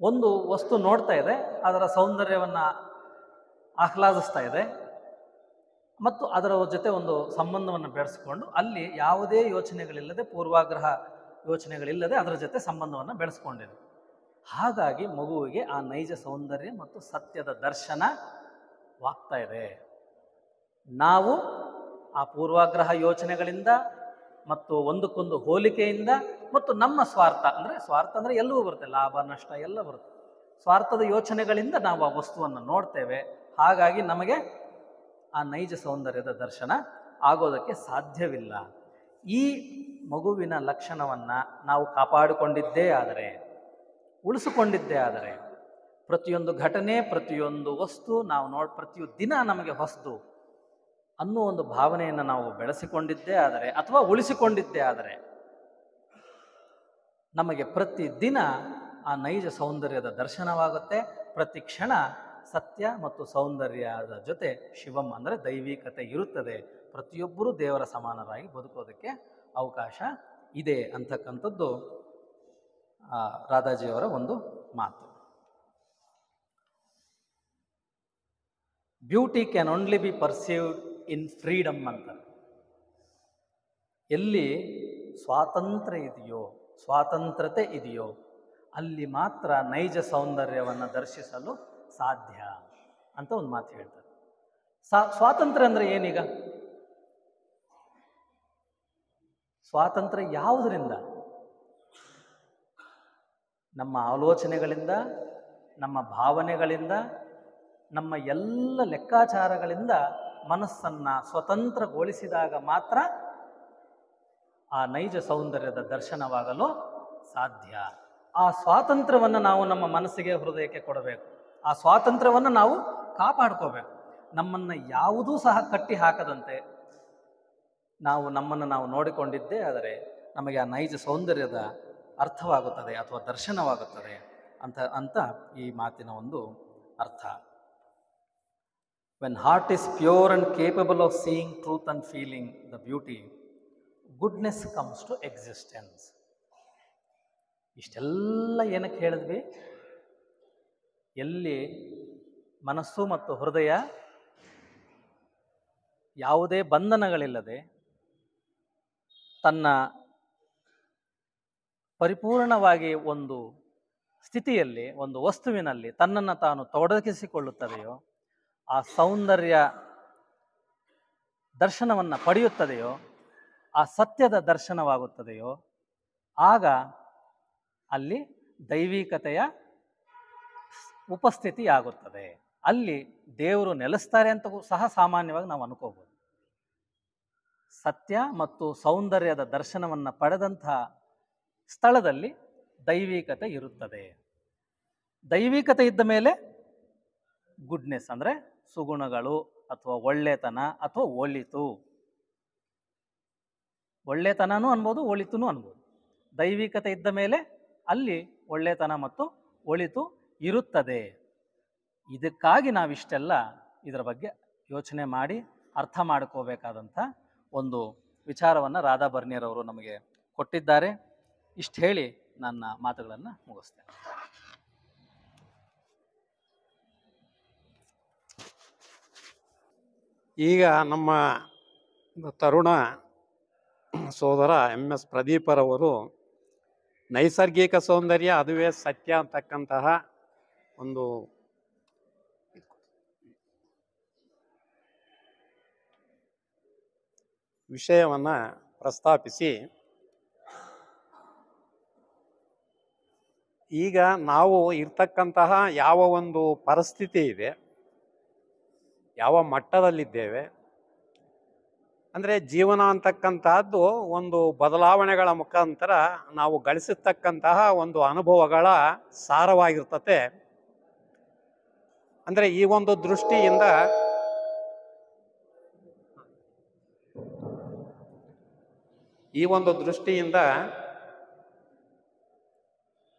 S1: ಒಂದು ವಸ್ತು ನೋಡ್ತಾ ಇದೆ, ಅದರ ಸೌಂದರ್ಯವನ್ನು ಆಹ್ಲಾದಿಸ್ತಾ ಇದೆ, ಮತ್ತು ಅದರ ಜೊತೆ ಒಂದು ಸಂಬಂಧವನ್ನು ಬೆಳೆಸ್ಕೊಂಡು ಅಲ್ಲಿ ಯಾವುದೇ ಯೋಚನೆಗಳಿಲ್ಲದೆ, ಪೂರ್ವಾಗ್ರಹ ಯೋಚನೆಗಳಿಲ್ಲದೆ ಅದರ ಜೊತೆ ಸಂಬಂಧವನ್ನು ಬೆಳೆಸ್ಕೊಂಡಿದೆ. ಹಾಗಾಗಿ ಮಗುವಿಗೆ ಆ ನೈಜ ಸೌಂದರ್ಯ ಮತ್ತು ಸತ್ಯದ ದರ್ಶನವಾಗ್ತಾ ಇದೆ. ನಾವು ಆ ಪೂರ್ವಾಗ್ರಹ ಯೋಚನೆಗಳಿಂದ ಮತ್ತು ಒಂದಕ್ಕೊಂದು ಹೋಲಿಕೆಯಿಂದ ಮತ್ತು ನಮ್ಮ ಸ್ವಾರ್ಥ ಅಂದರೆ ಎಲ್ಲವೂ ಬರುತ್ತೆ, ಲಾಭ ನಷ್ಟ ಎಲ್ಲ ಬರುತ್ತೆ. ಸ್ವಾರ್ಥದ ಯೋಚನೆಗಳಿಂದ ನಾವು ಆ ವಸ್ತುವನ್ನು ನೋಡ್ತೇವೆ. ಹಾಗಾಗಿ ನಮಗೆ ಆ ನೈಜ ಸೌಂದರ್ಯದ ದರ್ಶನ ಆಗೋದಕ್ಕೆ ಸಾಧ್ಯವಿಲ್ಲ. ಈ ಮಗುವಿನ ಲಕ್ಷಣವನ್ನು ನಾವು ಕಾಪಾಡಿಕೊಂಡಿದ್ದೇ ಆದರೆ, ಉಳಿಸಿಕೊಂಡಿದ್ದೇ ಆದರೆ, ಪ್ರತಿಯೊಂದು ಘಟನೆ, ಪ್ರತಿಯೊಂದು ವಸ್ತು ನಾವು ಪ್ರತಿಯೊಂದು ದಿನ ನಮಗೆ ಹೊಸದು ಅನ್ನೋ ಒಂದು ಭಾವನೆಯನ್ನು ನಾವು ಬೆಳೆಸಿಕೊಂಡಿದ್ದೇ ಆದರೆ, ಅಥವಾ ಉಳಿಸಿಕೊಂಡಿದ್ದೇ ಆದರೆ, ನಮಗೆ ಪ್ರತಿದಿನ ಆ ನೈಜ ಸೌಂದರ್ಯದ ದರ್ಶನವಾಗುತ್ತೆ. ಪ್ರತಿ ಕ್ಷಣ ಸತ್ಯ ಮತ್ತು ಸೌಂದರ್ಯದ ಜೊತೆ ಶಿವಂ ಅಂದರೆ ದೈವಿಕತೆ ಇರುತ್ತದೆ. ಪ್ರತಿಯೊಬ್ಬರೂ ದೇವರ ಸಮಾನರಾಗಿ ಬದುಕೋದಕ್ಕೆ ಅವಕಾಶ ಇದೆ ಅಂತಕ್ಕಂಥದ್ದು ರಾಧಾಜಿಯವರ ಒಂದು ಮಾತು. Beauty can only B perceived in freedom ಅಂತಾರೆ. ಎಲ್ಲಿ ಸ್ವಾತಂತ್ರ್ಯ ಇದೆಯೋ, ಸ್ವಾತಂತ್ರ್ಯತೆ ಇದೆಯೋ, ಅಲ್ಲಿ ಮಾತ್ರ ನೈಜ ಸೌಂದರ್ಯವನ್ನು ದರ್ಶಿಸಲು ಸಾಧ್ಯ ಅಂತ ಒಂದು ಮಾತು ಹೇಳ್ತಾರೆ. ಸ್ವಾತಂತ್ರ್ಯ ಅಂದರೆ ಏನೀಗ? ಸ್ವಾತಂತ್ರ್ಯ ಯಾವುದರಿಂದ? ನಮ್ಮ ಆಲೋಚನೆಗಳಿಂದ, ನಮ್ಮ ಭಾವನೆಗಳಿಂದ, ನಮ್ಮ ಎಲ್ಲ ಲೆಕ್ಕಾಚಾರಗಳಿಂದ ಮನಸ್ಸನ್ನು ಸ್ವತಂತ್ರಗೊಳಿಸಿದಾಗ ಮಾತ್ರ ಆ ನೈಜ ಸೌಂದರ್ಯದ ದರ್ಶನವಾಗಲು ಸಾಧ್ಯ. ಆ ಸ್ವಾತಂತ್ರ್ಯವನ್ನು ನಾವು ನಮ್ಮ ಮನಸ್ಸಿಗೆ, ಹೃದಯಕ್ಕೆ ಕೊಡಬೇಕು. ಆ ಸ್ವಾತಂತ್ರ್ಯವನ್ನು ನಾವು ಕಾಪಾಡ್ಕೋಬೇಕು. ನಮ್ಮನ್ನು ಯಾವುದೂ ಸಹ ಕಟ್ಟಿ ಹಾಕದಂತೆ ನಾವು ನಮ್ಮನ್ನು ನಾವು ನೋಡಿಕೊಂಡಿದ್ದೇ ಆದರೆ ನಮಗೆ ಆ ನೈಜ ಸೌಂದರ್ಯದ ಅರ್ಥವಾಗುತ್ತದೆ ಅಥವಾ ದರ್ಶನವಾಗುತ್ತದೆ ಅಂತ ಈ ಮಾತಿನ ಒಂದು ಅರ್ಥ. When heart is pure and capable of seeing truth and feeling the beauty, goodness comes to existence. ಇಷ್ಟೆಲ್ಲ ಏನಕ್ಕೆ ಹೇಳಿದ್ವಿ? ಎಲ್ಲಿ ಮನಸ್ಸು ಮತ್ತು ಹೃದಯ ಯಾವುದೇ ಬಂಧನಗಳಿಲ್ಲದೆ ತನ್ನ ಪರಿಪೂರ್ಣವಾಗಿ ಒಂದು ಸ್ಥಿತಿಯಲ್ಲಿ, ಒಂದು ವಸ್ತುವಿನಲ್ಲಿ ತನ್ನನ್ನು ತಾನು ತೊಡಗಿಸಿಕೊಳ್ಳುತ್ತದೆಯೋ, ಆ ಸೌಂದರ್ಯ ದರ್ಶನವನ್ನು ಪಡೆಯುತ್ತದೆಯೋ, ಆ ಸತ್ಯದ ದರ್ಶನವಾಗುತ್ತದೆಯೋ, ಆಗ ಅಲ್ಲಿ ದೈವಿಕತೆಯ ಉಪಸ್ಥಿತಿಯಾಗುತ್ತದೆ. ಅಲ್ಲಿ ದೇವರು ನೆಲೆಸ್ತಾರೆ ಅಂತ ಸಹ ಸಾಮಾನ್ಯವಾಗಿ ನಾವು ಅನ್ಕೋಬೋದು. ಸತ್ಯ ಮತ್ತು ಸೌಂದರ್ಯದ ದರ್ಶನವನ್ನು ಪಡೆದಂತಹ ಸ್ಥಳದಲ್ಲಿ ದೈವಿಕತೆ ಇರುತ್ತದೆ. ದೈವಿಕತೆ ಇದ್ದ ಮೇಲೆ ಗುಡ್ನೆಸ್ ಅಂದರೆ ಸುಗುಣಗಳು ಅಥವಾ ಒಳ್ಳೆತನ ಅಥವಾ ಒಳಿತು, ಒಳ್ಳೆತನನೂ ಅನ್ಬೋದು, ಒಳಿತುನೂ ಅನ್ಬೋದು. ದೈವಿಕತೆ ಇದ್ದ ಮೇಲೆ ಅಲ್ಲಿ ಒಳ್ಳೆತನ ಮತ್ತು ಒಳಿತು ಇರುತ್ತದೆ. ಇದಕ್ಕಾಗಿ ನಾವಿಷ್ಟೆಲ್ಲ ಇದರ ಬಗ್ಗೆ ಯೋಚನೆ ಮಾಡಿ ಅರ್ಥ ಮಾಡ್ಕೋಬೇಕಾದಂಥ ಒಂದು ವಿಚಾರವನ್ನು ರಾಧಾ ಬರ್ನಿಯರ್ ಅವರು ನಮಗೆ ಕೊಟ್ಟಿದ್ದಾರೆ. ಇಷ್ಟು ಹೇಳಿ ನನ್ನ ಮಾತುಗಳನ್ನು ಮುಗಿಸ್ತೇನೆ.
S2: ಈಗ ನಮ್ಮ ತರುಣ ಸೋದರ MS ಪ್ರದೀಪರವರು ನೈಸರ್ಗಿಕ ಸೌಂದರ್ಯ ಅದುವೇ ಸತ್ಯ ಅಂತಕ್ಕಂತಹ ಒಂದು ವಿಷಯವನ್ನು ಪ್ರಸ್ತಾಪಿಸಿ, ಈಗ ನಾವು ಇರ್ತಕ್ಕಂತಹ ಯಾವ ಒಂದು ಪರಿಸ್ಥಿತಿ ಇದೆ, ಯಾವ ಮಟ್ಟದಲ್ಲಿದ್ದೇವೆ ಅಂದರೆ ಜೀವನ ಅಂತಕ್ಕಂತಹದ್ದು ಒಂದು ಬದಲಾವಣೆಗಳ ಮುಖಾಂತರ ನಾವು ಗಳಿಸಿರ್ತಕ್ಕಂತಹ ಒಂದು ಅನುಭವಗಳ ಸಾರವಾಗಿರ್ತತೆ. ಅಂದರೆ ಈ ಒಂದು ದೃಷ್ಟಿಯಿಂದ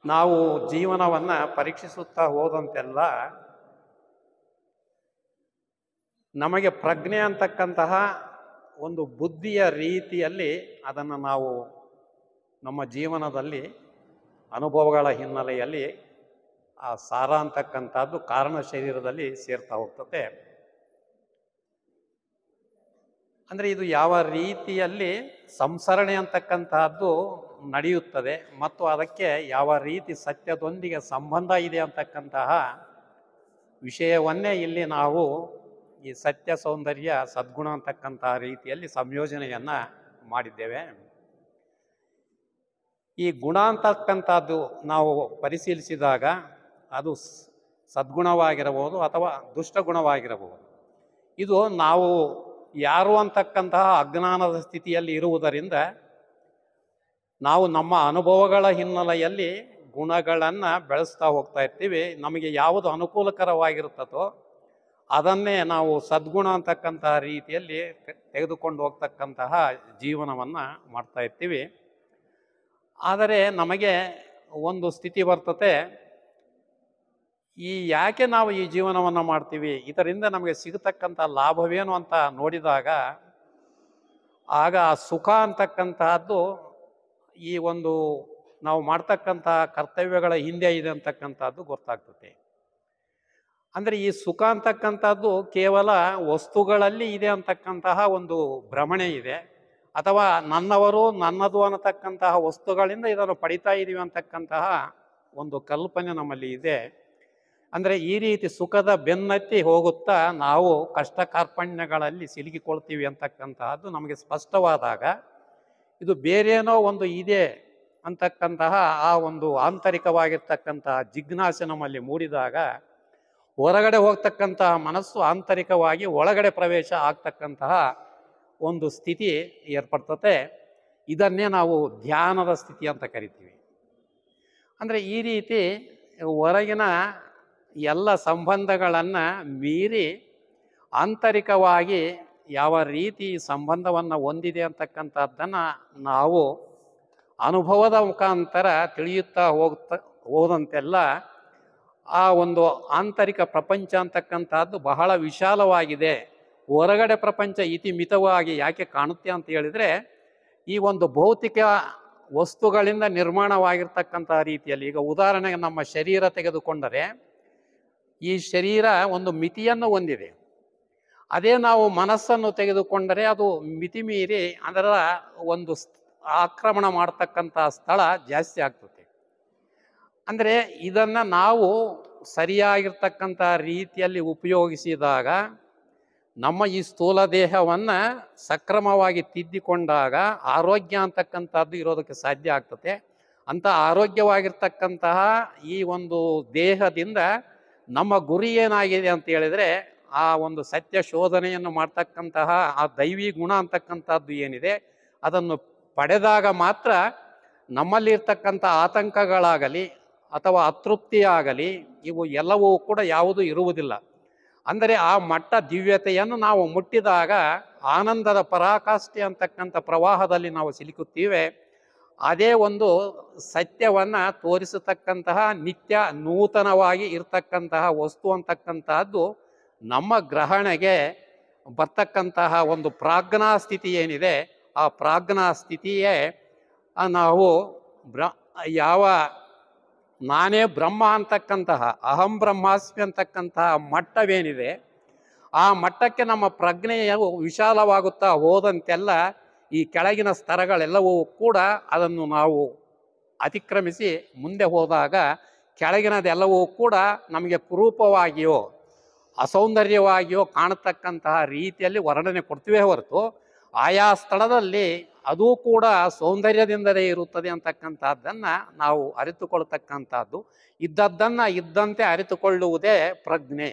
S2: ನಾವು ಜೀವನವನ್ನು ಪರೀಕ್ಷಿಸುತ್ತಾ ಹೋದಂತೆಲ್ಲ ನಮಗೆ ಪ್ರಜ್ಞೆ ಅಂತಕ್ಕಂತಹ ಒಂದು ಬುದ್ಧಿಯ ರೀತಿಯಲ್ಲಿ ಅದನ್ನು ನಾವು ನಮ್ಮ ಜೀವನದಲ್ಲಿ ಅನುಭವಗಳ ಹಿನ್ನೆಲೆಯಲ್ಲಿ ಆ ಸಾರ ಅಂತಕ್ಕಂಥದ್ದು ಕಾರಣ ಶರೀರದಲ್ಲಿ ಸೇರ್ತಾ ಹೋಗ್ತದೆ. ಅಂದರೆ ಇದು ಯಾವ ರೀತಿಯಲ್ಲಿ ಸಂಸರಣೆ ಅಂತಕ್ಕಂತಹದ್ದು ನಡೆಯುತ್ತದೆ ಮತ್ತು ಅದಕ್ಕೆ ಯಾವ ರೀತಿ ಸತ್ಯದೊಂದಿಗೆ ಸಂಬಂಧ ಇದೆ ಅಂತಕ್ಕಂತಹ ವಿಷಯವನ್ನೇ ಇಲ್ಲಿ ನಾವು ಈ ಸತ್ಯ ಸೌಂದರ್ಯ ಸದ್ಗುಣ ಅಂತಕ್ಕಂತಹ ರೀತಿಯಲ್ಲಿ ಸಂಯೋಜನೆಯನ್ನು ಮಾಡಿದ್ದೇವೆ. ಈ ಗುಣ ಅಂತಕ್ಕಂಥದ್ದು ನಾವು ಪರಿಶೀಲಿಸಿದಾಗ ಅದು ಸದ್ಗುಣವಾಗಿರಬಹುದು ಅಥವಾ ದುಷ್ಟಗುಣವಾಗಿರಬಹುದು. ಇದು ನಾವು ಯಾರು ಅಂತಕ್ಕಂತಹ ಅಜ್ಞಾನದ ಸ್ಥಿತಿಯಲ್ಲಿ ಇರುವುದರಿಂದ ನಾವು ನಮ್ಮ ಅನುಭವಗಳ ಹಿನ್ನೆಲೆಯಲ್ಲಿ ಗುಣಗಳನ್ನು ಬೆಳೆಸ್ತಾ ಹೋಗ್ತಾ ಇರ್ತೀವಿ. ನಮಗೆ ಯಾವುದು ಅನುಕೂಲಕರವಾಗಿರುತ್ತದೋ ಅದನ್ನೇ ನಾವು ಸದ್ಗುಣ ಅಂತಕ್ಕಂತಹ ರೀತಿಯಲ್ಲಿ ತೆಗೆದುಕೊಂಡು ಹೋಗ್ತಕ್ಕಂತಹ ಜೀವನವನ್ನು ಮಾಡ್ತಾ ಇರ್ತೀವಿ. ಆದರೆ ನಮಗೆ ಒಂದು ಸ್ಥಿತಿ ಬರ್ತತೆ, ಯಾಕೆ ನಾವು ಈ ಜೀವನವನ್ನು ಮಾಡ್ತೀವಿ, ಇದರಿಂದ ನಮಗೆ ಸಿಗತಕ್ಕಂಥ ಲಾಭವೇನು ಅಂತ ನೋಡಿದಾಗ ಆಗ ಆ ಸುಖ ಅಂತಕ್ಕಂತಹದ್ದು ಈ ಒಂದು ನಾವು ಮಾಡ್ತಕ್ಕಂತಹ ಕರ್ತವ್ಯಗಳ ಹಿಂದೆ ಇದೆ ಅಂತಕ್ಕಂಥದ್ದು ಗೊತ್ತಾಗ್ತದೆ. ಅಂದರೆ ಈ ಸುಖ ಅಂತಕ್ಕಂಥದ್ದು ಕೇವಲ ವಸ್ತುಗಳಲ್ಲಿ ಇದೆ ಅಂತಕ್ಕಂತಹ ಒಂದು ಭ್ರಮಣೆ ಇದೆ, ಅಥವಾ ನನ್ನವರು ನನ್ನದು ಅನ್ನತಕ್ಕಂತಹ ವಸ್ತುಗಳಿಂದ ಇದನ್ನು ಪಡಿತಾ ಇದ್ದೀವಿ ಅಂತಕ್ಕಂತಹ ಒಂದು ಕಲ್ಪನೆ ನಮ್ಮಲ್ಲಿ ಇದೆ. ಅಂದರೆ ಈ ರೀತಿ ಸುಖದ ಬೆನ್ನತ್ತಿ ಹೋಗುತ್ತಾ ನಾವು ಕಷ್ಟ ಕಾರ್ಪಣ್ಯಗಳಲ್ಲಿ ಸಿಲುಕಿಕೊಳ್ತೀವಿ ಅಂತಕ್ಕಂತಹದ್ದು ನಮಗೆ ಸ್ಪಷ್ಟವಾದಾಗ ಇದು ಬೇರೇನೋ ಒಂದು ಇದೆ ಅಂತಕ್ಕಂತಹ ಆ ಒಂದು ಆಂತರಿಕವಾಗಿರ್ತಕ್ಕಂತಹ ಜಿಜ್ಞಾಸೆ ನಮ್ಮಲ್ಲಿ ಮೂಡಿದಾಗ ಹೊರಗಡೆ ಹೋಗ್ತಕ್ಕಂತಹ ಮನಸ್ಸು ಆಂತರಿಕವಾಗಿ ಒಳಗಡೆ ಪ್ರವೇಶ ಆಗ್ತಕ್ಕಂತಹ ಒಂದು ಸ್ಥಿತಿ ಏರ್ಪಡ್ತತೆ. ಇದನ್ನೇ ನಾವು ಧ್ಯಾನದ ಸ್ಥಿತಿ ಅಂತ ಕರಿತೀವಿ. ಅಂದರೆ ಈ ರೀತಿ ಹೊರಗಿನ ಎಲ್ಲ ಸಂಬಂಧಗಳನ್ನು ಮೀರಿ ಆಂತರಿಕವಾಗಿ ಯಾವ ರೀತಿ ಸಂಬಂಧವನ್ನು ಹೊಂದಿದೆ ಅಂತಕ್ಕಂಥದ್ದನ್ನು ನಾವು ಅನುಭವದ ಮುಖಾಂತರ ತಿಳಿಯುತ್ತಾ ಹೋದಂತೆಲ್ಲ ಆ ಒಂದು ಆಂತರಿಕ ಪ್ರಪಂಚ ಅಂತಕ್ಕಂಥದ್ದು ಬಹಳ ವಿಶಾಲವಾಗಿದೆ. ಹೊರಗಡೆ ಪ್ರಪಂಚ ಇತಿಮಿತವಾಗಿ ಯಾಕೆ ಕಾಣುತ್ತೆ ಅಂತ ಹೇಳಿದರೆ, ಈ ಒಂದು ಭೌತಿಕ ವಸ್ತುಗಳಿಂದ ನಿರ್ಮಾಣವಾಗಿರ್ತಕ್ಕಂಥ ರೀತಿಯಲ್ಲಿ, ಈಗ ಉದಾಹರಣೆಗೆ ನಮ್ಮ ಶರೀರ ತೆಗೆದುಕೊಂಡರೆ, ಈ ಶರೀರ ಒಂದು ಮಿತಿಯನ್ನು ಹೊಂದಿದೆ. ಅದೇ ನಾವು ಮನಸ್ಸನ್ನು ತೆಗೆದುಕೊಂಡರೆ ಅದು ಮಿತಿ ಮೀರಿ ಅದರ ಒಂದು ಆಕ್ರಮಣ ಮಾಡ್ತಕ್ಕಂಥ ಸ್ಥಳ ಜಾಸ್ತಿ ಆಗ್ತದೆ. ಅಂದರೆ ಇದನ್ನು ನಾವು ಸರಿಯಾಗಿರ್ತಕ್ಕಂಥ ರೀತಿಯಲ್ಲಿ ಉಪಯೋಗಿಸಿದಾಗ ನಮ್ಮ ಈ ಸ್ಥೂಲ ದೇಹವನ್ನು ಸಕ್ರಮವಾಗಿ ತಿದ್ದಿಕೊಂಡಾಗ ಆರೋಗ್ಯ ಅಂತಕ್ಕಂಥದ್ದು ಇರೋದಕ್ಕೆ ಸಾಧ್ಯ ಆಗ್ತದೆ. ಅಂಥ ಆರೋಗ್ಯವಾಗಿರ್ತಕ್ಕಂತಹ ಈ ಒಂದು ದೇಹದಿಂದ ನಮ್ಮ ಗುರಿ ಏನಾಗಿದೆ ಅಂತ ಹೇಳಿದರೆ, ಆ ಒಂದು ಸತ್ಯ ಶೋಧನೆಯನ್ನು ಮಾಡ್ತಕ್ಕಂತಹ ಆ ದೈವಿ ಗುಣ ಅಂತಕ್ಕಂಥದ್ದು ಏನಿದೆ ಅದನ್ನು ಪಡೆದಾಗ ಮಾತ್ರ ನಮ್ಮಲ್ಲಿರ್ತಕ್ಕಂಥ ಆತಂಕಗಳಾಗಲಿ ಅಥವಾ ಅತೃಪ್ತಿಯಾಗಲಿ ಇವು ಎಲ್ಲವೂ ಕೂಡ ಯಾವುದೂ ಇರುವುದಿಲ್ಲ. ಅಂದರೆ ಆ ಮಟ್ಟ ದಿವ್ಯತೆಯನ್ನು ನಾವು ಮುಟ್ಟಿದಾಗ ಆನಂದದ ಪರಾಕಾಷ್ಠೆ ಅಂತಕ್ಕಂಥ ಪ್ರವಾಹದಲ್ಲಿ ನಾವು ಸಿಲುಕುತ್ತೀವಿ. ಅದೇ ಒಂದು ಸತ್ಯವನ್ನು ತೋರಿಸತಕ್ಕಂತಹ ನಿತ್ಯ ನೂತನವಾಗಿ ಇರ್ತಕ್ಕಂತಹ ವಸ್ತು ಅಂತಕ್ಕಂತಹದ್ದು ನಮ್ಮ ಗ್ರಹಣೆಗೆ ಬರ್ತಕ್ಕಂತಹ ಒಂದು ಪ್ರಾಜ್ಞಾ ಸ್ಥಿತಿ ಏನಿದೆ, ಆ ಪ್ರಾಜ್ಞಾ ಸ್ಥಿತಿಯೇ ನಾವು ಯಾವ ನಾನೇ ಬ್ರಹ್ಮ ಅಂತಕ್ಕಂತಹ ಅಹಂ ಬ್ರಹ್ಮಾಸ್ಮಿ ಅಂತಕ್ಕಂತಹ ಮಟ್ಟವೇನಿದೆ, ಆ ಮಟ್ಟಕ್ಕೆ ನಮ್ಮ ಪ್ರಜ್ಞೆಯು ವಿಶಾಲವಾಗುತ್ತಾ ಹೋದಂತೆಲ್ಲ ಈ ಕೆಳಗಿನ ಸ್ತರಗಳೆಲ್ಲವೂ ಕೂಡ ಅದನ್ನು ನಾವು ಅತಿಕ್ರಮಿಸಿ ಮುಂದೆ ಹೋದಾಗ ಕೆಳಗಿನದೆಲ್ಲವೂ ಕೂಡ ನಮಗೆ ಕುರೂಪವಾಗಿಯೋ ಅಸೌಂದರ್ಯವಾಗಿಯೋ ಕಾಣತಕ್ಕಂತಹ ರೀತಿಯಲ್ಲಿ ವರ್ಣನೆ ಕೊಡ್ತೀವೇ ಹೊರತು, ಆಯಾ ಸ್ಥಳದಲ್ಲಿ ಅದೂ ಕೂಡ ಸೌಂದರ್ಯದಿಂದಲೇ ಇರುತ್ತದೆ ಅಂತಕ್ಕಂಥದ್ದನ್ನು ನಾವು ಅರಿತುಕೊಳ್ತಕ್ಕಂಥದ್ದು. ಇದ್ದದ್ದನ್ನು ಇದ್ದಂತೆ ಅರಿತುಕೊಳ್ಳುವುದೇ ಪ್ರಜ್ಞೆ.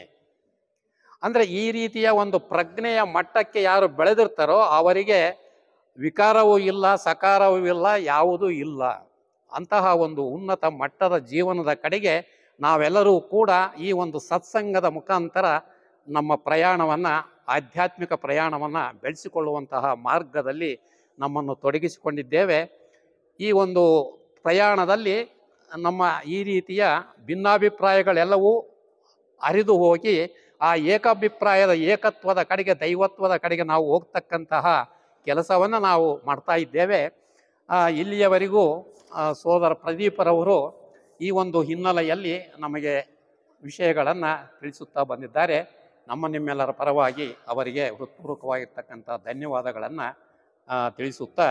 S2: ಅಂದರೆ ಈ ರೀತಿಯ ಒಂದು ಪ್ರಜ್ಞೆಯ ಮಟ್ಟಕ್ಕೆ ಯಾರು ಬೆಳೆದಿರ್ತಾರೋ ಅವರಿಗೆ ವಿಕಾರವೂ ಇಲ್ಲ, ಸಕಾರವೂ ಇಲ್ಲ, ಯಾವುದೂ ಇಲ್ಲ. ಅಂತಹ ಒಂದು ಉನ್ನತ ಮಟ್ಟದ ಜೀವನದ ಕಡೆಗೆ ನಾವೆಲ್ಲರೂ ಕೂಡ ಈ ಒಂದು ಸತ್ಸಂಗದ ಮುಖಾಂತರ ನಮ್ಮ ಪ್ರಯಾಣವನ್ನು, ಆಧ್ಯಾತ್ಮಿಕ ಪ್ರಯಾಣವನ್ನು ಬೆಳೆಸಿಕೊಳ್ಳುವಂತಹ ಮಾರ್ಗದಲ್ಲಿ ನಮ್ಮನ್ನು ತೊಡಗಿಸಿಕೊಂಡಿದ್ದೇವೆ. ಈ ಒಂದು ಪ್ರಯಾಣದಲ್ಲಿ ನಮ್ಮ ಈ ರೀತಿಯ ಭಿನ್ನಾಭಿಪ್ರಾಯಗಳೆಲ್ಲವೂ ಅರಿದು ಹೋಗಿ ಆ ಏಕಾಭಿಪ್ರಾಯದ ಏಕತ್ವದ ಕಡೆಗೆ, ದೈವತ್ವದ ಕಡೆಗೆ ನಾವು ಹೋಗ್ತಕ್ಕಂತಹ ಕೆಲಸವನ್ನು ನಾವು ಮಾಡ್ತಾ ಇದ್ದೇವೆ. ಇಲ್ಲಿಯವರೆಗೂ ಸೋದರ ಪ್ರದೀಪರವರು ಈ ಒಂದು ಹಿನ್ನೆಲೆಯಲ್ಲಿ ನಮಗೆ ವಿಷಯಗಳನ್ನು ತಿಳಿಸುತ್ತಾ ಬಂದಿದ್ದಾರೆ. ನಿಮ್ಮೆಲ್ಲರ ಪರವಾಗಿ ಅವರಿಗೆ ಹೃತ್ಪೂರ್ವಕವಾಗಿರ್ತಕ್ಕಂಥ ಧನ್ಯವಾದಗಳನ್ನು ತಿಳಿಸುತ್ತಾ